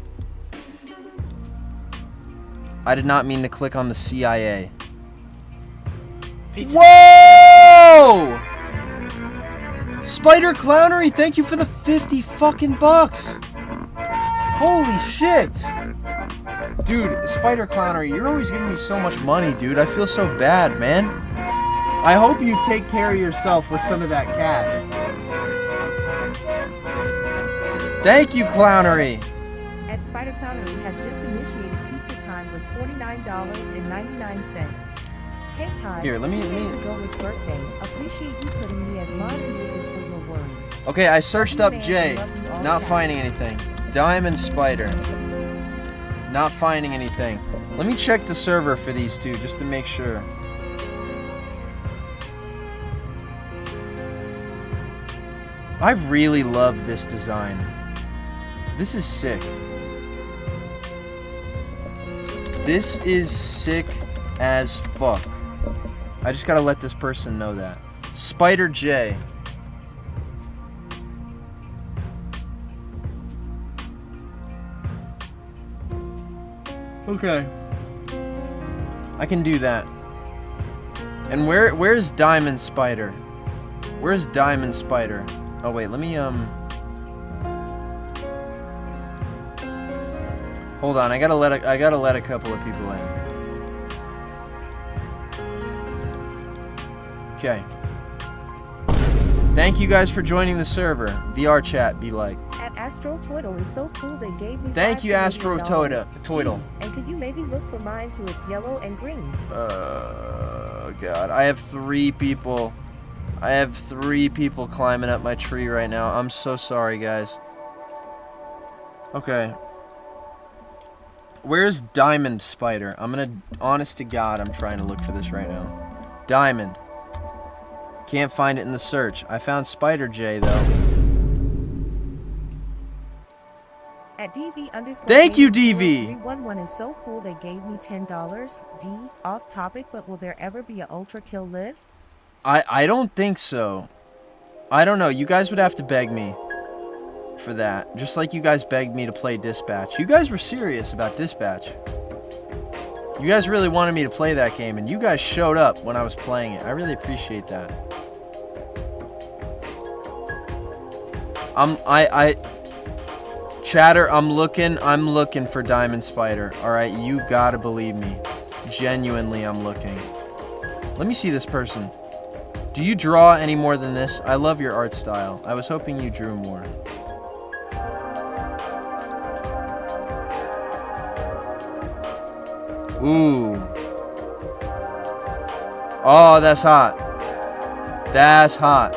I did not mean to click on the CIA. Pizza. Whoa! Spider Clownery, thank you for the 50 fucking bucks. Holy shit. Dude, Spider Clownery, you're always giving me so much money, dude. I feel so bad, man. I hope you take care of yourself with some of that cash. Thank you, Clownery. And Spider Clownery has just initiated pizza time with $49.99. Hey Kai, Here, let me- 2 days ago was birthday. Appreciate you putting me as mod, and this is for your worries. Okay, I searched up Man, J. love you all, Not chat. finding anything. Diamond Spider. Not finding anything. Let me check the server for these two just to make sure. I really love this design. This is sick. This is sick as fuck. I just gotta let this person know that. Spider J. Okay. I can do that. And where's Diamond Spider? Where's Diamond Spider? Oh wait, let me hold on, I gotta let a couple of people in. Okay. Thank you guys for joining the server. VR chat be like. At Astro Toidle is so cool they gave me Thank you, Astro $5 Toidle. And could you maybe look for mine to its yellow and green? God, I have 3 people. I have 3 people climbing up my tree right now. I'm so sorry, guys. Okay. Where's Diamond Spider? Honest to God, I'm trying to look for this right now. Diamond. Can't find it in the search. I found Spider J, though. At DV underscore. Thank you, Games DV. 311 is so cool they gave me $10. D, off topic, but will there ever be a Ultra Kill live? I don't think so. I don't know. You guys would have to beg me for that. Just like you guys begged me to play Dispatch. You guys were serious about Dispatch. You guys really wanted me to play that game, and you guys showed up when I was playing it. I really appreciate that. Chatter, I'm looking for Diamond Spider. Alright, you gotta believe me. Genuinely, I'm looking. Let me see this person. Do you draw any more than this? I love your art style. I was hoping you drew more. Ooh. Oh, that's hot. That's hot.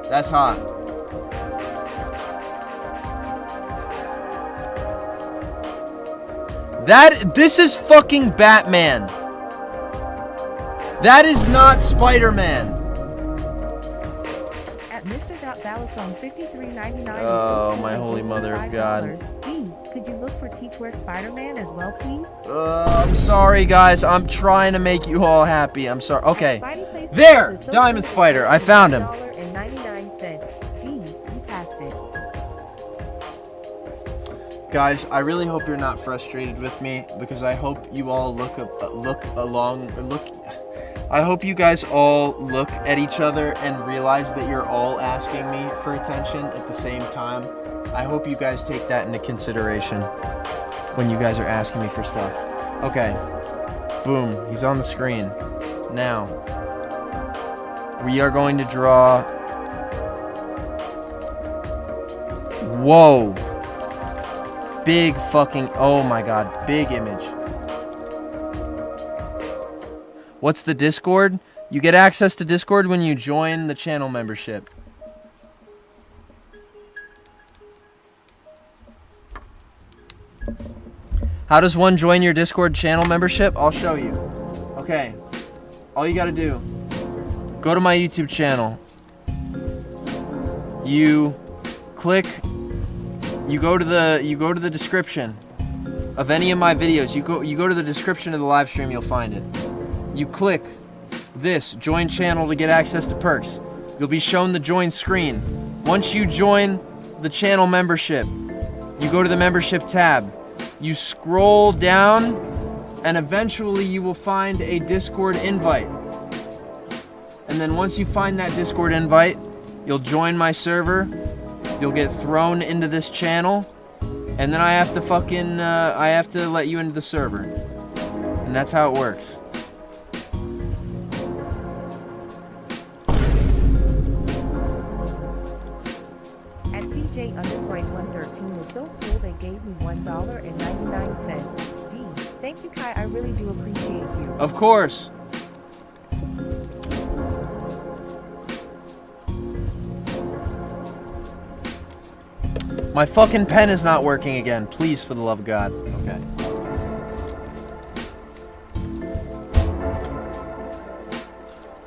That's hot. This is fucking Batman. That is not Spider-Man. At Mr.Ballasong 5399 Oh, my holy mother of God. D, could you look for Teach Where Spider-Man as well, please? I'm sorry, guys. I'm trying to make you all happy. I'm sorry. Okay. Spidey Plays There! is so Diamond cool, Spider. I found him. $1.99. D, you passed it. Guys, I really hope you're not frustrated with me, because I hope you all I hope you guys all look at each other and realize that you're all asking me for attention at the same time. I hope you guys take that into consideration when you guys are asking me for stuff. Okay. Boom. He's on the screen. Now, we are going to draw... Whoa. Big fucking... Oh my god. Big image. What's the Discord? You get access to Discord when you join the channel membership. How does one join your Discord channel membership? I'll show you. Okay. All you gotta do, go to my YouTube channel. You go to the description of any of my videos. You go to the description of the live stream, you'll find it. You click this, join channel, to get access to perks. You'll be shown the join screen. Once you join the channel membership, you go to the membership tab. You scroll down, and eventually you will find a Discord invite. And then once you find that Discord invite, you'll join my server. You'll get thrown into this channel, and then I have to let you into the server. And that's how it works. At CJ_113 is so cool they gave me $1.99. D. Thank you, Kai. I really do appreciate you. Of course. My fucking pen is not working again. Please, for the love of God. Okay.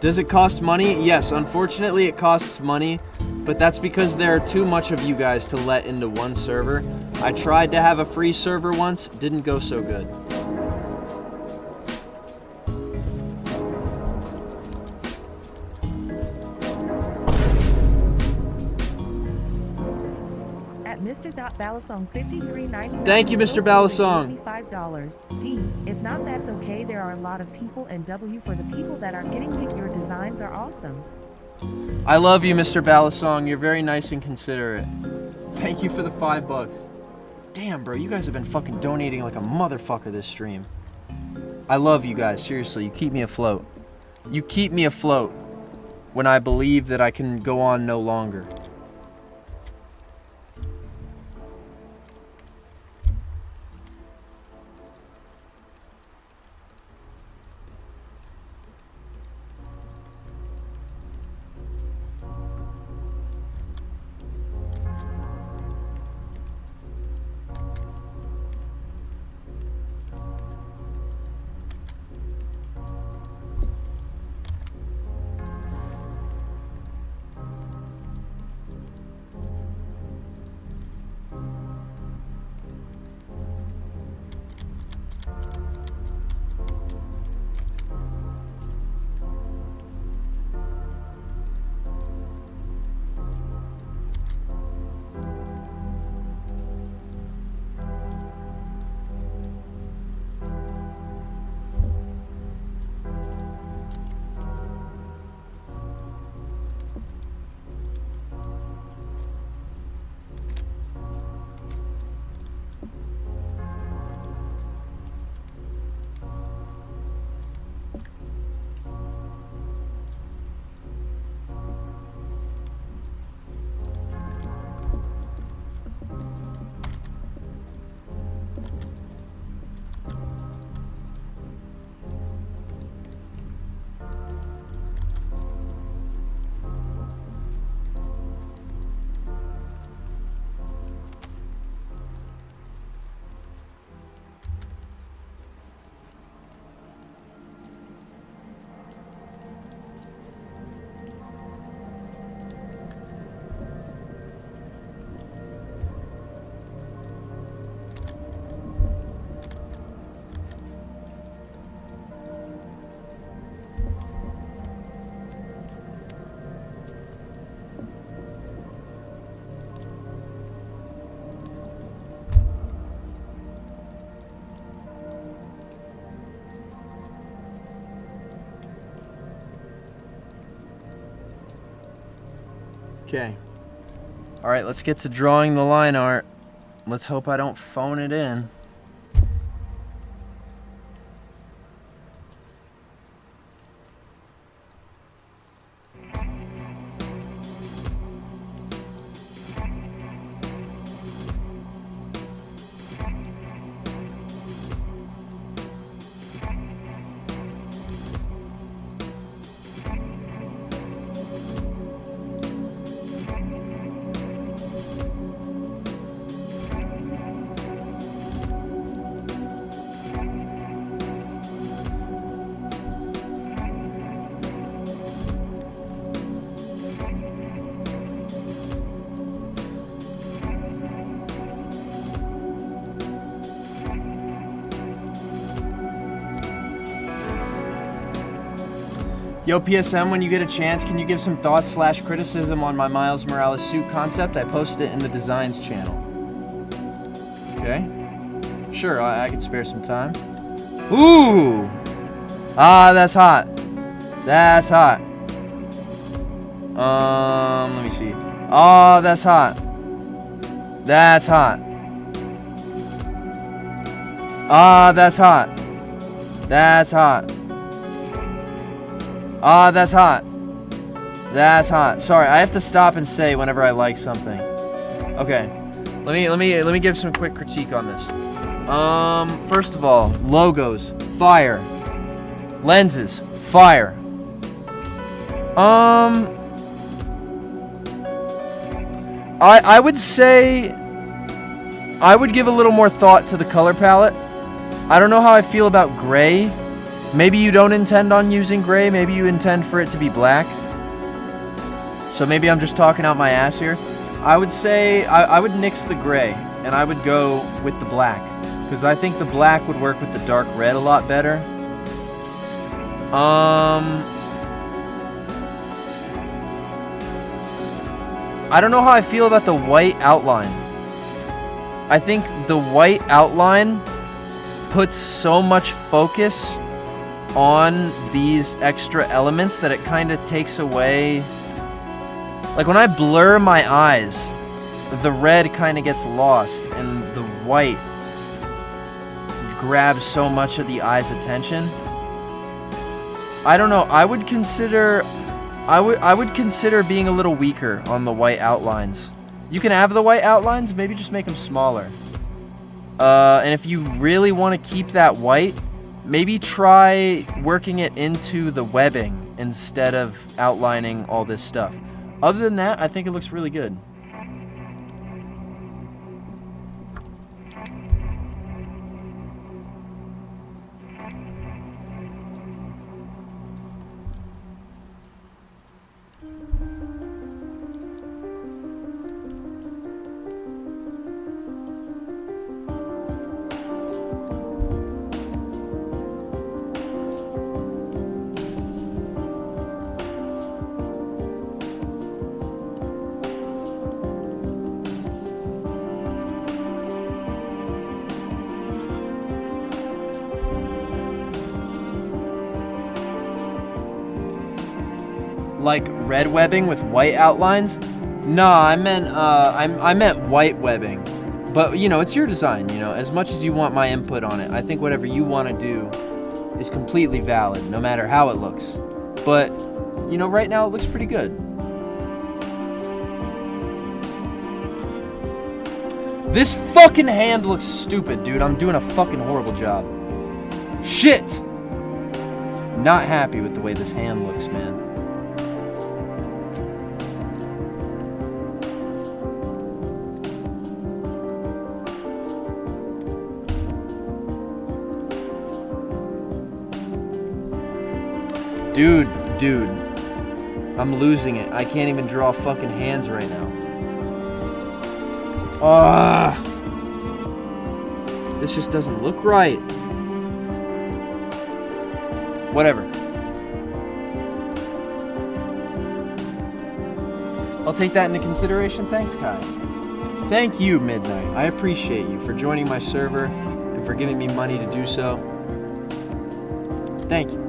Does it cost money? Yes, unfortunately it costs money, but that's because there are too much of you guys to let into one server. I tried to have a free server once, didn't go so good. Mr. Balasong 5399. Thank you, Mr. Balasong. $5. D. If not, that's okay. There are a lot of people, and W for the people that are getting it. Your designs are awesome. I love you, Mr. Balasong. You're very nice and considerate. Thank you for the $5. Damn, bro, you guys have been fucking donating like a motherfucker this stream. I love you guys. Seriously, you keep me afloat. You keep me afloat when I believe that I can go on no longer. Okay. Alright, let's get to drawing the line art. Let's hope I don't phone it in. Yo, PSM, when you get a chance, can you give some thoughts / criticism on my Miles Morales suit concept? I posted it in the designs channel. Okay. Sure, I could spare some time. Ooh! Ah, that's hot. That's hot. Let me see. Oh, that's hot. That's hot. Ah, that's hot. That's hot. Ah, that's hot. That's hot. Sorry, I have to stop and say whenever I like something. Okay. Let me give some quick critique on this. First of all, logos, fire. Lenses, fire. I would say I would give a little more thought to the color palette. I don't know how I feel about gray. Maybe you don't intend on using gray. Maybe you intend for it to be black. So maybe I'm just talking out my ass here. I would say I would nix the gray and I would go with the black, because I think the black would work with the dark red a lot better. I don't know how I feel about the white outline. I think the white outline puts so much focus on these extra elements that it kind of takes away. Like when I blur my eyes, the red kind of gets lost and the white grabs so much of the eye's attention. I don't know. I would consider being a little weaker on the white outlines. You can have the white outlines, maybe just make them smaller. And if you really want to keep that white, maybe try working it into the webbing instead of outlining all this stuff. Other than that, I think it looks really good. Like red webbing with white outlines? Nah, I meant white webbing. But you know, it's your design, you know, as much as you want my input on it. I think whatever you want to do is completely valid, no matter how it looks. But, you know, right now it looks pretty good. This fucking hand looks stupid, dude. I'm doing a fucking horrible job. Shit! Not happy with the way this hand looks, man. Dude, I'm losing it. I can't even draw fucking hands right now. This just doesn't look right. Whatever. I'll take that into consideration. Thanks, Kai. Thank you, Midnight. I appreciate you for joining my server and for giving me money to do so. Thank you.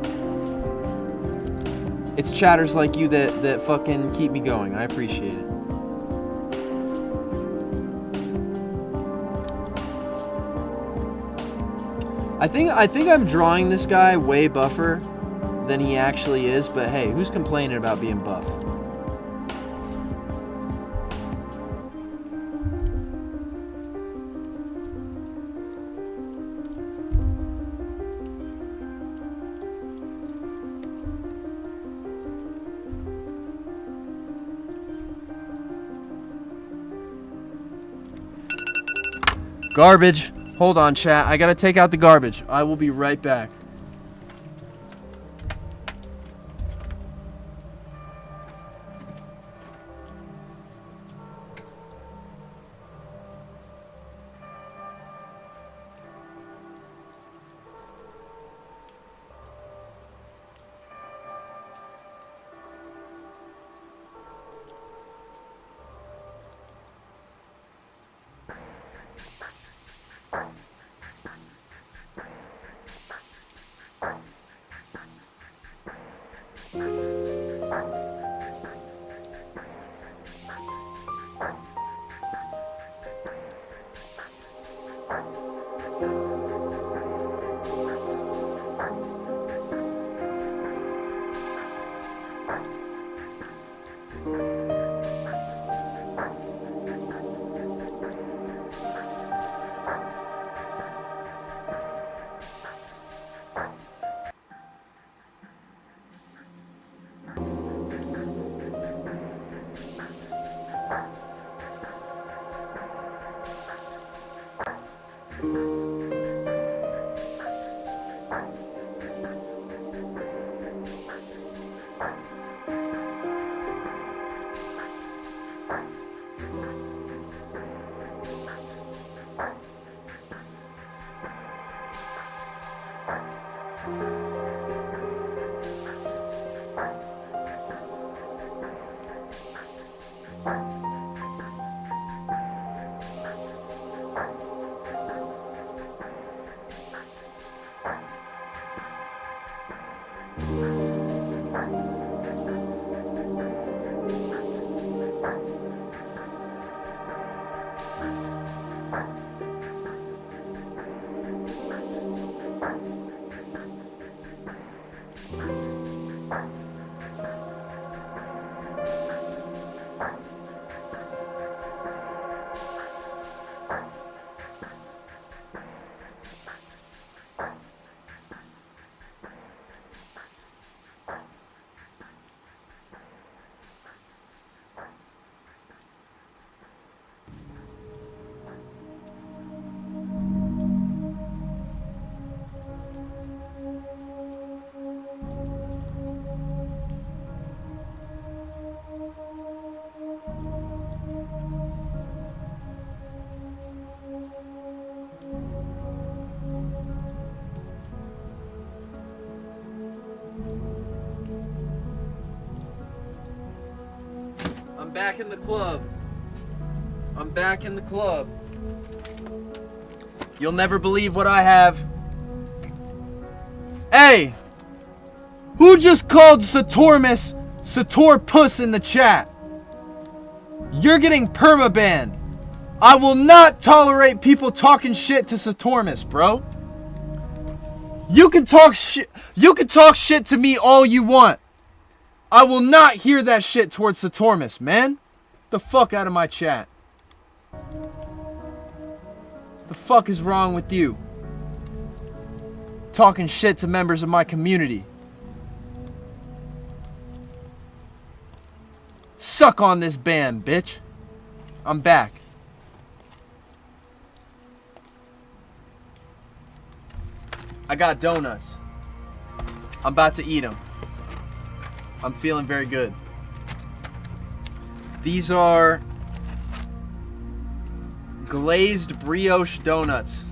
It's chatters like you that fucking keep me going. I appreciate it. I think I'm drawing this guy way buffer than he actually is, but hey, who's complaining about being buff? Garbage. Hold on, chat. I gotta take out the garbage. I will be right back. back in the club. I'm back in the club. You'll never believe what I have. Hey! Who just called Satormus Satorpuss in the chat? You're getting permabanned. I will not tolerate people talking shit to Satormus, bro. You can talk shit. You can talk shit to me all you want. I will not hear that shit towards Satormus, man. The fuck out of my chat. The fuck is wrong with you? Talking shit to members of my community. Suck on this band, bitch. I'm back. I got donuts. I'm about to eat them. I'm feeling very good. These are glazed brioche donuts.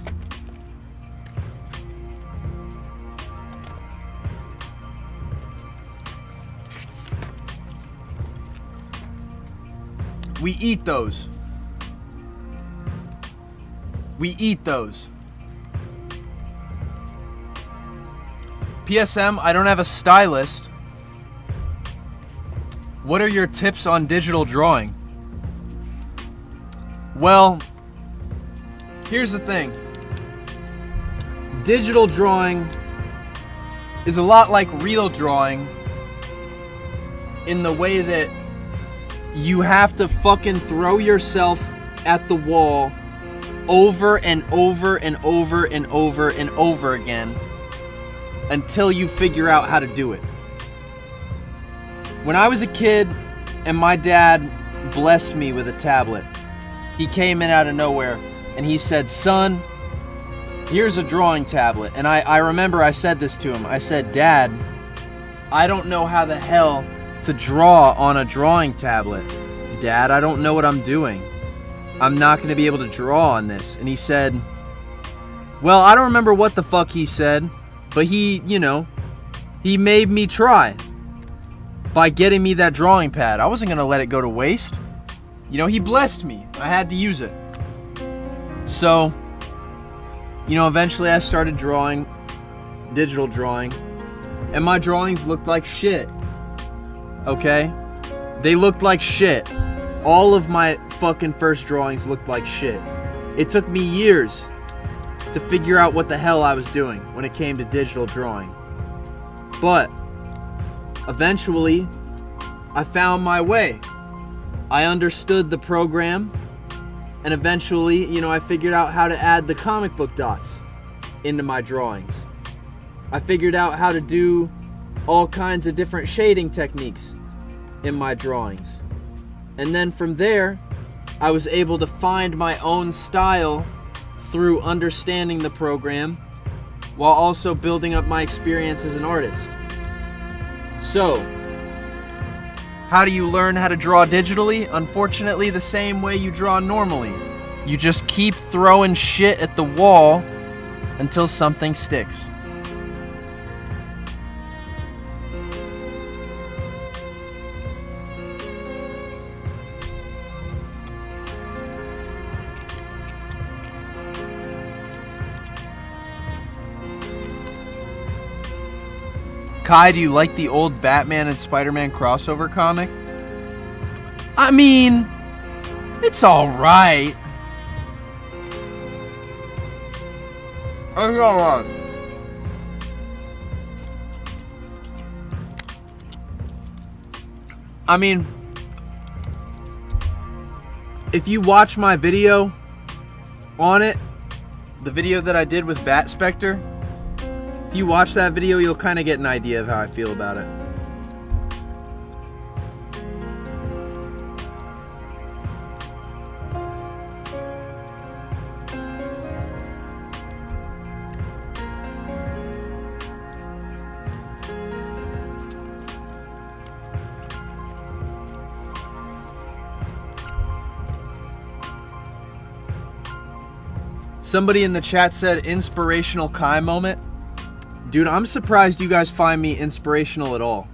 We eat those. We eat those. PSM, I don't have a stylist. What are your tips on digital drawing? Well, here's the thing. Digital drawing is a lot like real drawing in the way that you have to fucking throw yourself at the wall over and over and over and over and over again until you figure out how to do it. When I was a kid and my dad blessed me with a tablet, he came in out of nowhere and he said, "Son, here's a drawing tablet." And I remember I said this to him. I said, "Dad, I don't know how the hell to draw on a drawing tablet. Dad, I don't know what I'm doing. I'm not going to be able to draw on this." And he said, well, I don't remember what the fuck he said, but he made me try by getting me that drawing pad. I wasn't going to let it go to waste. He blessed me. I had to use it. So, eventually I started drawing, digital drawing, and my drawings looked like shit. Okay? They looked like shit. All of my fucking first drawings looked like shit. It took me years to figure out what the hell I was doing when it came to digital drawing. But eventually, I found my way. I understood the program, and eventually, I figured out how to add the comic book dots into my drawings. I figured out how to do all kinds of different shading techniques in my drawings. And then from there, I was able to find my own style through understanding the program while also building up my experience as an artist. So, how do you learn how to draw digitally? Unfortunately, the same way you draw normally. You just keep throwing shit at the wall until something sticks. Kai, do you like the old Batman and Spider-Man crossover comic? I mean, it's alright. It's alright. I mean, if you watch my video on it, the video that I did with Bat Spectre, if you watch that video, you'll kind of get an idea of how I feel about it. Somebody in the chat said inspirational Kai moment. Dude, I'm surprised you guys find me inspirational at all.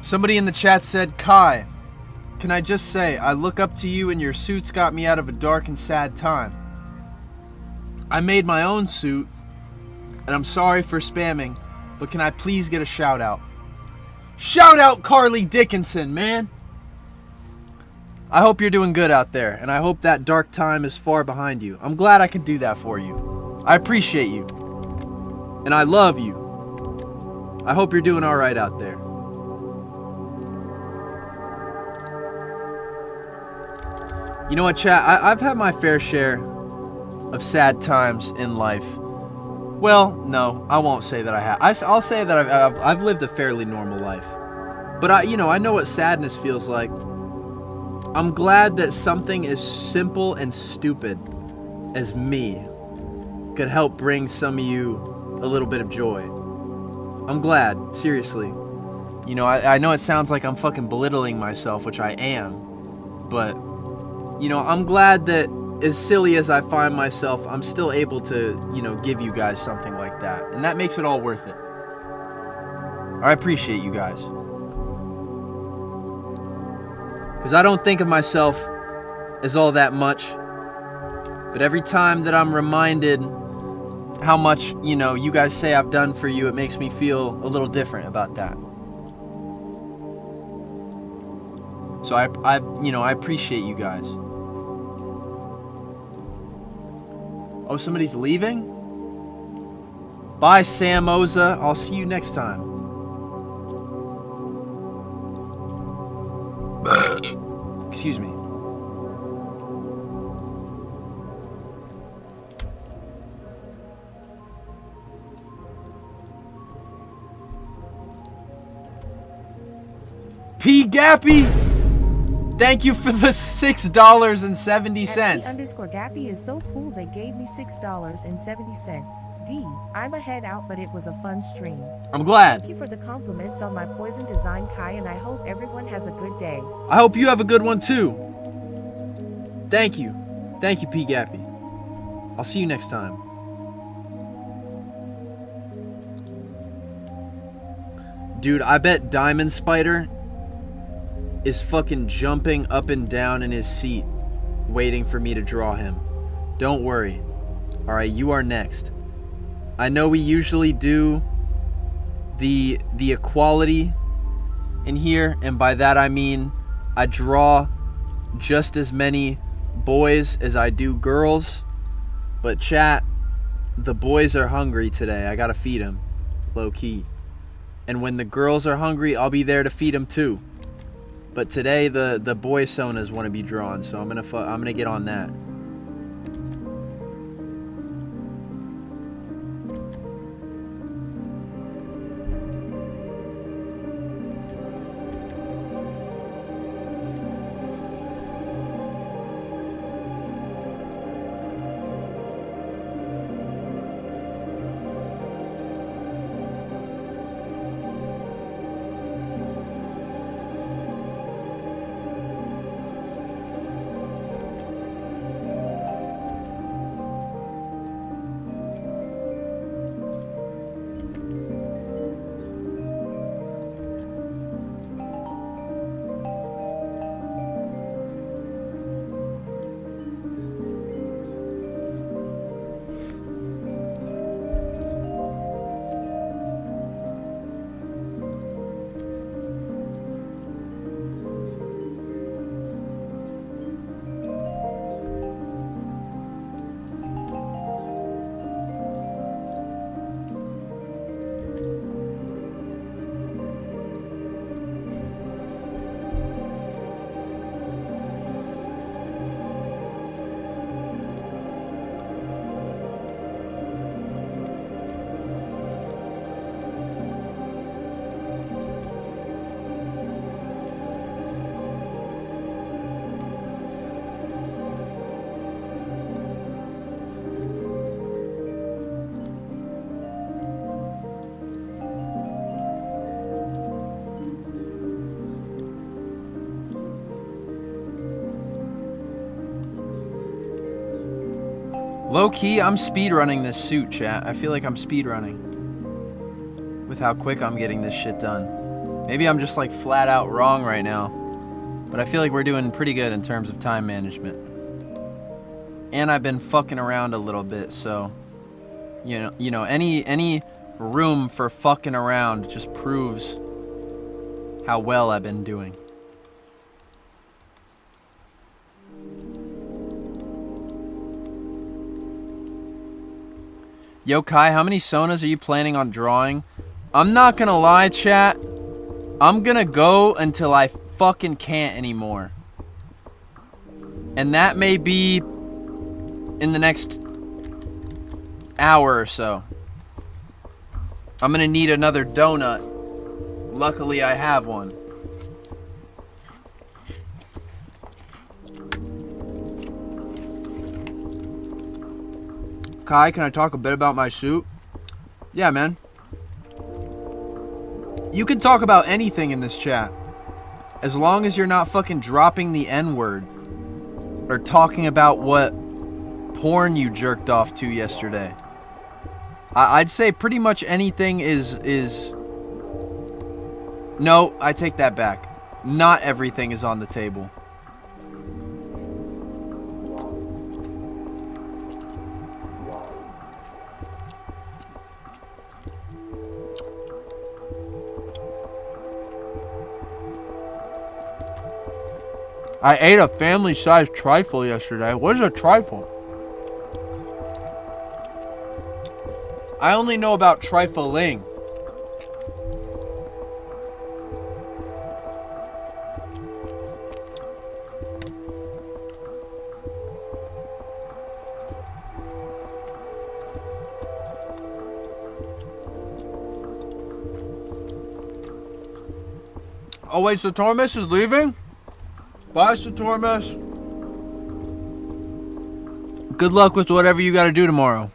Somebody in the chat said, Kai, can I just say, I look up to you and your suits got me out of a dark and sad time. I made my own suit, and I'm sorry for spamming, but can I please get a shout out? Shout out Carly Dickinson, man! I hope you're doing good out there, and I hope that dark time is far behind you. I'm glad I can do that for you. I appreciate you. And I love you. I hope you're doing alright out there. You know what, chat? I've had my fair share of sad times in life. Well, no, I won't say that I have. I'll say that I've lived a fairly normal life. But I know what sadness feels like. I'm glad that something as simple and stupid as me could help bring some of you a little bit of joy. I'm glad, seriously. You know, I know it sounds like I'm fucking belittling myself, which I am. But, you know, I'm glad that as silly as I find myself, I'm still able to, you know, give you guys something like that. And that makes it all worth it. I appreciate you guys. Because I don't think of myself as all that much. But every time that I'm reminded how much, you know, you guys say I've done for you, it makes me feel a little different about that. So I appreciate you guys. Oh, somebody's leaving? Bye, Sam Oza. I'll see you next time. Excuse me. P. Gappy! Thank you for the $6.70. _Gappy is so cool they gave me $6.70. D, I'm a head out, but it was a fun stream. I'm glad. Thank you for the compliments on my poison design, Kai, and I hope everyone has a good day. I hope you have a good one too. Thank you. Thank you, P. Gappy. I'll see you next time. Dude, I bet Diamond Spider is fucking jumping up and down in his seat, waiting for me to draw him. Don't worry. Alright, you are next. I know we usually do the equality in here, and by that I mean I draw just as many boys as I do girls, but chat, the boys are hungry today. I gotta feed them, low key. And when the girls are hungry, I'll be there to feed them too. But today the Spider-Sonas want to be drawn, so I'm gonna get on that. Low-key, I'm speedrunning this suit, chat. I feel like I'm speedrunning with how quick I'm getting this shit done. Maybe I'm just like flat out wrong right now. But I feel like we're doing pretty good in terms of time management. And I've been fucking around a little bit, so you know, any room for fucking around just proves how well I've been doing. Yo, Kai, how many Sonas are you planning on drawing? I'm not gonna lie, chat. I'm gonna go until I fucking can't anymore. And that may be in the next hour or so. I'm gonna need another donut. Luckily, I have one. Kai, can I talk a bit about my suit? Yeah, man. You can talk about anything in this chat. As long as you're not fucking dropping the N-word. Or talking about what porn you jerked off to yesterday. I'd say pretty much anything is... No, I take that back. Not everything is on the table. I ate a family-sized trifle yesterday. What is a trifle? I only know about trifling. Oh wait, Satormus is leaving? Bye, Satormus. Good luck with whatever you gotta do tomorrow.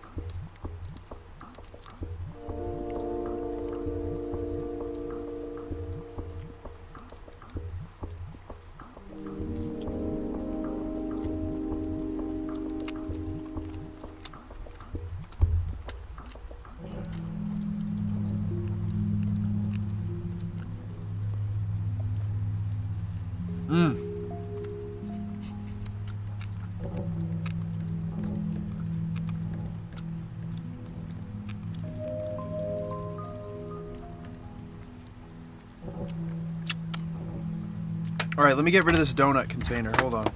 Alright, let me get rid of this donut container. Hold on.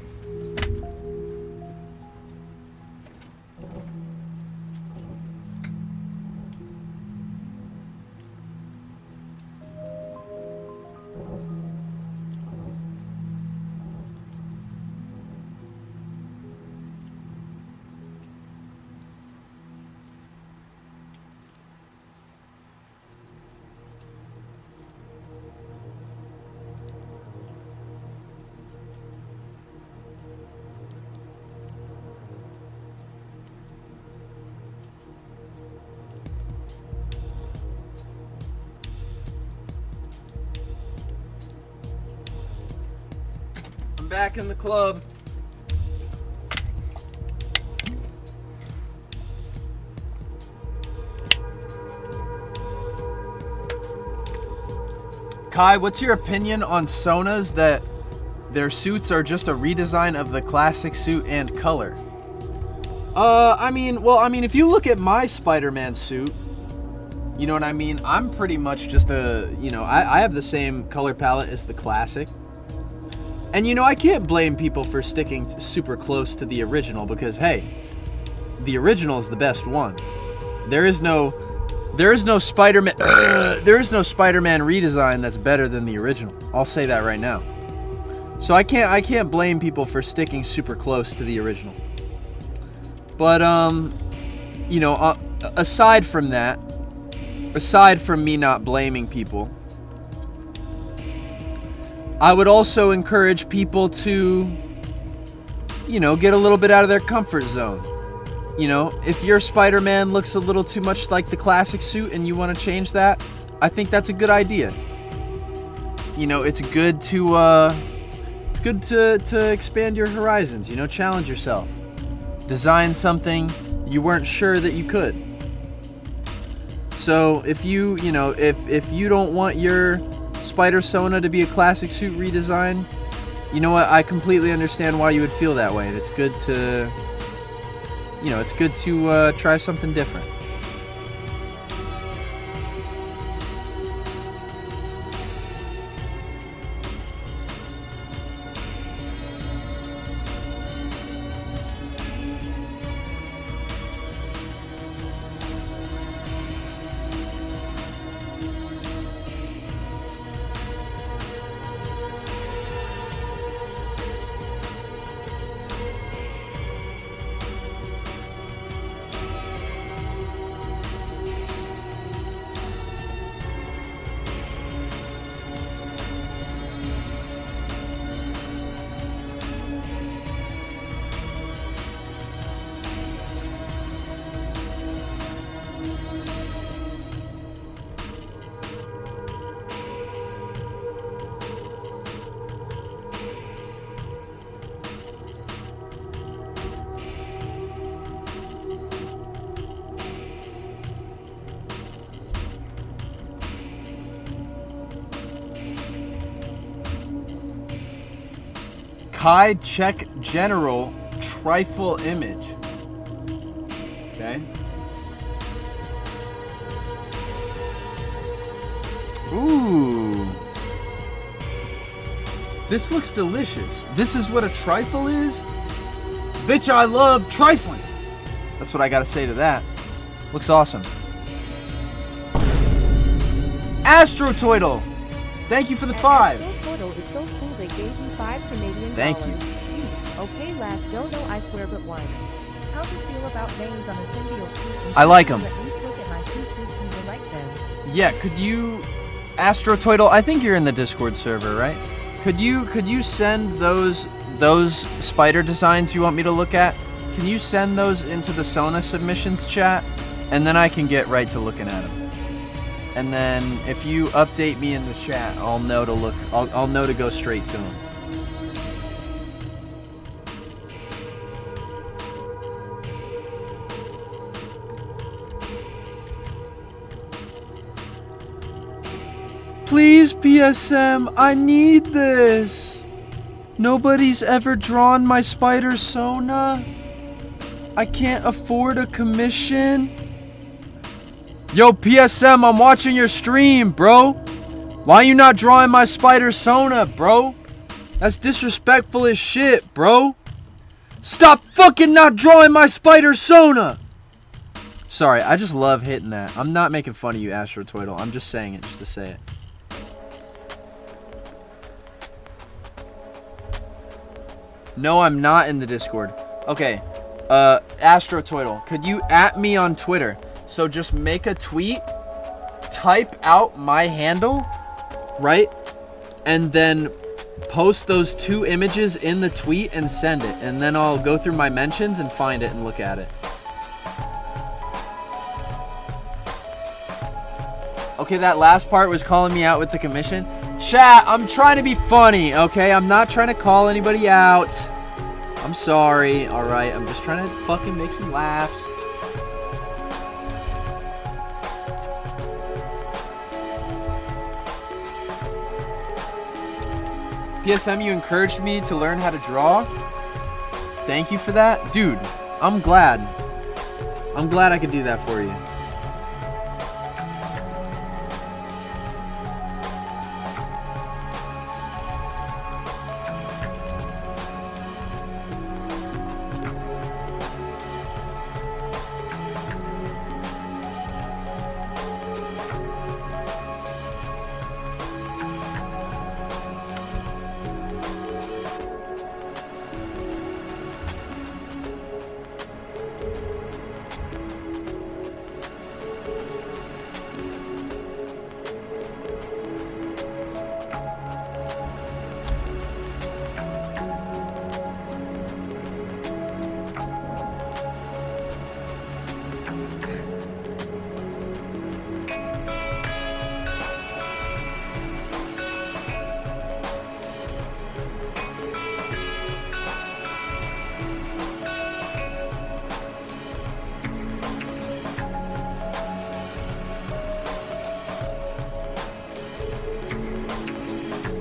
Back in the club. Kai, what's your opinion on Sonas that their suits are just a redesign of the classic suit and color? I mean, if you look at my Spider-Man suit, you know what I mean? I'm pretty much just I have the same color palette as the classic. And you know, I can't blame people for sticking super close to the original because, hey, the original is the best one. There is no Spider-Man Spider-Man redesign that's better than the original. I'll say that right now. So I can't blame people for sticking super close to the original. But you know, aside from that, aside from me not blaming people, I would also encourage people to, you know, get a little bit out of their comfort zone. You know, if your Spider-Man looks a little too much like the classic suit and you want to change that, I think that's a good idea. You know, it's good to expand your horizons, you know, challenge yourself. Design something you weren't sure that you could. So if you don't want your Spider-Sona to be a classic suit redesign, you know what? I completely understand why you would feel that way. And it's good to, you know, it's good to try something different. Kaieknick General Trifle Image. Okay. Ooh. This looks delicious. This is what a trifle is? Bitch, I love trifling. That's what I gotta say to that. Looks awesome. Astrotoidal. Thank you for the 5. Astrotoidal is so cool they gave me 5 Canadian Thank you. Dude, okay, last dodo, I swear but one. How do you feel about veins on a symbiote suit? I like 'em. At least look at my 2 suits and you like them. Yeah, could you, Astrotoidal? I think you're in the Discord server, right? Could you send those spider designs you want me to look at? Can you send those into the Sona submissions chat, and then I can get right to looking at them. And then if you update me in the chat, I'll know to look. I'll know to go straight to them. Please, PSM, I need this. Nobody's ever drawn my Spider-Sona. I can't afford a commission. Yo, PSM, I'm watching your stream, bro. Why are you not drawing my Spider-Sona, bro? That's disrespectful as shit, bro. Stop fucking not drawing my Spider-Sona! Sorry, I just love hitting that. I'm not making fun of you, Astrotoidal. I'm just saying it just to say it. No, I'm not in the Discord. Okay, Astrotoidal, could you @ me on Twitter? So just make a tweet, type out my handle, right? And then post those 2 images in the tweet and send it. And then I'll go through my mentions and find it and look at it. Okay, that last part was calling me out with the commission. Chat, I'm trying to be funny, okay? I'm not trying to call anybody out. I'm sorry, alright? I'm just trying to fucking make some laughs. PSM, you encouraged me to learn how to draw. Thank you for that. Dude, I'm glad. I'm glad I could do that for you.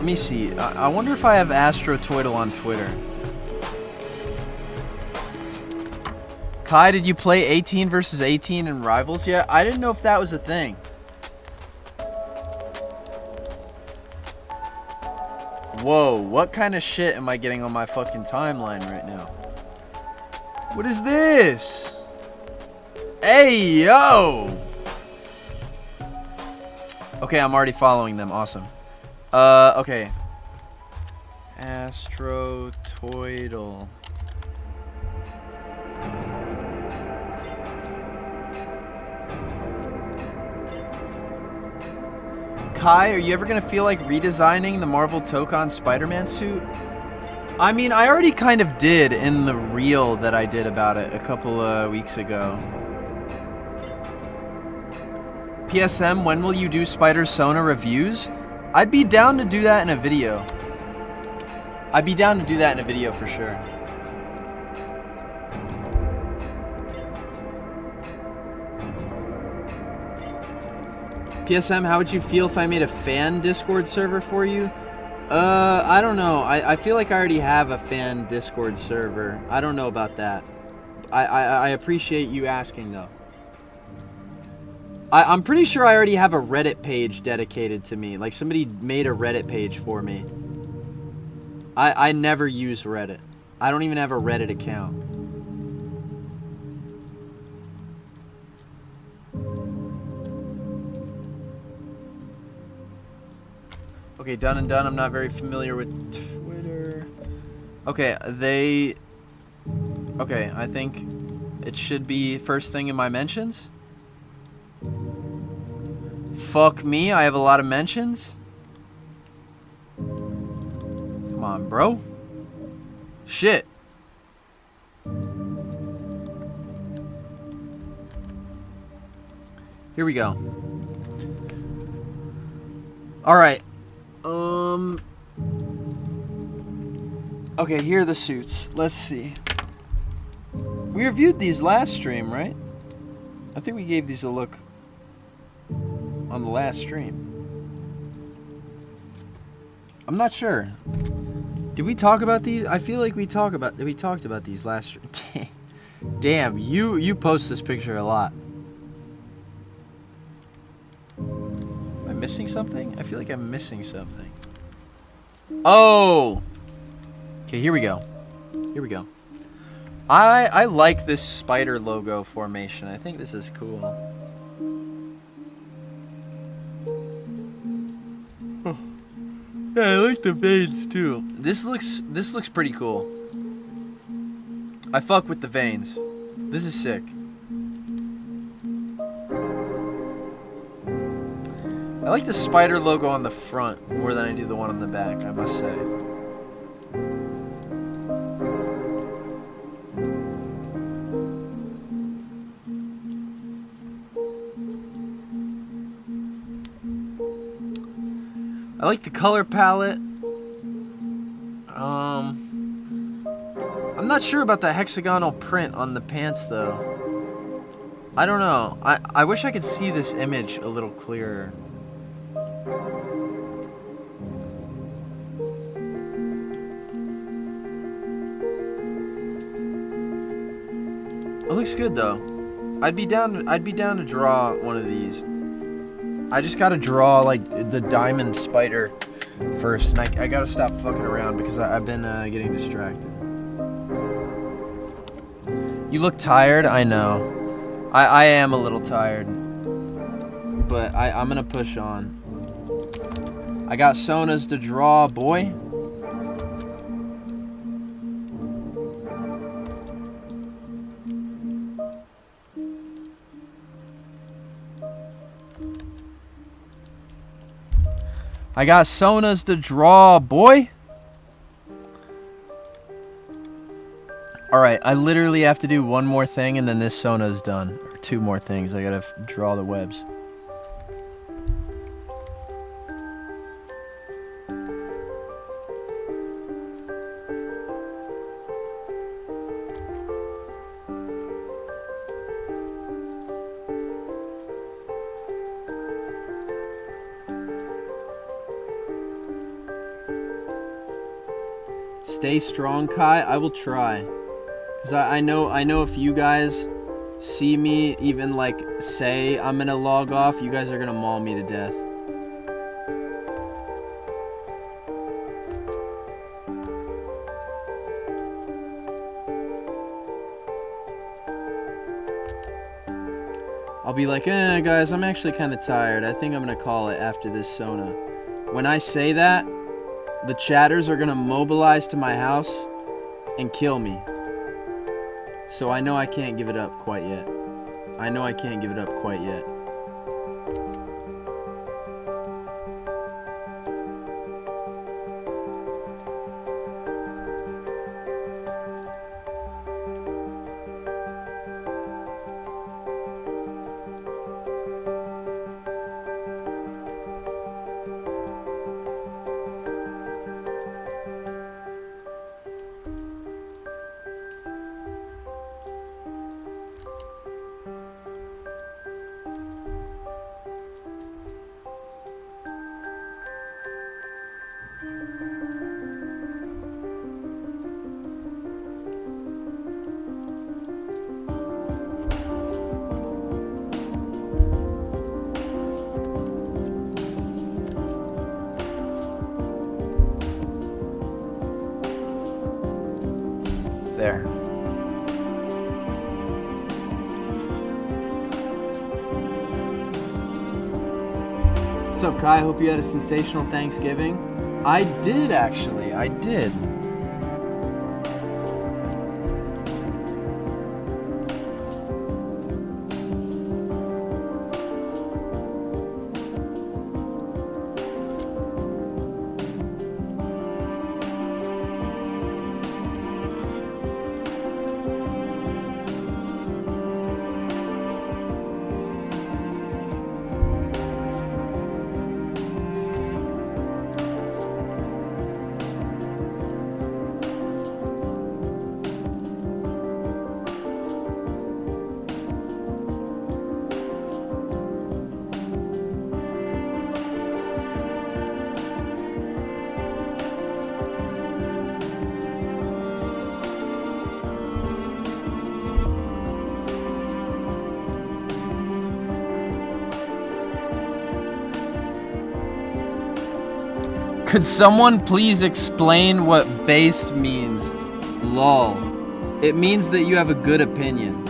me see. I wonder if I have AstroToidle on Twitter. Kai, did you play 18 versus 18 in Rivals yet? I didn't know if that was a thing. Whoa, what kind of shit am I getting on my fucking timeline right now? What is this? Hey, yo! Okay, I'm already following them. Awesome. Okay. AstroToidle. Kai, are you ever gonna feel like redesigning the Marvel Tokon Spider-Man suit? I mean, I already kind of did in the reel that I did about it a couple weeks ago. PSM, when will you do Spider-Sona reviews? I'd be down to do that in a video. I'd be down to do that in a video for sure. PSM, how would you feel if I made a fan Discord server for you? I don't know. I feel like I already have a fan Discord server. I don't know about that. I appreciate you asking, though. I'm pretty sure I already have a Reddit page dedicated to me. Like, somebody made a Reddit page for me. I never use Reddit. I don't even have a Reddit account. Okay, done and done. I'm not very familiar with Twitter. Okay, Okay, I think it should be first thing in my mentions. Fuck me, I have a lot of mentions. Come on, bro. Shit. Here we go. Alright. Okay, here are the suits. Let's see. We reviewed these last stream, right? I think we gave these a look on the last stream. I'm not sure. Did we talk about these? I feel like we talked about these last stream. Damn, you post this picture a lot. Am I missing something? I feel like I'm missing something. Oh! Okay, here we go. Here we go. I like this spider logo formation. I think this is cool. Yeah, I like the veins too. This looks pretty cool. I fuck with the veins. This is sick. I like the spider logo on the front more than I do the one on the back, I must say. I like the color palette. I'm not sure about the hexagonal print on the pants though. I don't know. I wish I could see this image a little clearer. It looks good though. I'd be down to draw one of these. I just gotta draw like the diamond spider first, and I gotta stop fucking around because I've been getting distracted. You look tired? I know. I am a little tired, but I'm gonna push on. I got Sonas to draw, boy. I got Sonas to draw, boy. Alright, I literally have to do one more thing and then this Sona's done. Or two more things. I gotta draw the webs. Stay strong, Kai. I will try. Because I know if you guys see me even like say I'm gonna log off, you guys are gonna maul me to death. I'll be like, guys, I'm actually kind of tired. I think I'm gonna call it after this Sona. When I say that, the chatters are gonna mobilize to my house and kill me. So I know I can't give it up quite yet. I know I can't give it up quite yet. There. What's up, Kai? Hope you had a sensational Thanksgiving. I did, actually. I did. Could someone please explain what based means? Lol. It means that you have a good opinion.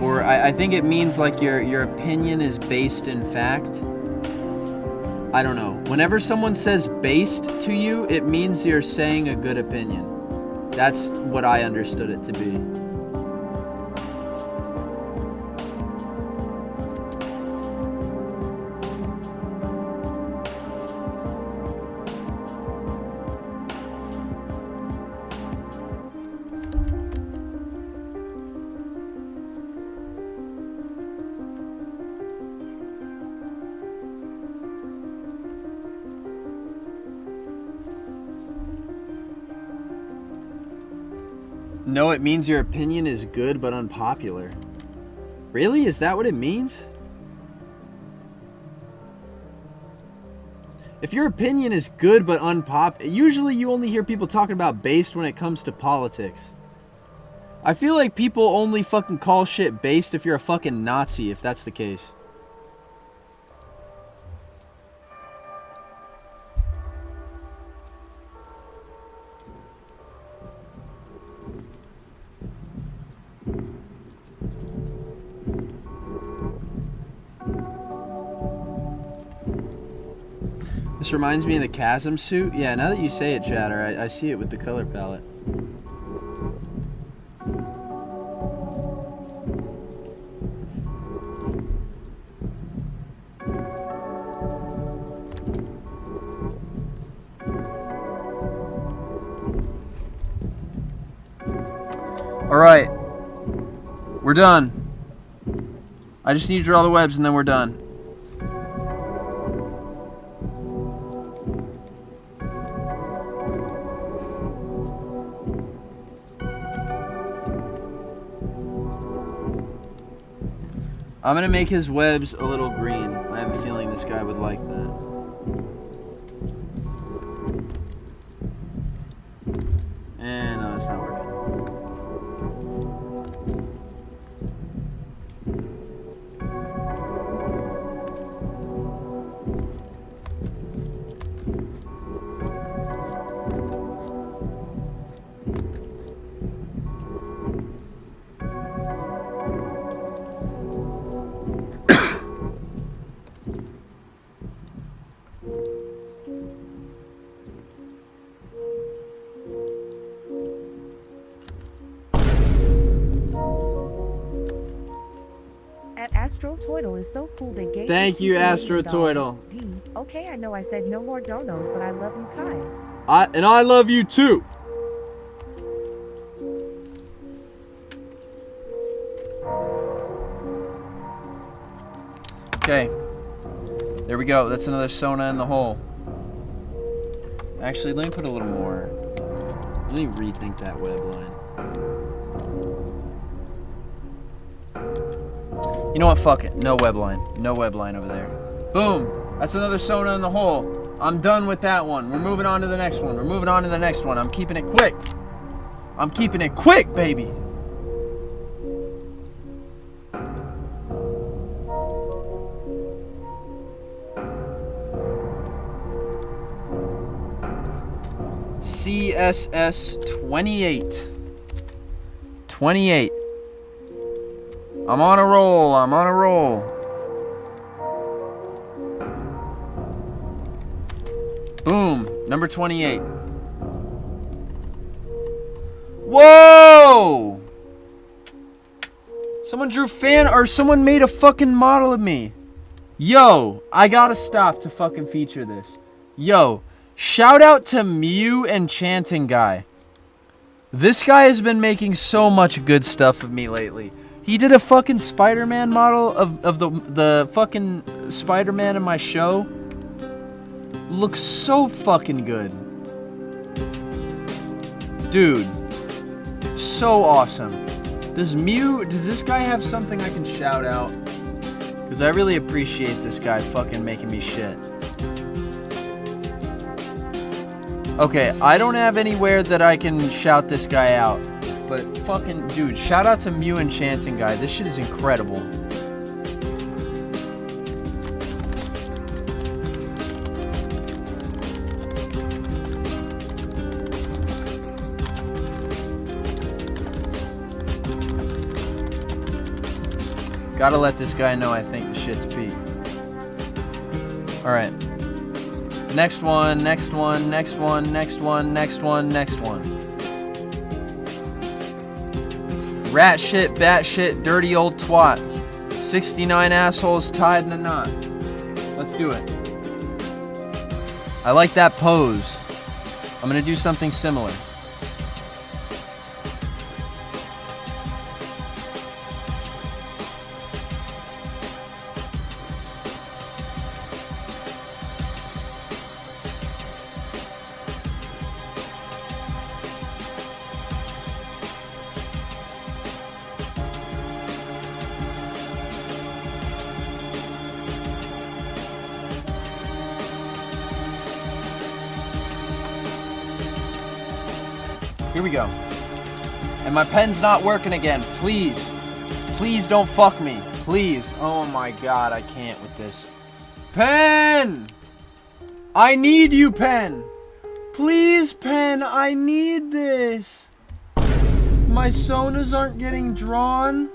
Or I think it means like your opinion is based in fact. I don't know. Whenever someone says based to you, it means you're saying a good opinion. That's what I understood it to be. No, it means your opinion is good but unpopular. Really? Is that what it means? If your opinion is good but unpopular, usually you only hear people talking about based when it comes to politics. I feel like people only fucking call shit based if you're a fucking Nazi, if that's the case. This reminds me of the Chasm suit. Yeah, now that you say it, Chatter, I see it with the color palette. Alright. We're done. I just need to draw the webs and then we're done. I'm gonna make his webs a little green. I have a feeling this guy would like that. And no, it's not working. Astrotoidal is so cool they gave Thank me you, $2 million. Astrotoidal. D. Okay, I know I said no more donos, but I love you, Kai. I love you too. Okay. There we go. That's another Sona in the hole. Actually, let me put a little more. Let me rethink that web line. You know what? Fuck it. No web line. No web line over there. Boom. That's another Sona in the hole. I'm done with that one. We're moving on to the next one. We're moving on to the next one. I'm keeping it quick. I'm keeping it quick, baby. CSS 28. 28. I'm on a roll. I'm on a roll. Boom. Number 28. Whoa! Someone drew someone made a fucking model of me. Yo, I gotta stop to fucking feature this. Yo, shout out to Mew Enchanting Guy. This guy has been making so much good stuff of me lately. He did a fucking Spider-Man model of the fucking Spider-Man in my show. Looks so fucking good. Dude. So awesome. Does this guy have something I can shout out? Because I really appreciate this guy fucking making me shit. Okay, I don't have anywhere that I can shout this guy out. But fucking, dude, shout out to Mew Enchanting Guy. This shit is incredible. Gotta let this guy know I think the shit's peak. Alright. Next one, next one, next one, next one, next one, next one. Rat shit, bat shit, dirty old twat. 69 assholes tied in a knot. Let's do it. I like that pose. I'm gonna do something similar. Here we go. And my pen's not working again. Please. Please don't fuck me. Please. Oh my god, I can't with this. Pen! I need you, pen! Please, pen, I need this. My Sonas aren't getting drawn.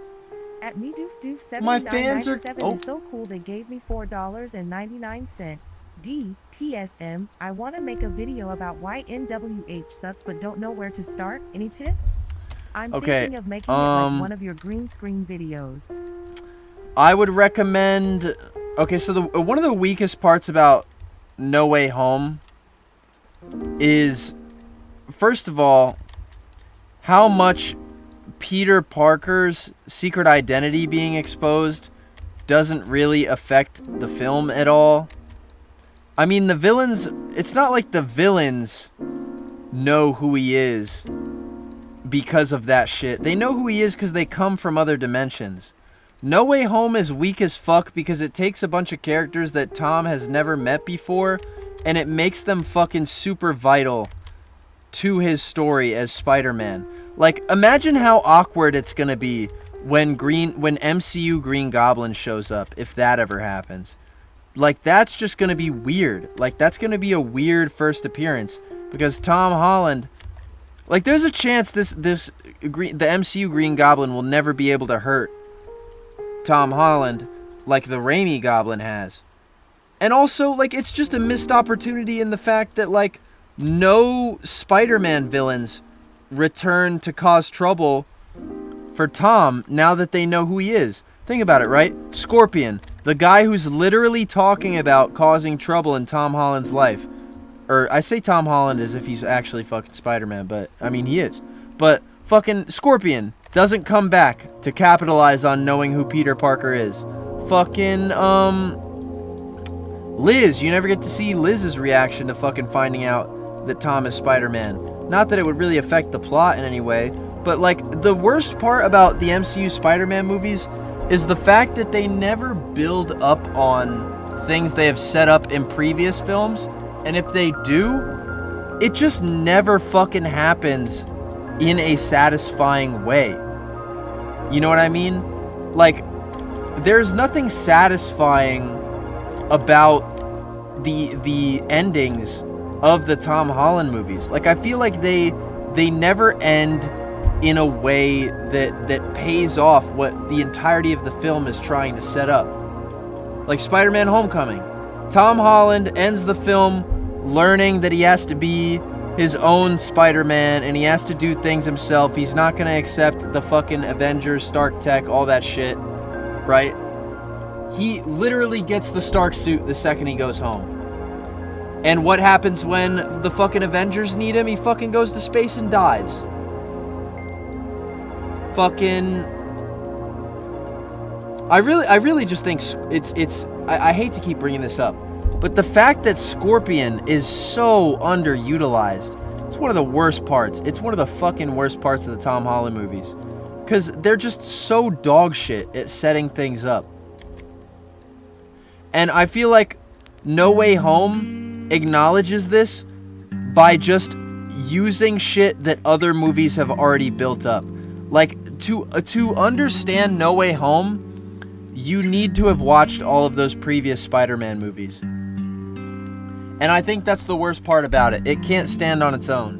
At me doof doof My fans are... is so cool they gave me $4.99. D. PSM. I want to make a video about why NWH sucks but don't know where to start. Any tips? I'm thinking of making it like one of your green screen videos. I would recommend... Okay, so one of the weakest parts about No Way Home is, first of all, how much Peter Parker's secret identity being exposed doesn't really affect the film at all. I mean, the villains... It's not like the villains know who he is because of that shit. They know who he is because they come from other dimensions. No Way Home is weak as fuck because it takes a bunch of characters that Tom has never met before and it makes them fucking super vital to his story as Spider-Man. Like, imagine how awkward it's gonna be when MCU Green Goblin shows up, if that ever happens. Like, that's just gonna be weird. Like, that's gonna be a weird first appearance, because Tom Holland, like, there's a chance the MCU Green Goblin will never be able to hurt Tom Holland like the Raimi Goblin has. And also, like, it's just a missed opportunity in the fact that, like, no Spider-Man villains return to cause trouble for Tom now that they know who he is. Think about it, right? Scorpion, the guy who's literally talking about causing trouble in Tom Holland's life. Or, I say Tom Holland as if he's actually fucking Spider-Man, but, I mean, he is. But, fucking Scorpion doesn't come back to capitalize on knowing who Peter Parker is. Fucking, Liz, you never get to see Liz's reaction to fucking finding out that Tom is Spider-Man. Not that it would really affect the plot in any way, but, like, the worst part about the MCU Spider-Man movies is the fact that they never build up on things they have set up in previous films, and if they do, it just never fucking happens in a satisfying way. You know what I mean? Like, there's nothing satisfying about the endings of the Tom Holland movies. Like, I feel like they never end in a way that pays off what the entirety of the film is trying to set up. Like Spider-Man Homecoming. Tom Holland ends the film learning that he has to be his own Spider-Man and he has to do things himself. He's not going to accept the fucking Avengers, Stark Tech, all that shit, right? He literally gets the Stark suit the second he goes home. And what happens when the fucking Avengers need him? He fucking goes to space and dies. Fucking... I really just think I hate to keep bringing this up, but the fact that Scorpion is so underutilized, it's one of the worst parts. It's one of the fucking worst parts of the Tom Holland movies. Because they're just so dog shit at setting things up. And I feel like No Way Home acknowledges this by just using shit that other movies have already built up. Like, to understand No Way Home, you need to have watched all of those previous Spider-Man movies. And I think that's the worst part about it. It can't stand on its own.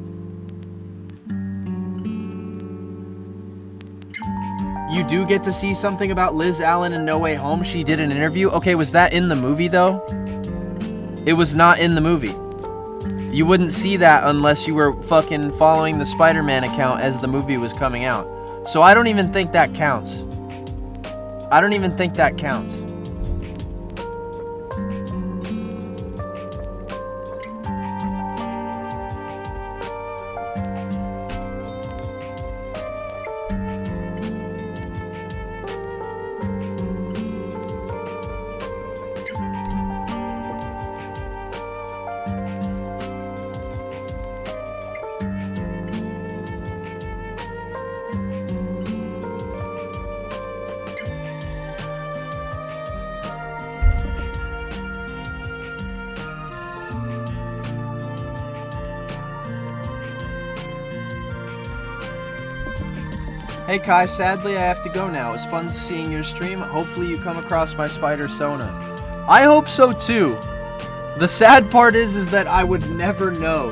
You do get to see something about Liz Allen in No Way Home. She did an interview. Okay, was that in the movie, though? It was not in the movie. You wouldn't see that unless you were fucking following the Spider-Man account as the movie was coming out. So I don't even think that counts. I don't even think that counts. Hey Kai, sadly I have to go now. It was fun seeing your stream. Hopefully you come across my Spider-Sona. I hope so too. The sad part is that I would never know.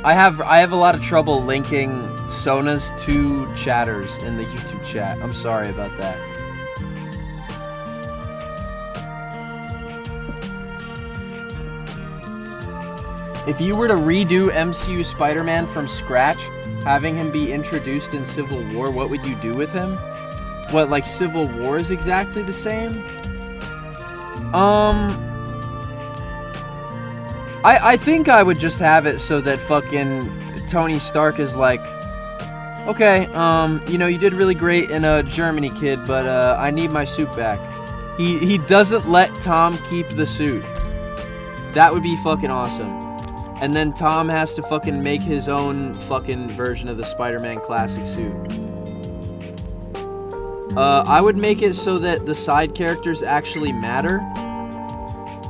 I have a lot of trouble linking Sonas to chatters in the YouTube chat. I'm sorry about that. If you were to redo MCU Spider-Man from scratch, having him be introduced in Civil War, what would you do with him? What, like Civil War is exactly the same? I think I would just have it so that fucking Tony Stark is like, okay, you know, you did really great in Germany, kid, but I need my suit back. He doesn't let Tom keep the suit. That would be fucking awesome. And then Tom has to fucking make his own fucking version of the Spider-Man classic suit. I would make it so that the side characters actually matter.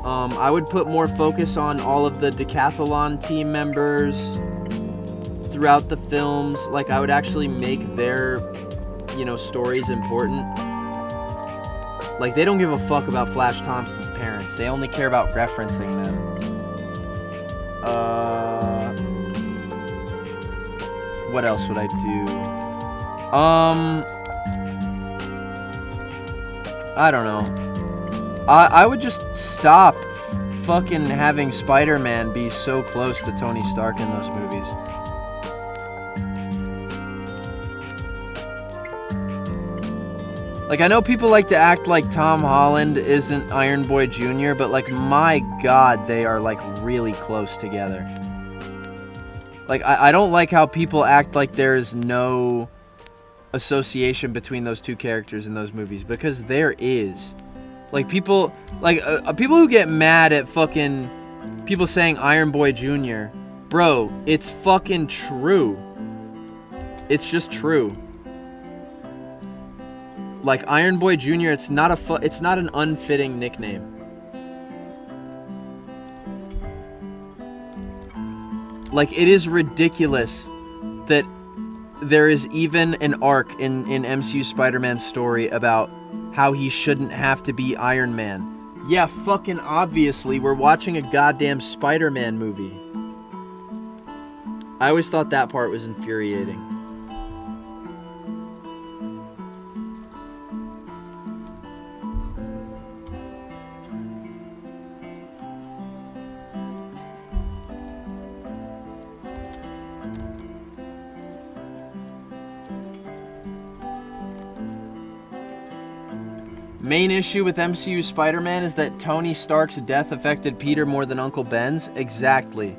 I would put more focus on all of the decathlon team members throughout the films. Like, I would actually make their, stories important. Like, they don't give a fuck about Flash Thompson's parents. They only care about referencing them. What else would I do? I don't know. I would just stop fucking having Spider-Man be so close to Tony Stark in those movies. Like, I know people like to act like Tom Holland isn't Iron Boy Jr., but, like, my God, they are, like, really close together. Like, I don't like how people act like there's no association between those two characters in those movies, because there is. Like, people who get mad at fucking people saying Iron Boy Jr., bro, it's fucking true. It's just true. Like, Iron Boy Jr., it's not an unfitting nickname. Like, it is ridiculous that there is even an arc in MCU Spider-Man's story about how he shouldn't have to be Iron Man. Yeah, fucking obviously, we're watching a goddamn Spider-Man movie. I always thought that part was infuriating. Main issue with MCU Spider-Man is that Tony Stark's death affected Peter more than Uncle Ben's? Exactly.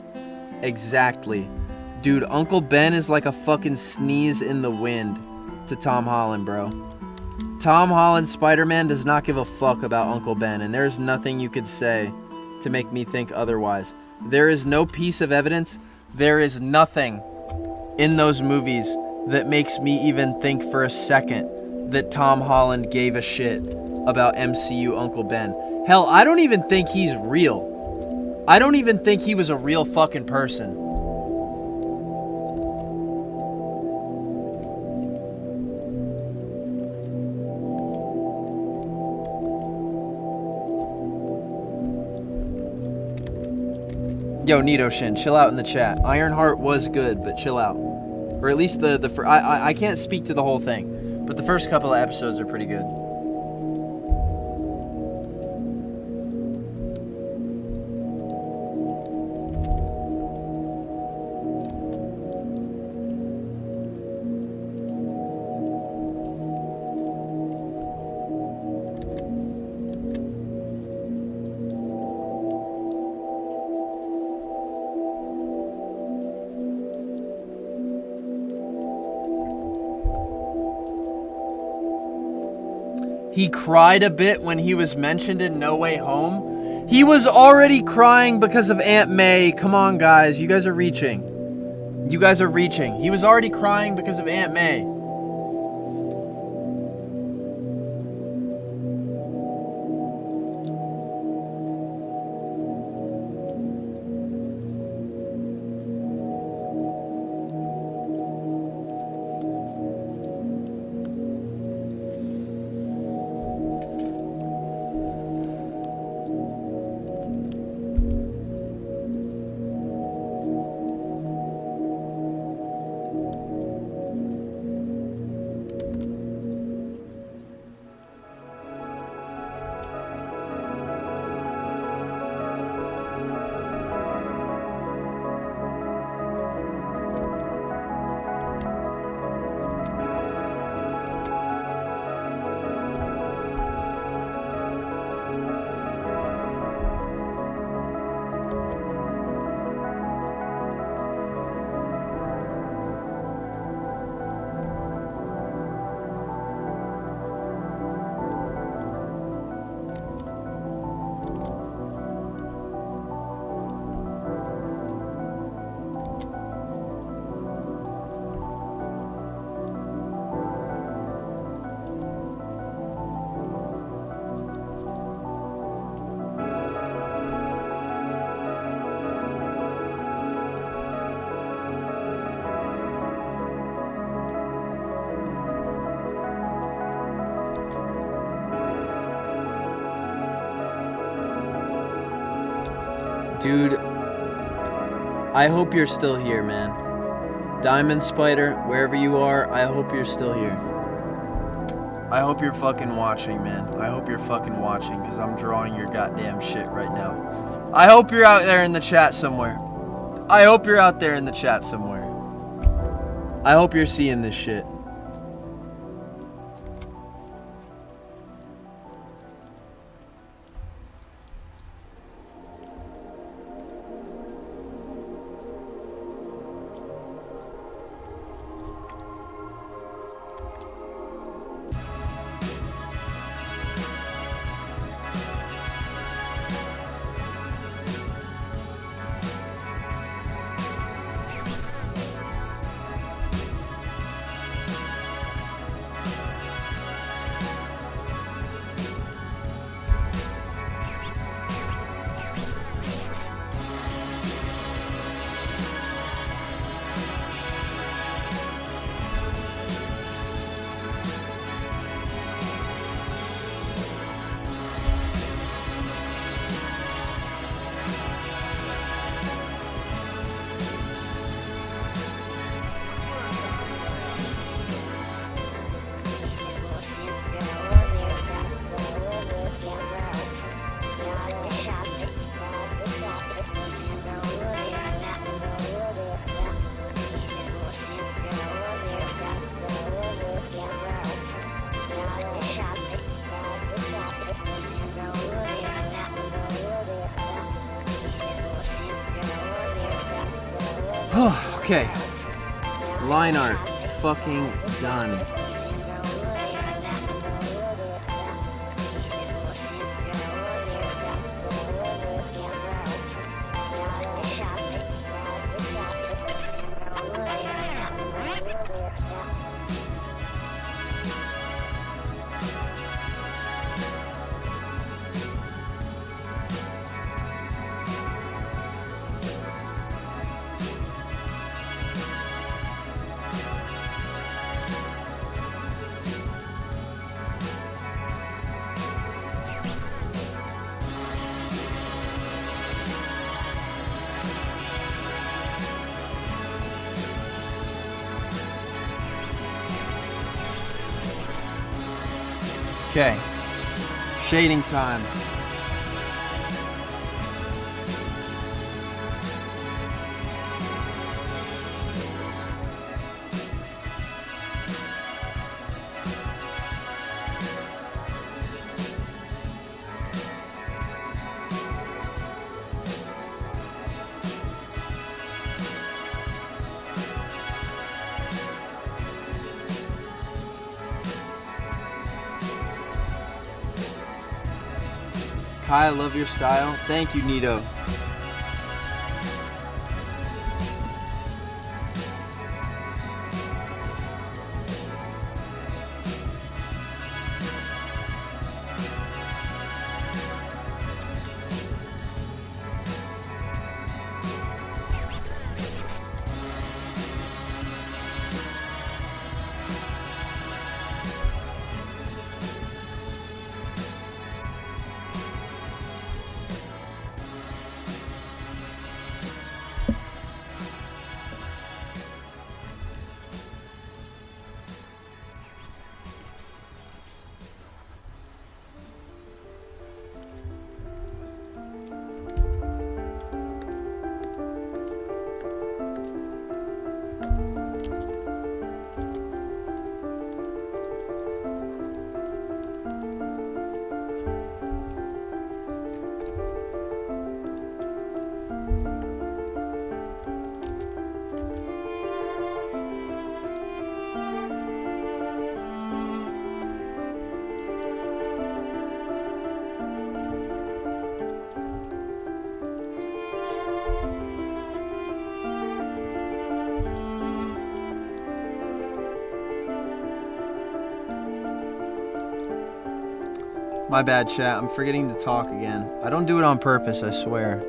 Dude, Uncle Ben is like a fucking sneeze in the wind to Tom Holland, bro. Tom Holland's Spider-Man does not give a fuck about Uncle Ben, and there's nothing you could say to make me think otherwise. There is no piece of evidence, there is nothing in those movies that makes me even think for a second that Tom Holland gave a shit about MCU Uncle Ben. Hell, I don't even think he's real. I don't even think he was a real fucking person. Yo, Nitoshin, chill out in the chat. Ironheart was good, but chill out. Or at least I can't speak to the whole thing, but the first couple of episodes are pretty good. He cried a bit when he was mentioned in No Way Home. He was already crying because of Aunt May. Come on, guys. You guys are reaching. He was already crying because of Aunt May. Dude, I hope you're still here, man. Diamond Spider, wherever you are, I hope you're still here. I hope you're fucking watching, man. I hope you're fucking watching, because I'm drawing your goddamn shit right now. I hope you're out there in the chat somewhere. I hope you're out there in the chat somewhere. I hope you're seeing this shit. Okay. Line art. Fucking done. Okay. Shading time. Kai, I love your style. Thank you, Nito. My bad, chat. I'm forgetting to talk again. I don't do it on purpose, I swear.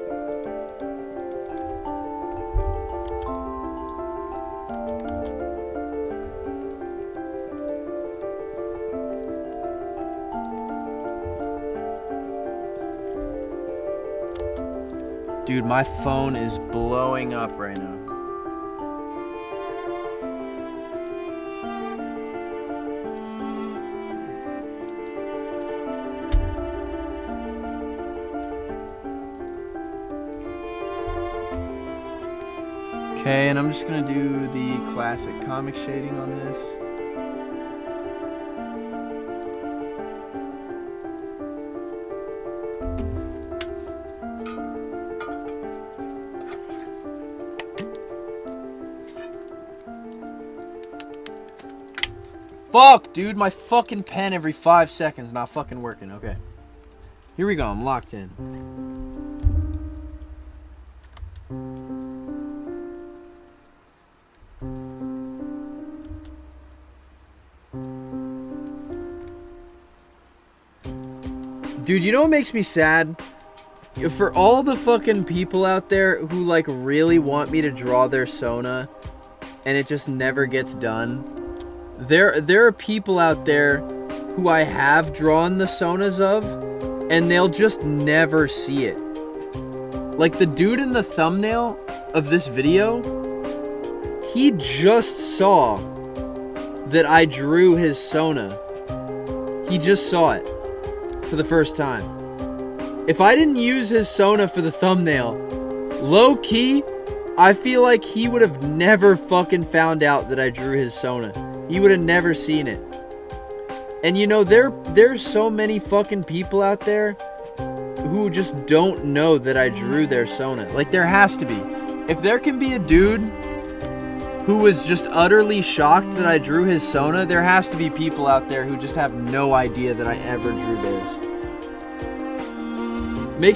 Dude, my phone is blowing up right now. Okay, and I'm just gonna do the classic comic shading on this. Fuck, dude, my fucking pen every 5 seconds not fucking working. Okay. Here we go, I'm locked in. Dude, you know what makes me sad? For all the fucking people out there who like really want me to draw their Sona and it just never gets done. There are people out there who I have drawn the Sonas of and they'll just never see it. Like the dude in the thumbnail of this video, he just saw that I drew his Sona. He just saw it for the first time. If I didn't use his Sona for the thumbnail, low key, I feel like he would have never fucking found out that I drew his Sona. He would have never seen it. And you know, there's so many fucking people out there who just don't know that I drew their Sona. Like, there has to be. If there can be a dude who was just utterly shocked that I drew his Sona, there has to be people out there who just have no idea that I ever drew theirs.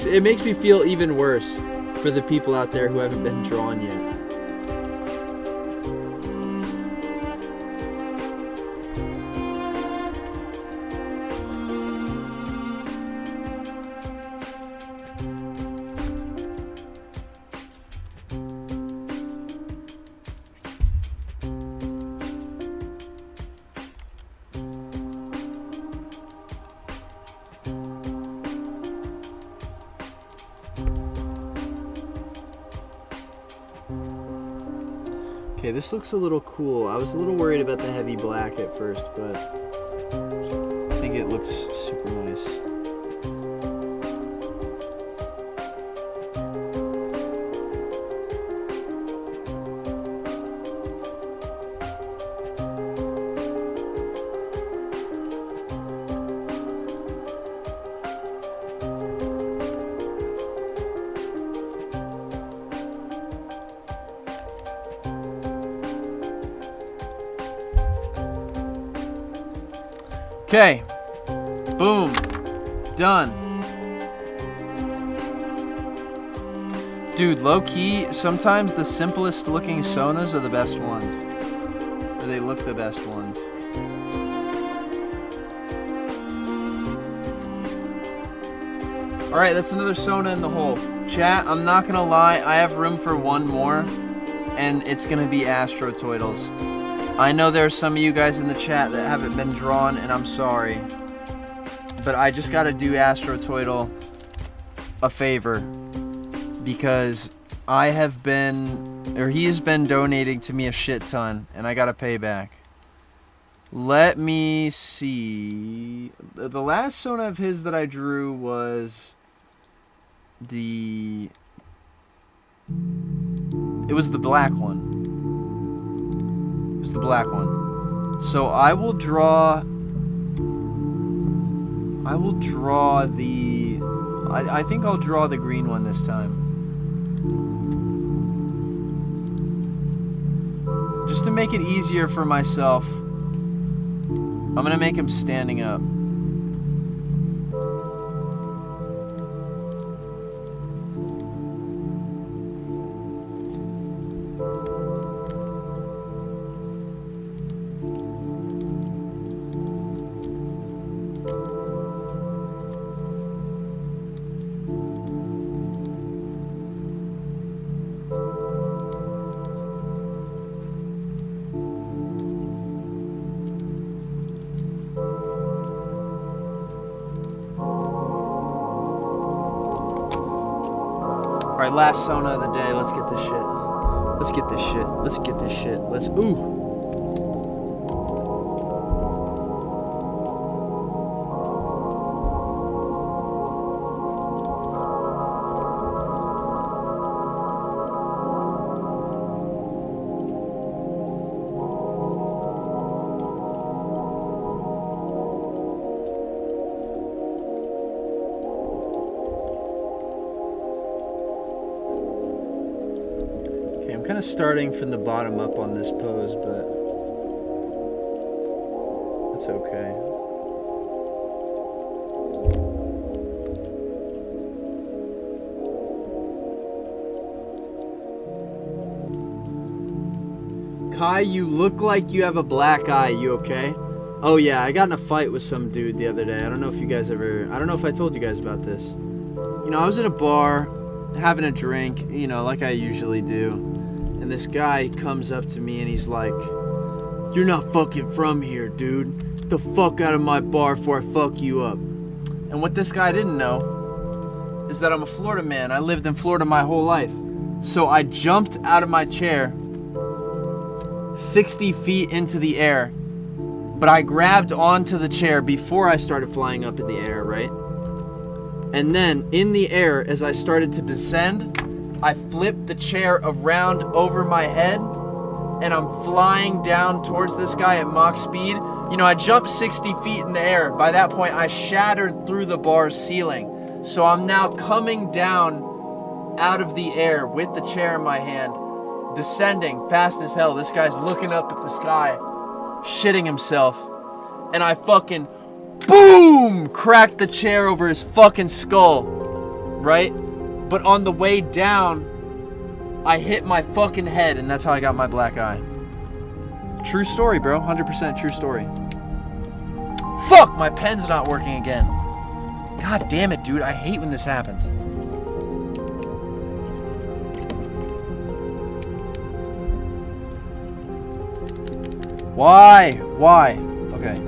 It makes me feel even worse for the people out there who haven't been drawn yet. Okay, this looks a little cool. I was a little worried about the heavy black at first, but I think it looks super nice. Okay, boom, done. Dude, low key, sometimes the simplest looking Sonas are the best ones. Or they look the best ones. Alright, that's another Sona in the hole. Chat, I'm not gonna lie, I have room for one more, and it's gonna be Astrotoidals. I know there are some of you guys in the chat that haven't been drawn, and I'm sorry. But I just gotta do Astrotoidal a favor. Because I have been, or he has been donating to me a shit ton, and I gotta pay back. Let me see. The last Sona of his that I drew was it was the black one. It was the black one. So I will draw the, I think I'll draw the green one this time. Just to make it easier for myself, I'm gonna make him standing up. right, last Sona of the day. Let's get this shit. Let's get this shit. Let's get this shit. Let's, ooh. I'm kind of starting from the bottom up on this pose, but it's okay. Kai, you look like you have a black eye. You okay? Oh yeah, I got in a fight with some dude the other day. I don't know if you guys ever... I don't know if I told you guys about this. You know, I was at a bar having a drink, you know, like I usually do. And this guy comes up to me and he's like, "You're not fucking from here, dude. Get the fuck out of my bar before I fuck you up." And what this guy didn't know is that I'm a Florida man. I lived in Florida my whole life. So I jumped out of my chair 60 feet into the air, but I grabbed onto the chair before I started flying up in the air, right? And then in the air, as I started to descend, I flipped the chair around over my head and I'm flying down towards this guy at Mach speed. You know, I jumped 60 feet in the air. By that point, I shattered through the bar's ceiling. So I'm now coming down out of the air with the chair in my hand, descending fast as hell. This guy's looking up at the sky, shitting himself. And I fucking, boom, cracked the chair over his fucking skull, right? But on the way down, I hit my fucking head, and that's how I got my black eye. True story, bro. 100% true story. Fuck, my pen's not working again. God damn it, dude. I hate when this happens. Why? Why? Okay.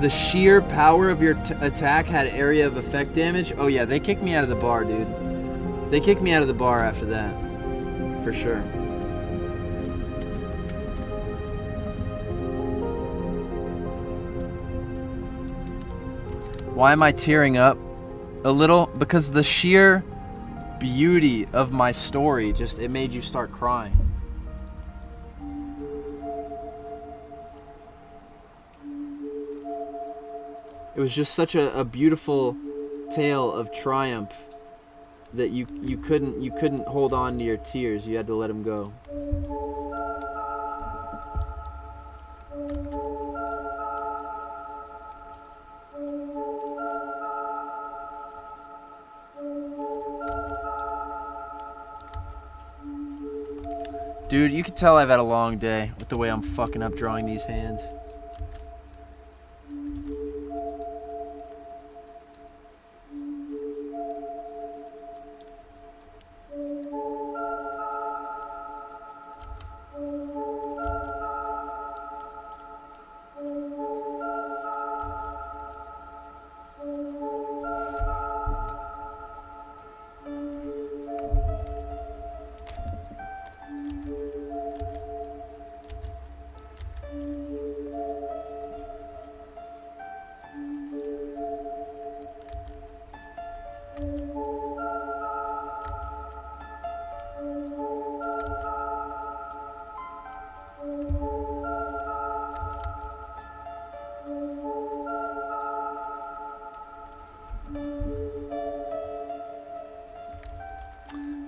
The sheer power of your attack had area of effect damage. Oh yeah, they kicked me out of the bar, dude. They kicked me out of the bar after that. For sure. Why am I tearing up? A little, because the sheer beauty of my story just, it made you start crying. It was just such a beautiful tale of triumph that you couldn't hold on to your tears. You had to let them go. Dude, you can tell I've had a long day with the way I'm fucking up drawing these hands.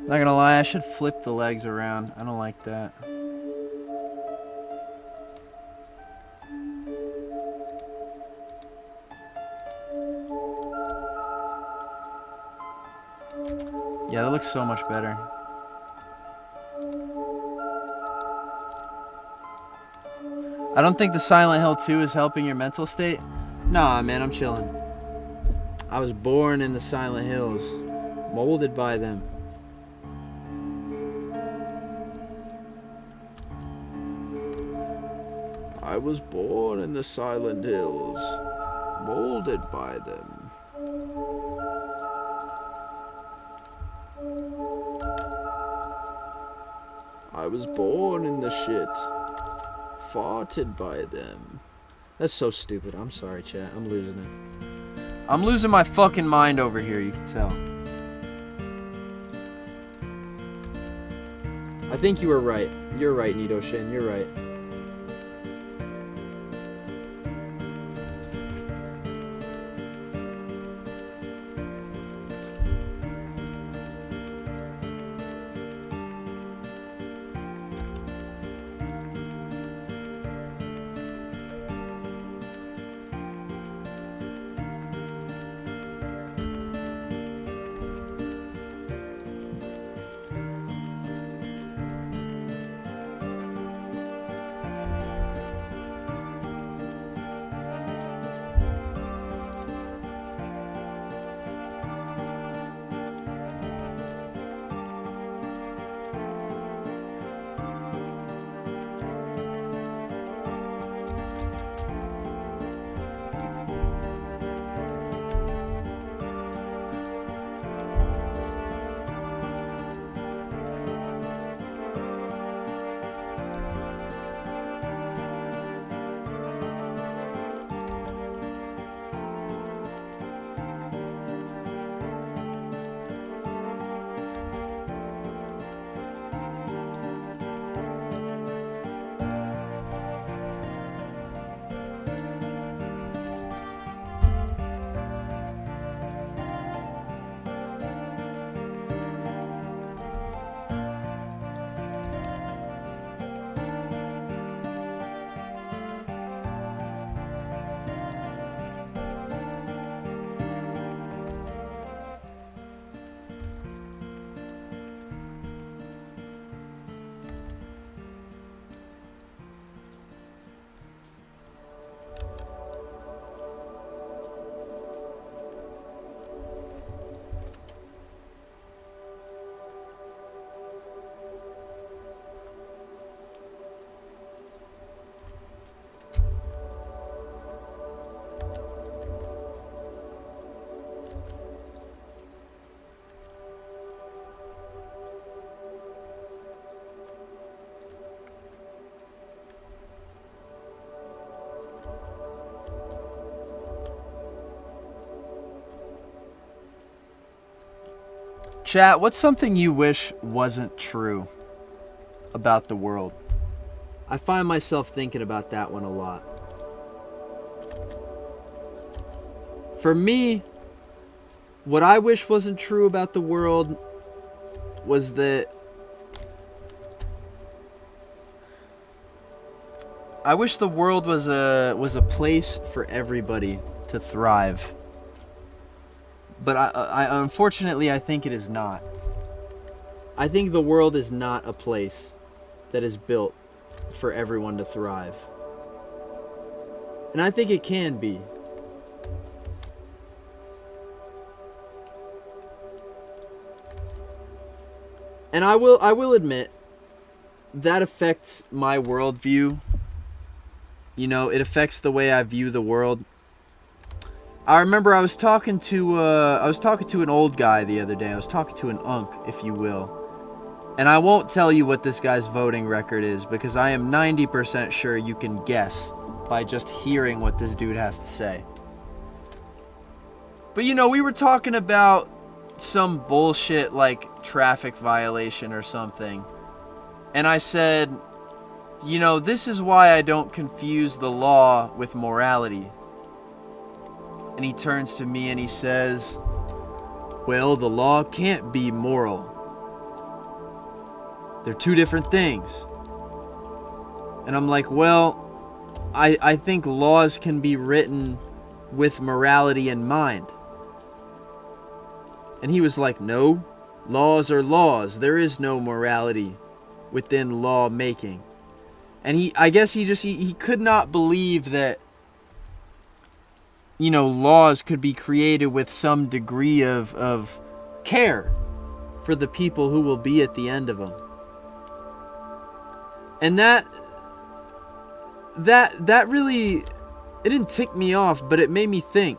Not gonna lie, I should flip the legs around. I don't like that. Yeah, that looks so much better. I don't think the Silent Hill 2 is helping your mental state. Nah, man, I'm chilling. I was born in the Silent Hills, molded by them. I was born in the Silent Hills, molded by them. I was born in the shit, farted by them. That's so stupid. I'm sorry, chat. I'm losing it. I'm losing my fucking mind over here, you can tell. I think you were right. You're right, Nito Shin. You're right. Chat, what's something you wish wasn't true about the world? I find myself thinking about that one a lot. For me, what I wish wasn't true about the world was that I wish the world was a place for everybody to thrive. But I unfortunately, I think it is not. I think the world is not a place that is built for everyone to thrive. And I think it can be. And I will admit, that affects my worldview. You know, it affects the way I view the world. I remember I was talking to an old guy the other day. I was talking to an unk, if you will. And I won't tell you what this guy's voting record is, because I am 90% sure you can guess by just hearing what this dude has to say. But you know, we were talking about some bullshit like traffic violation or something. And I said, you know, this is why I don't confuse the law with morality. And he turns to me and he says, well, the law can't be moral. They're two different things. And I'm like, well, I think laws can be written with morality in mind. And he was like, no, laws are laws. There is no morality within law making. And I guess he could not believe that, you know, laws could be created with some degree of care for the people who will be at the end of them. And that really, it didn't tick me off, but it made me think.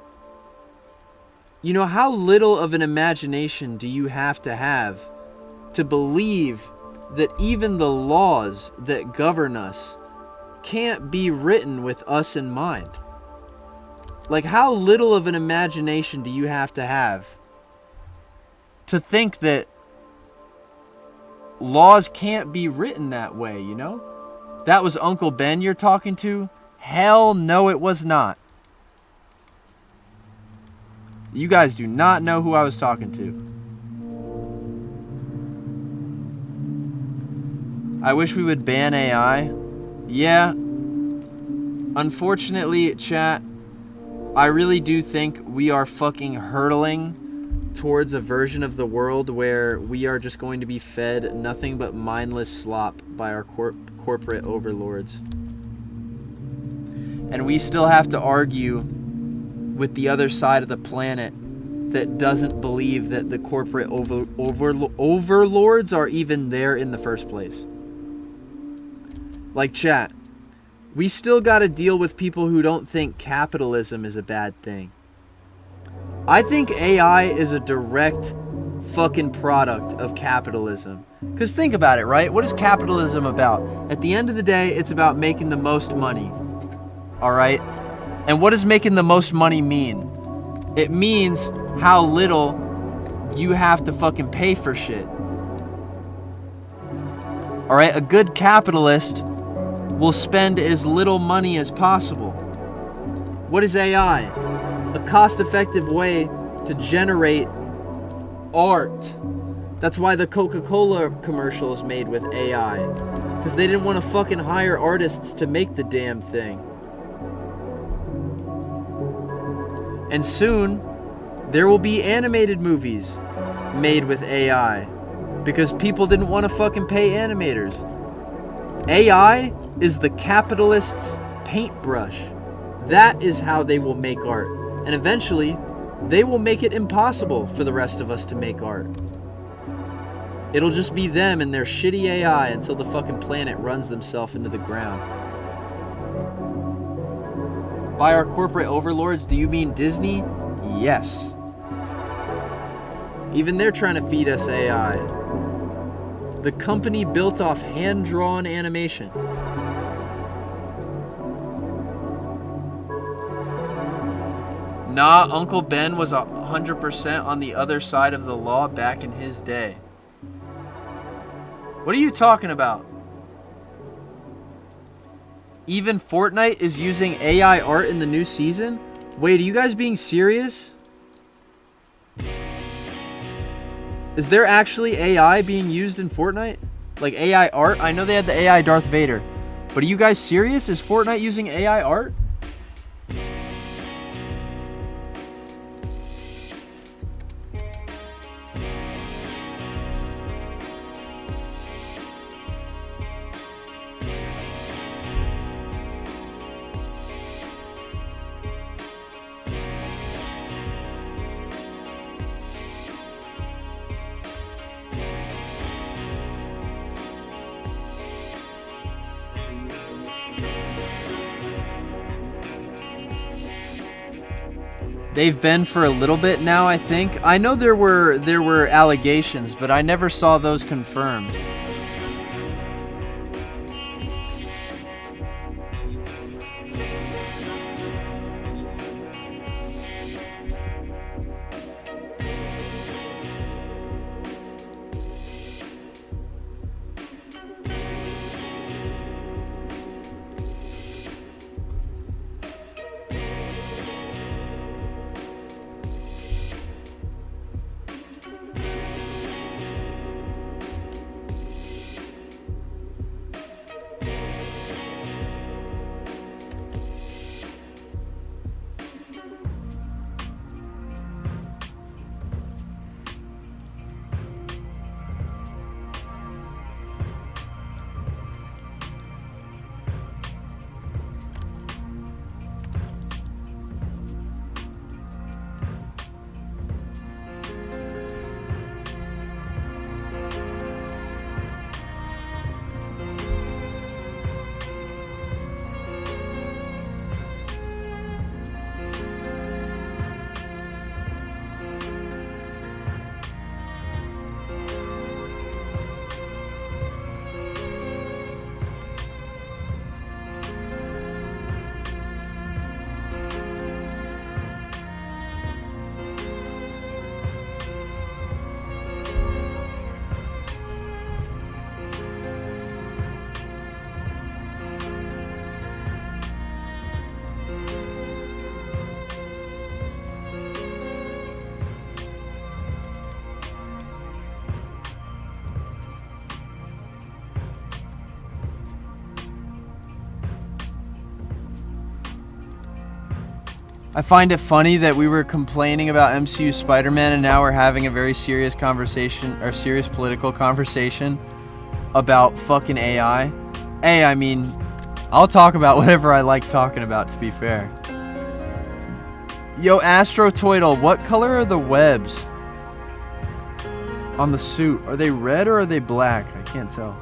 You know, how little of an imagination do you have to believe that even the laws that govern us can't be written with us in mind? Like, how little of an imagination do you have to think that laws can't be written that way, you know? That was Uncle Ben you're talking to? Hell no, it was not. You guys do not know who I was talking to. I wish we would ban AI. Yeah. Unfortunately, chat, I really do think we are fucking hurtling towards a version of the world where we are just going to be fed nothing but mindless slop by our corporate overlords. And we still have to argue with the other side of the planet that doesn't believe that the corporate overlords are even there in the first place. Like, chat, we still got to deal with people who don't think capitalism is a bad thing. I think AI is a direct fucking product of capitalism. Because think about it, right? What is capitalism about? At the end of the day, it's about making the most money. Alright? And what does making the most money mean? It means how little you have to fucking pay for shit. Alright? A good capitalist will spend as little money as possible. What is AI? A cost-effective way to generate art. That's why the Coca-Cola commercial is made with AI. Because they didn't want to fucking hire artists to make the damn thing. And soon, there will be animated movies made with AI. Because people didn't want to fucking pay animators. AI is the capitalist's paintbrush. That is how they will make art. And eventually, they will make it impossible for the rest of us to make art. It'll just be them and their shitty AI until the fucking planet runs themselves into the ground. By our corporate overlords, do you mean Disney? Yes. Even they're trying to feed us AI. The company built off hand-drawn animation. Nah, Uncle Ben was 100% on the other side of the law back in his day. What are you talking about? Even Fortnite is using AI art in the new season? Wait, are you guys being serious? Is there actually AI being used in Fortnite? Like AI art? I know they had the AI Darth Vader. But are you guys serious? Is Fortnite using AI art? They've been for a little bit now, I think. I know there were allegations, but I never saw those confirmed. I find it funny that we were complaining about MCU Spider-Man and now we're having a very serious conversation, or serious political conversation about fucking AI. Hey, I mean, I'll talk about whatever I like talking about, to be fair. Yo, Astrotoidal, what color are the webs on the suit? Are they red or are they black? I can't tell.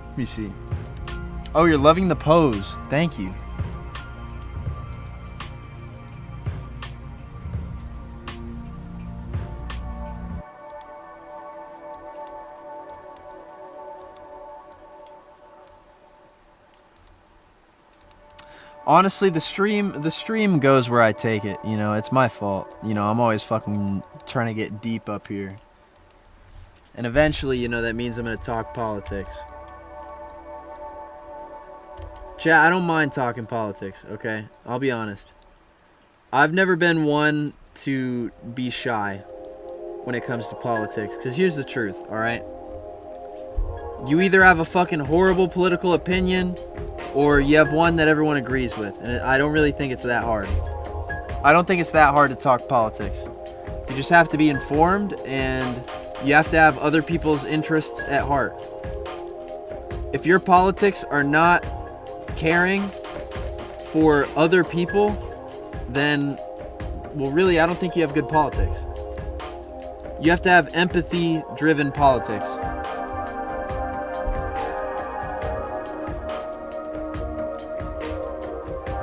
Let me see. Oh, you're loving the pose. Thank you. Honestly, the stream goes where I take it. You know, it's my fault. You know, I'm always fucking trying to get deep up here. And eventually, you know, that means I'm gonna talk politics. Chat, I don't mind talking politics, okay? I'll be honest. I've never been one to be shy when it comes to politics. Because here's the truth, alright? You either have a fucking horrible political opinion, or you have one that everyone agrees with. And I don't really think it's that hard. I don't think it's that hard to talk politics. You just have to be informed, and you have to have other people's interests at heart. If your politics are not caring for other people, then, well, really, I don't think you have good politics. You have to have empathy-driven politics.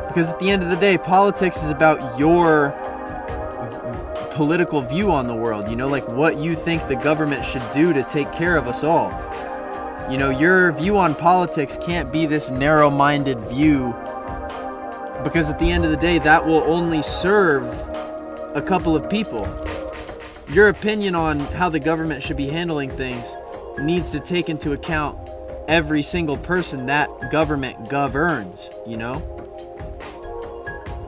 Because at the end of the day, politics is about your political view on the world. You know, like what you think the government should do to take care of us all. You know, your view on politics can't be this narrow-minded view, because at the end of the day, that will only serve a couple of people. Your opinion on how the government should be handling things needs to take into account every single person that government governs, you know?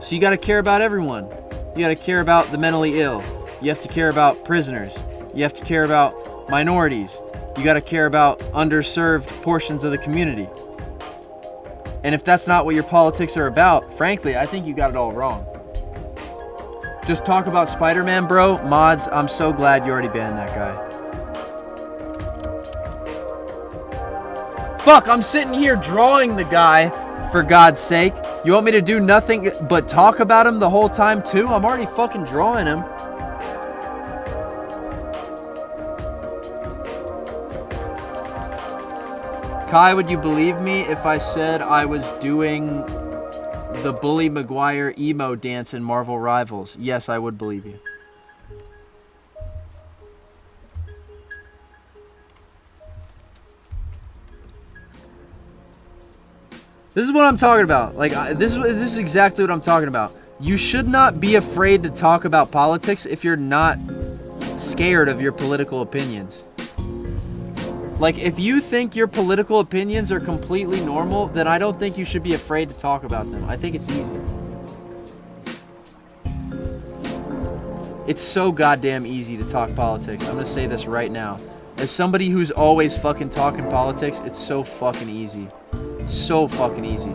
So you got to care about everyone. You got to care about the mentally ill. You have to care about prisoners. You have to care about minorities. You got to care about underserved portions of the community. And if that's not what your politics are about, frankly, I think you got it all wrong. Just talk about Spider-Man, bro. Mods, I'm so glad you already banned that guy. Fuck, I'm sitting here drawing the guy, for God's sake. You want me to do nothing but talk about him the whole time, too? I'm already fucking drawing him. Kai, would you believe me if I said I was doing the Bully Maguire emo dance in Marvel Rivals? Yes, I would believe you. This is what I'm talking about. Like, this is exactly what I'm talking about. You should not be afraid to talk about politics if you're not scared of your political opinions. Like, if you think your political opinions are completely normal, then I don't think you should be afraid to talk about them. I think it's easy. It's so goddamn easy to talk politics. I'm gonna say this right now. As somebody who's always fucking talking politics, it's so fucking easy. So fucking easy.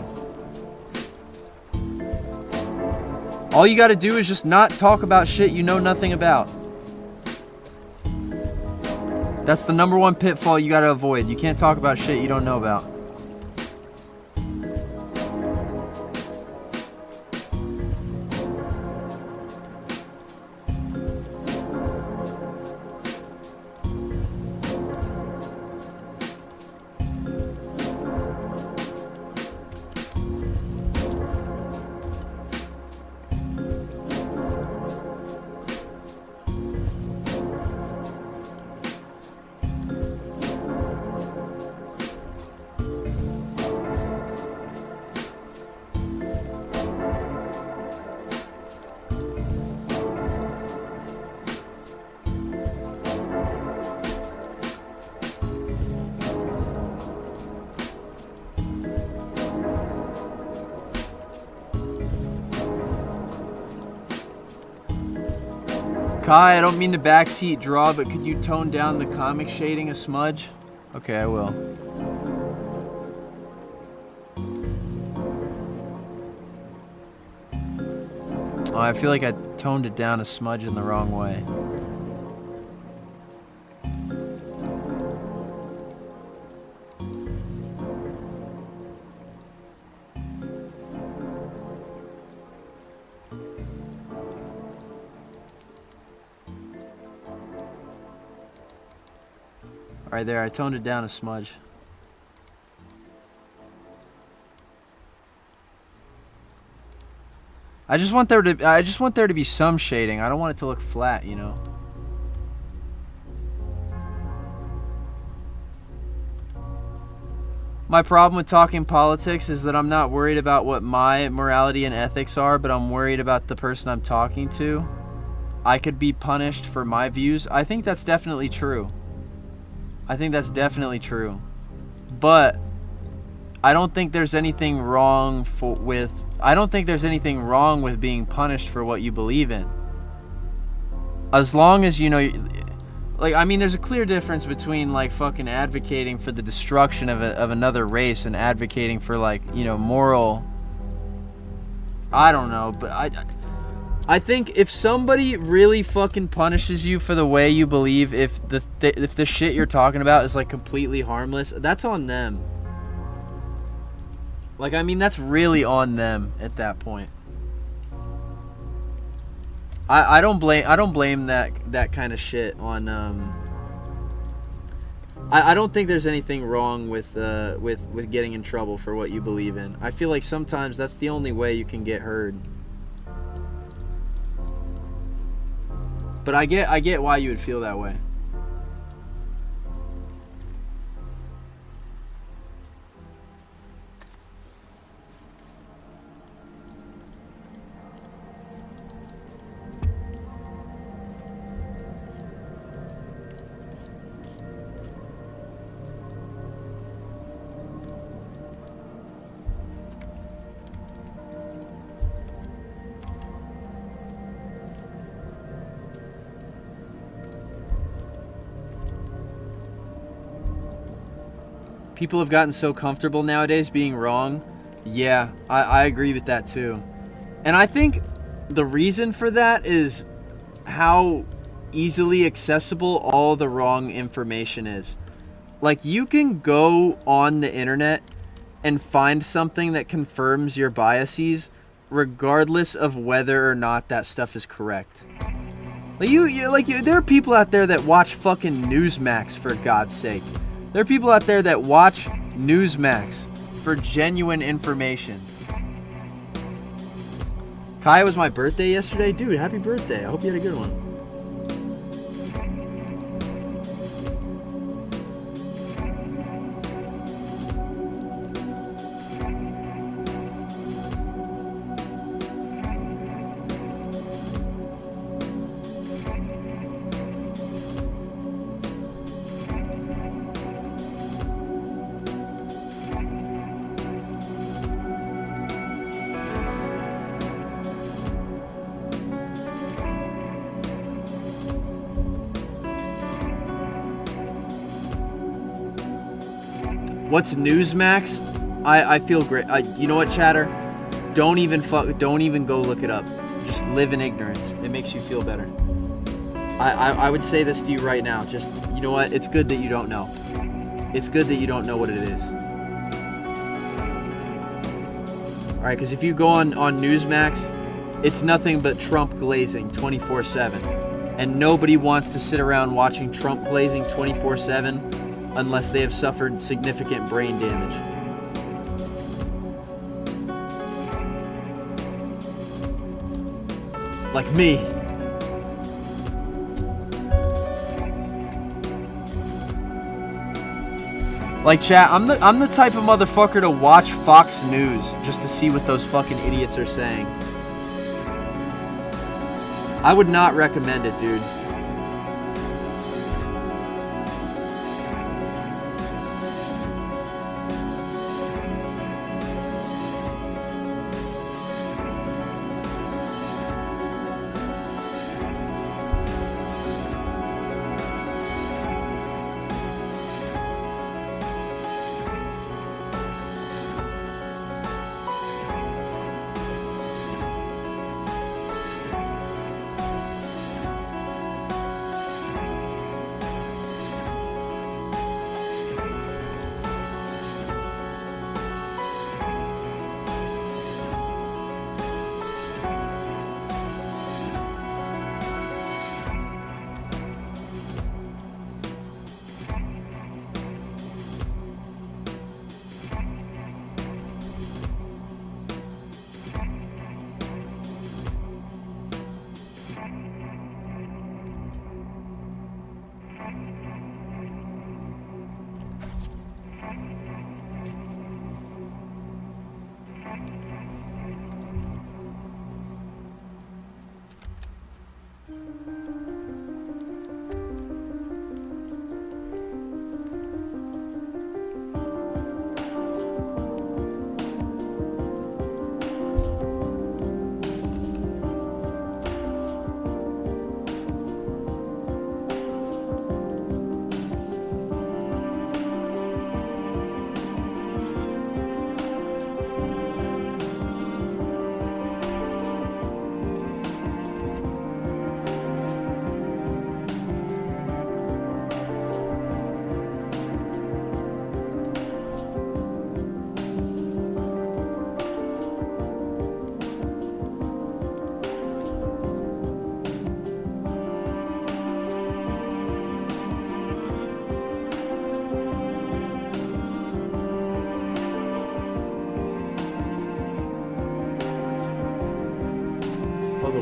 All you gotta do is just not talk about shit you know nothing about. That's the number one pitfall you gotta avoid. You can't talk about shit you don't know about. Kai, I don't mean to backseat draw, but could you tone down the comic shading a smudge? Okay, I will. Oh, I feel like I toned it down a smudge in the wrong way. Alright, there, I toned it down a smudge. I just want there to be some shading. I don't want it to look flat, you know. My problem with talking politics is that I'm not worried about what my morality and ethics are, but I'm worried about the person I'm talking to. I could be punished for my views. I think that's definitely true. I think that's definitely true. But I don't think there's anything wrong with being punished for what you believe in. As long as you know, like, I mean, there's a clear difference between like fucking advocating for the destruction of another race and advocating for, like, you know, moral. I don't know, but I think if somebody really fucking punishes you for the way you believe, if the shit you're talking about is like completely harmless, that's on them. Like, I mean, that's really on them at that point. I don't blame that kind of shit on I don't think there's anything wrong with getting in trouble for what you believe in. I feel like sometimes that's the only way you can get heard. But I get why you would feel that way. People have gotten so comfortable nowadays being wrong. Yeah, I agree with that too. And I think the reason for that is how easily accessible all the wrong information is. Like, you can go on the internet and find something that confirms your biases regardless of whether or not that stuff is correct. Like, there are people out there that watch fucking Newsmax, for God's sake. There are people out there that watch Newsmax for genuine information. Kai, was my birthday yesterday? Dude, happy birthday. I hope you had a good one. What's Newsmax? I feel great. You know what, chatter? Don't even go look it up. Just live in ignorance. It makes you feel better. I would say this to you right now. Just, you know what? It's good that you don't know. It's good that you don't know what it is. All right, because if you go on Newsmax, it's nothing but Trump glazing 24/7, and nobody wants to sit around watching Trump glazing 24/7. Unless they have suffered significant brain damage. Like me. Like, chat, I'm the type of motherfucker to watch Fox News just to see what those fucking idiots are saying. I would not recommend it, dude.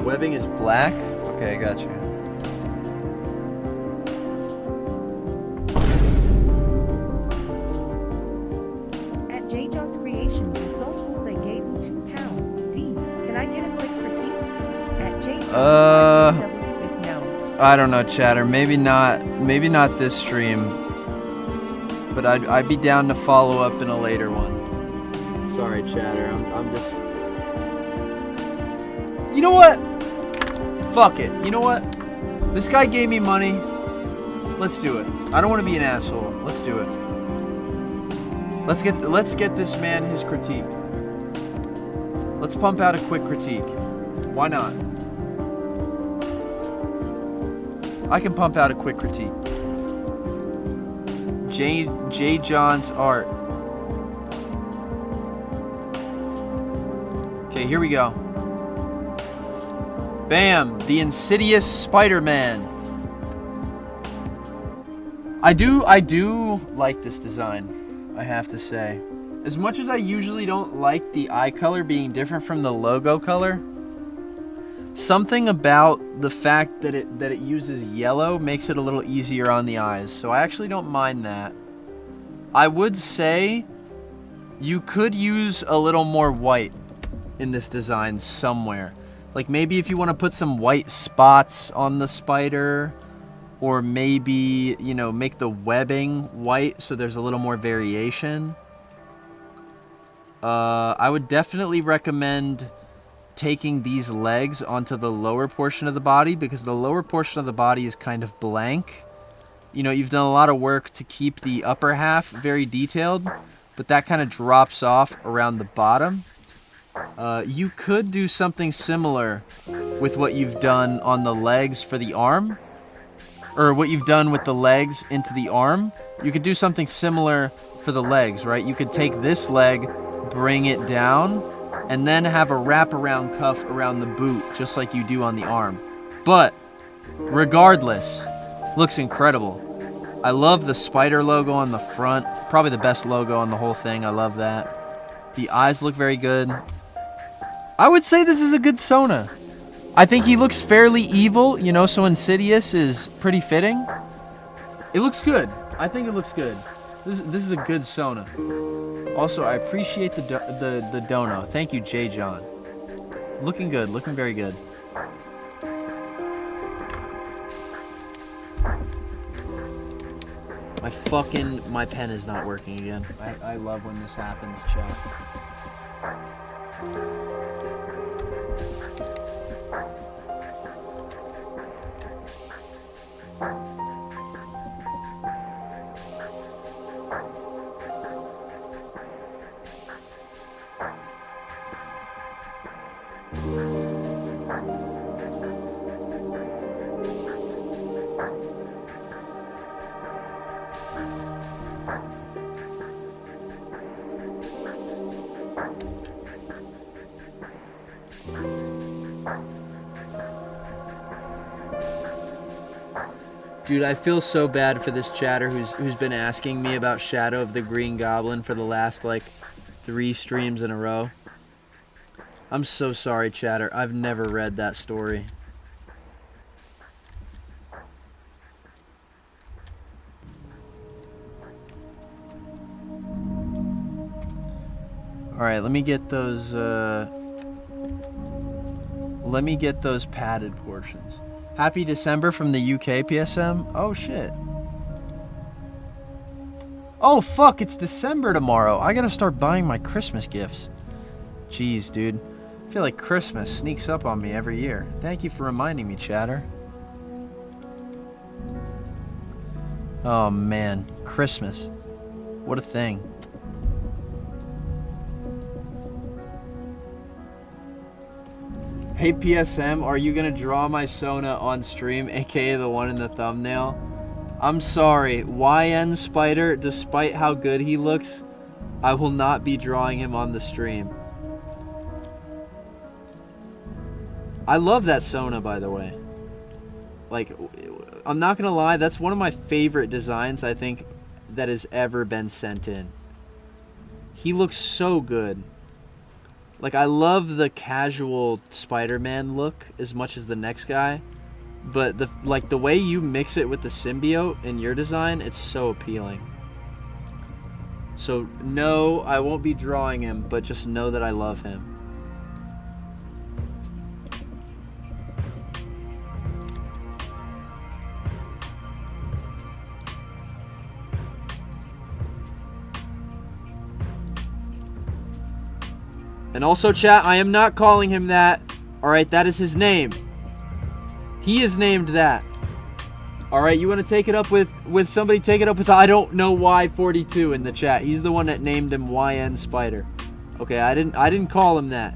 webbing is black? Okay, I got you. At J. Jones Creations is so cool they gave me £2. D. Can I get a quick critique? At J. Jones RPW if no. I don't know, chatter. Maybe not this stream. But I'd be down to follow up in a later one. Sorry, chatter. I'm just... You know what? Fuck it. You know what? This guy gave me money. Let's do it. I don't want to be an asshole. Let's do it. Let's get this man his critique. Let's pump out a quick critique. Why not? I can pump out a quick critique. J. John's art. Okay, here we go. Bam! The Insidious Spider-Man. I do like this design, I have to say. As much as I usually don't like the eye color being different from the logo color, something about the fact that it uses yellow makes it a little easier on the eyes. So I actually don't mind that. I would say you could use a little more white in this design somewhere. Like maybe if you want to put some white spots on the spider, or maybe, you know, make the webbing white so there's a little more variation. I would definitely recommend taking these legs onto the lower portion of the body, because the lower portion of the body is kind of blank. You know, you've done a lot of work to keep the upper half very detailed, but that kind of drops off around the bottom. You could do something similar with what you've done on the legs for the arm, or what you've done with the legs into the arm. You could do something similar for the legs, right? You could take this leg, bring it down, and then have a wraparound cuff around the boot, just like you do on the arm. But regardless, looks incredible. I love the spider logo on the front. Probably the best logo on the whole thing. I love that. The eyes look very good. I would say this is a good Sona. I think he looks fairly evil, you know, so Insidious is pretty fitting. It looks good. I think it looks good. This is a good Sona. Also, I appreciate the dono. Thank you, J. John. Looking good. Looking very good. My pen is not working again. I love when this happens, chat. Dude, I feel so bad for this chatter who's been asking me about Shadow of the Green Goblin for the last, like, 3 streams in a row. I'm so sorry, chatter. I've never read that story. Alright, let me get those padded portions. Happy December from the UK, PSM? Oh, shit. Oh, fuck, it's December tomorrow. I gotta start buying my Christmas gifts. Jeez, dude. I feel like Christmas sneaks up on me every year. Thank you for reminding me, chatter. Oh, man. Christmas. What a thing. Hey PSM, are you gonna draw my Sona on stream, aka the one in the thumbnail? I'm sorry, YN Spider, despite how good he looks, I will not be drawing him on the stream. I love that Sona, by the way. Like, I'm not gonna lie, that's one of my favorite designs, I think, that has ever been sent in. He looks so good. Like, I love the casual Spider-Man look as much as the next guy. But, the way you mix it with the symbiote in your design, it's so appealing. So, no, I won't be drawing him, but just know that I love him. And also, chat, I am not calling him that. Alright, that is his name. He is named that. Alright, you want to take it up with somebody? Take it up with I don't know why 42 in the chat. He's the one that named him YN Spider. Okay, I didn't call him that.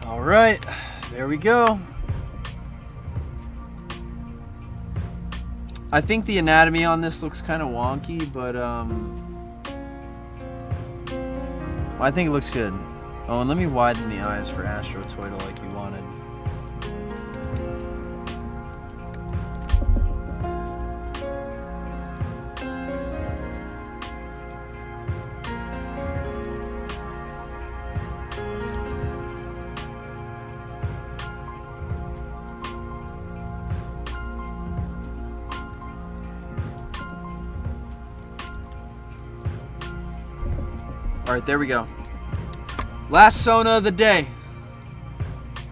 Alright, there we go. I think the anatomy on this looks kind of wonky, but I think it looks good. Oh, and let me widen the eyes for Astrotoidal like you wanted. Alright, there we go. Last Sona of the day.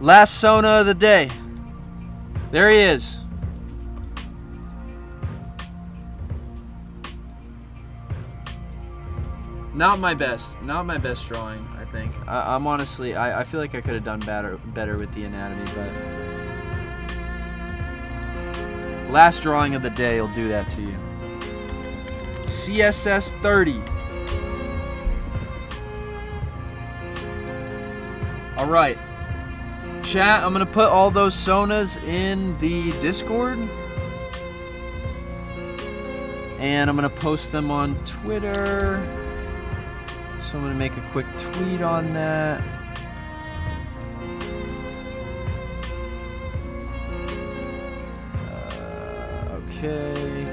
Last Sona of the day. There he is. Not my best. Not my best drawing, I think. I'm honestly, I feel like I could have done better with the anatomy, but last drawing of the day will do that to you. CSS 30. Alright, chat, I'm going to put all those Sonas in the Discord. And I'm going to post them on Twitter. So I'm going to make a quick tweet on that. Okay.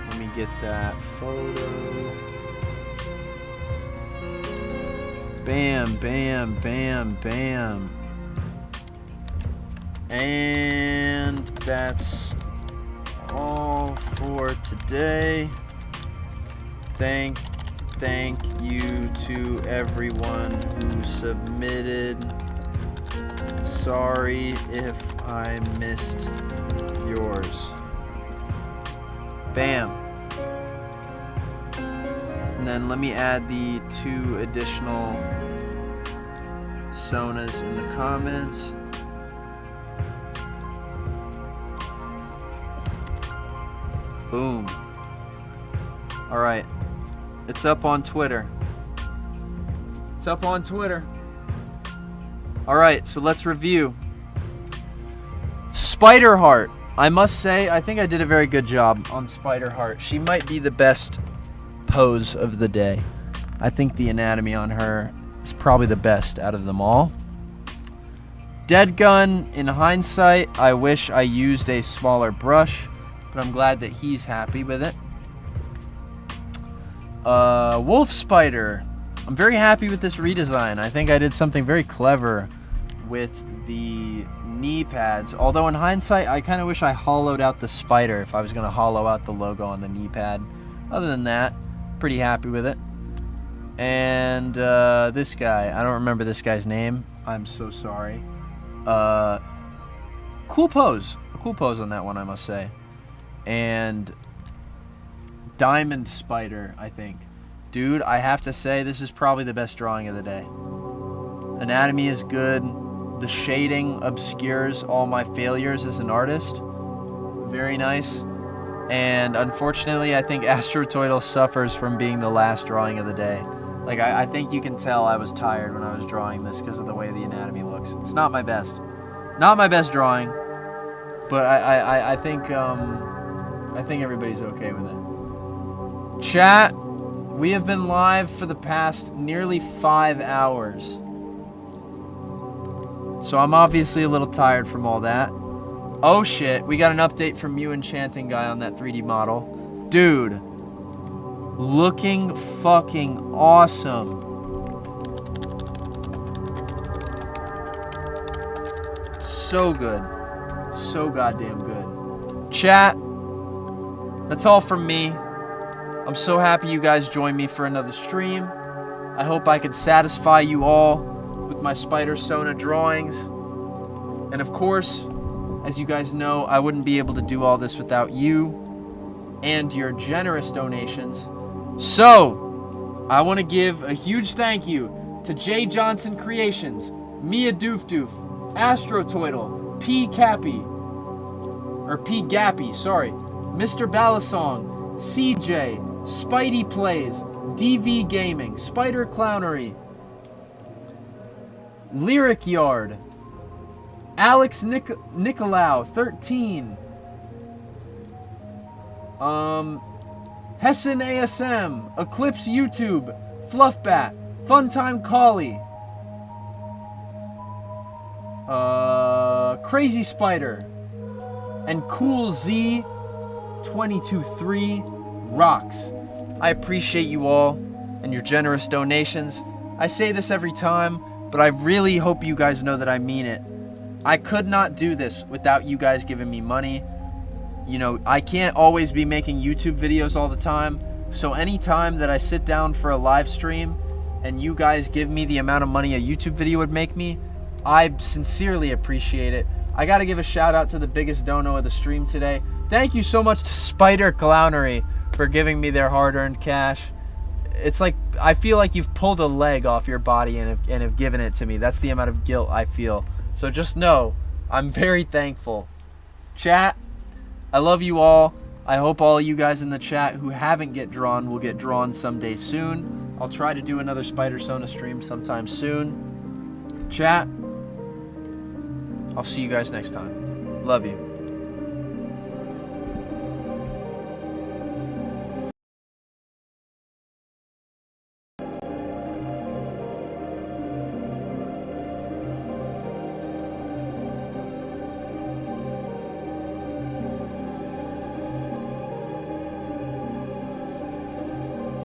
Let me get that photo. Bam, bam, bam, bam. And that's all for today. Thank you to everyone who submitted. Sorry if I missed yours. Bam. And then let me add the 2 additional Sonas in the comments. Boom. Alright. It's up on Twitter. It's up on Twitter. Alright, so let's review. Spider-Heart. I must say, I think I did a very good job on Spider-Heart. She might be the best pose of the day. I think the anatomy on her is probably the best out of them all. Dead Gun, in hindsight, I wish I used a smaller brush, but I'm glad that he's happy with it. Wolf Spider. I'm very happy with this redesign. I think I did something very clever with the knee pads. Although in hindsight, I kind of wish I hollowed out the spider if I was going to hollow out the logo on the knee pad. Other than that, pretty happy with it. And this guy, I don't remember this guy's name. I'm so sorry. Cool pose. A cool pose on that one, I must say. And Diamond Spider, I think. Dude, I have to say, this is probably the best drawing of the day. Anatomy is good. The shading obscures all my failures as an artist. Very nice. And unfortunately, I think Astrotoidal suffers from being the last drawing of the day. Like, I think you can tell I was tired when I was drawing this because of the way the anatomy looks. It's not my best. Not my best drawing. But I think everybody's okay with it. Chat, we have been live for the past nearly 5 hours. So I'm obviously a little tired from all that. Oh shit, we got an update from you Enchanting Guy on that 3D model. Dude, looking fucking awesome. So good. So goddamn good. Chat, that's all from me. I'm so happy you guys joined me for another stream. I hope I could satisfy you all with my Spider-Sona drawings. And of course, as you guys know, I wouldn't be able to do all this without you and your generous donations. So, I want to give a huge thank you to Jay Johnson Creations, Mia Doof Doof, Astrotoidal, P Gappy, sorry, Mr. Balasong, CJ, Spidey Plays, DV Gaming, Spider Clownery, Lyric Yard, Alex Nicolau 13, Hessen ASM, Eclipse YouTube, Fluffbat, Funtime Collie, Crazy Spider, and Cool Z 223 rocks. I appreciate you all and your generous donations. I say this every time, but I really hope you guys know that I mean it. I could not do this without you guys giving me money. You know, I can't always be making YouTube videos all the time, so anytime that I sit down for a live stream and you guys give me the amount of money a YouTube video would make me, I sincerely appreciate it. I gotta give a shout out to the biggest dono of the stream today. Thank you so much to Spider Clownery for giving me their hard-earned cash. It's like, I feel like you've pulled a leg off your body and have given it to me. That's the amount of guilt I feel. So just know, I'm very thankful. Chat, I love you all. I hope all of you guys in the chat who haven't get drawn will get drawn someday soon. I'll try to do another Spider-Sona stream sometime soon. Chat, I'll see you guys next time. Love you.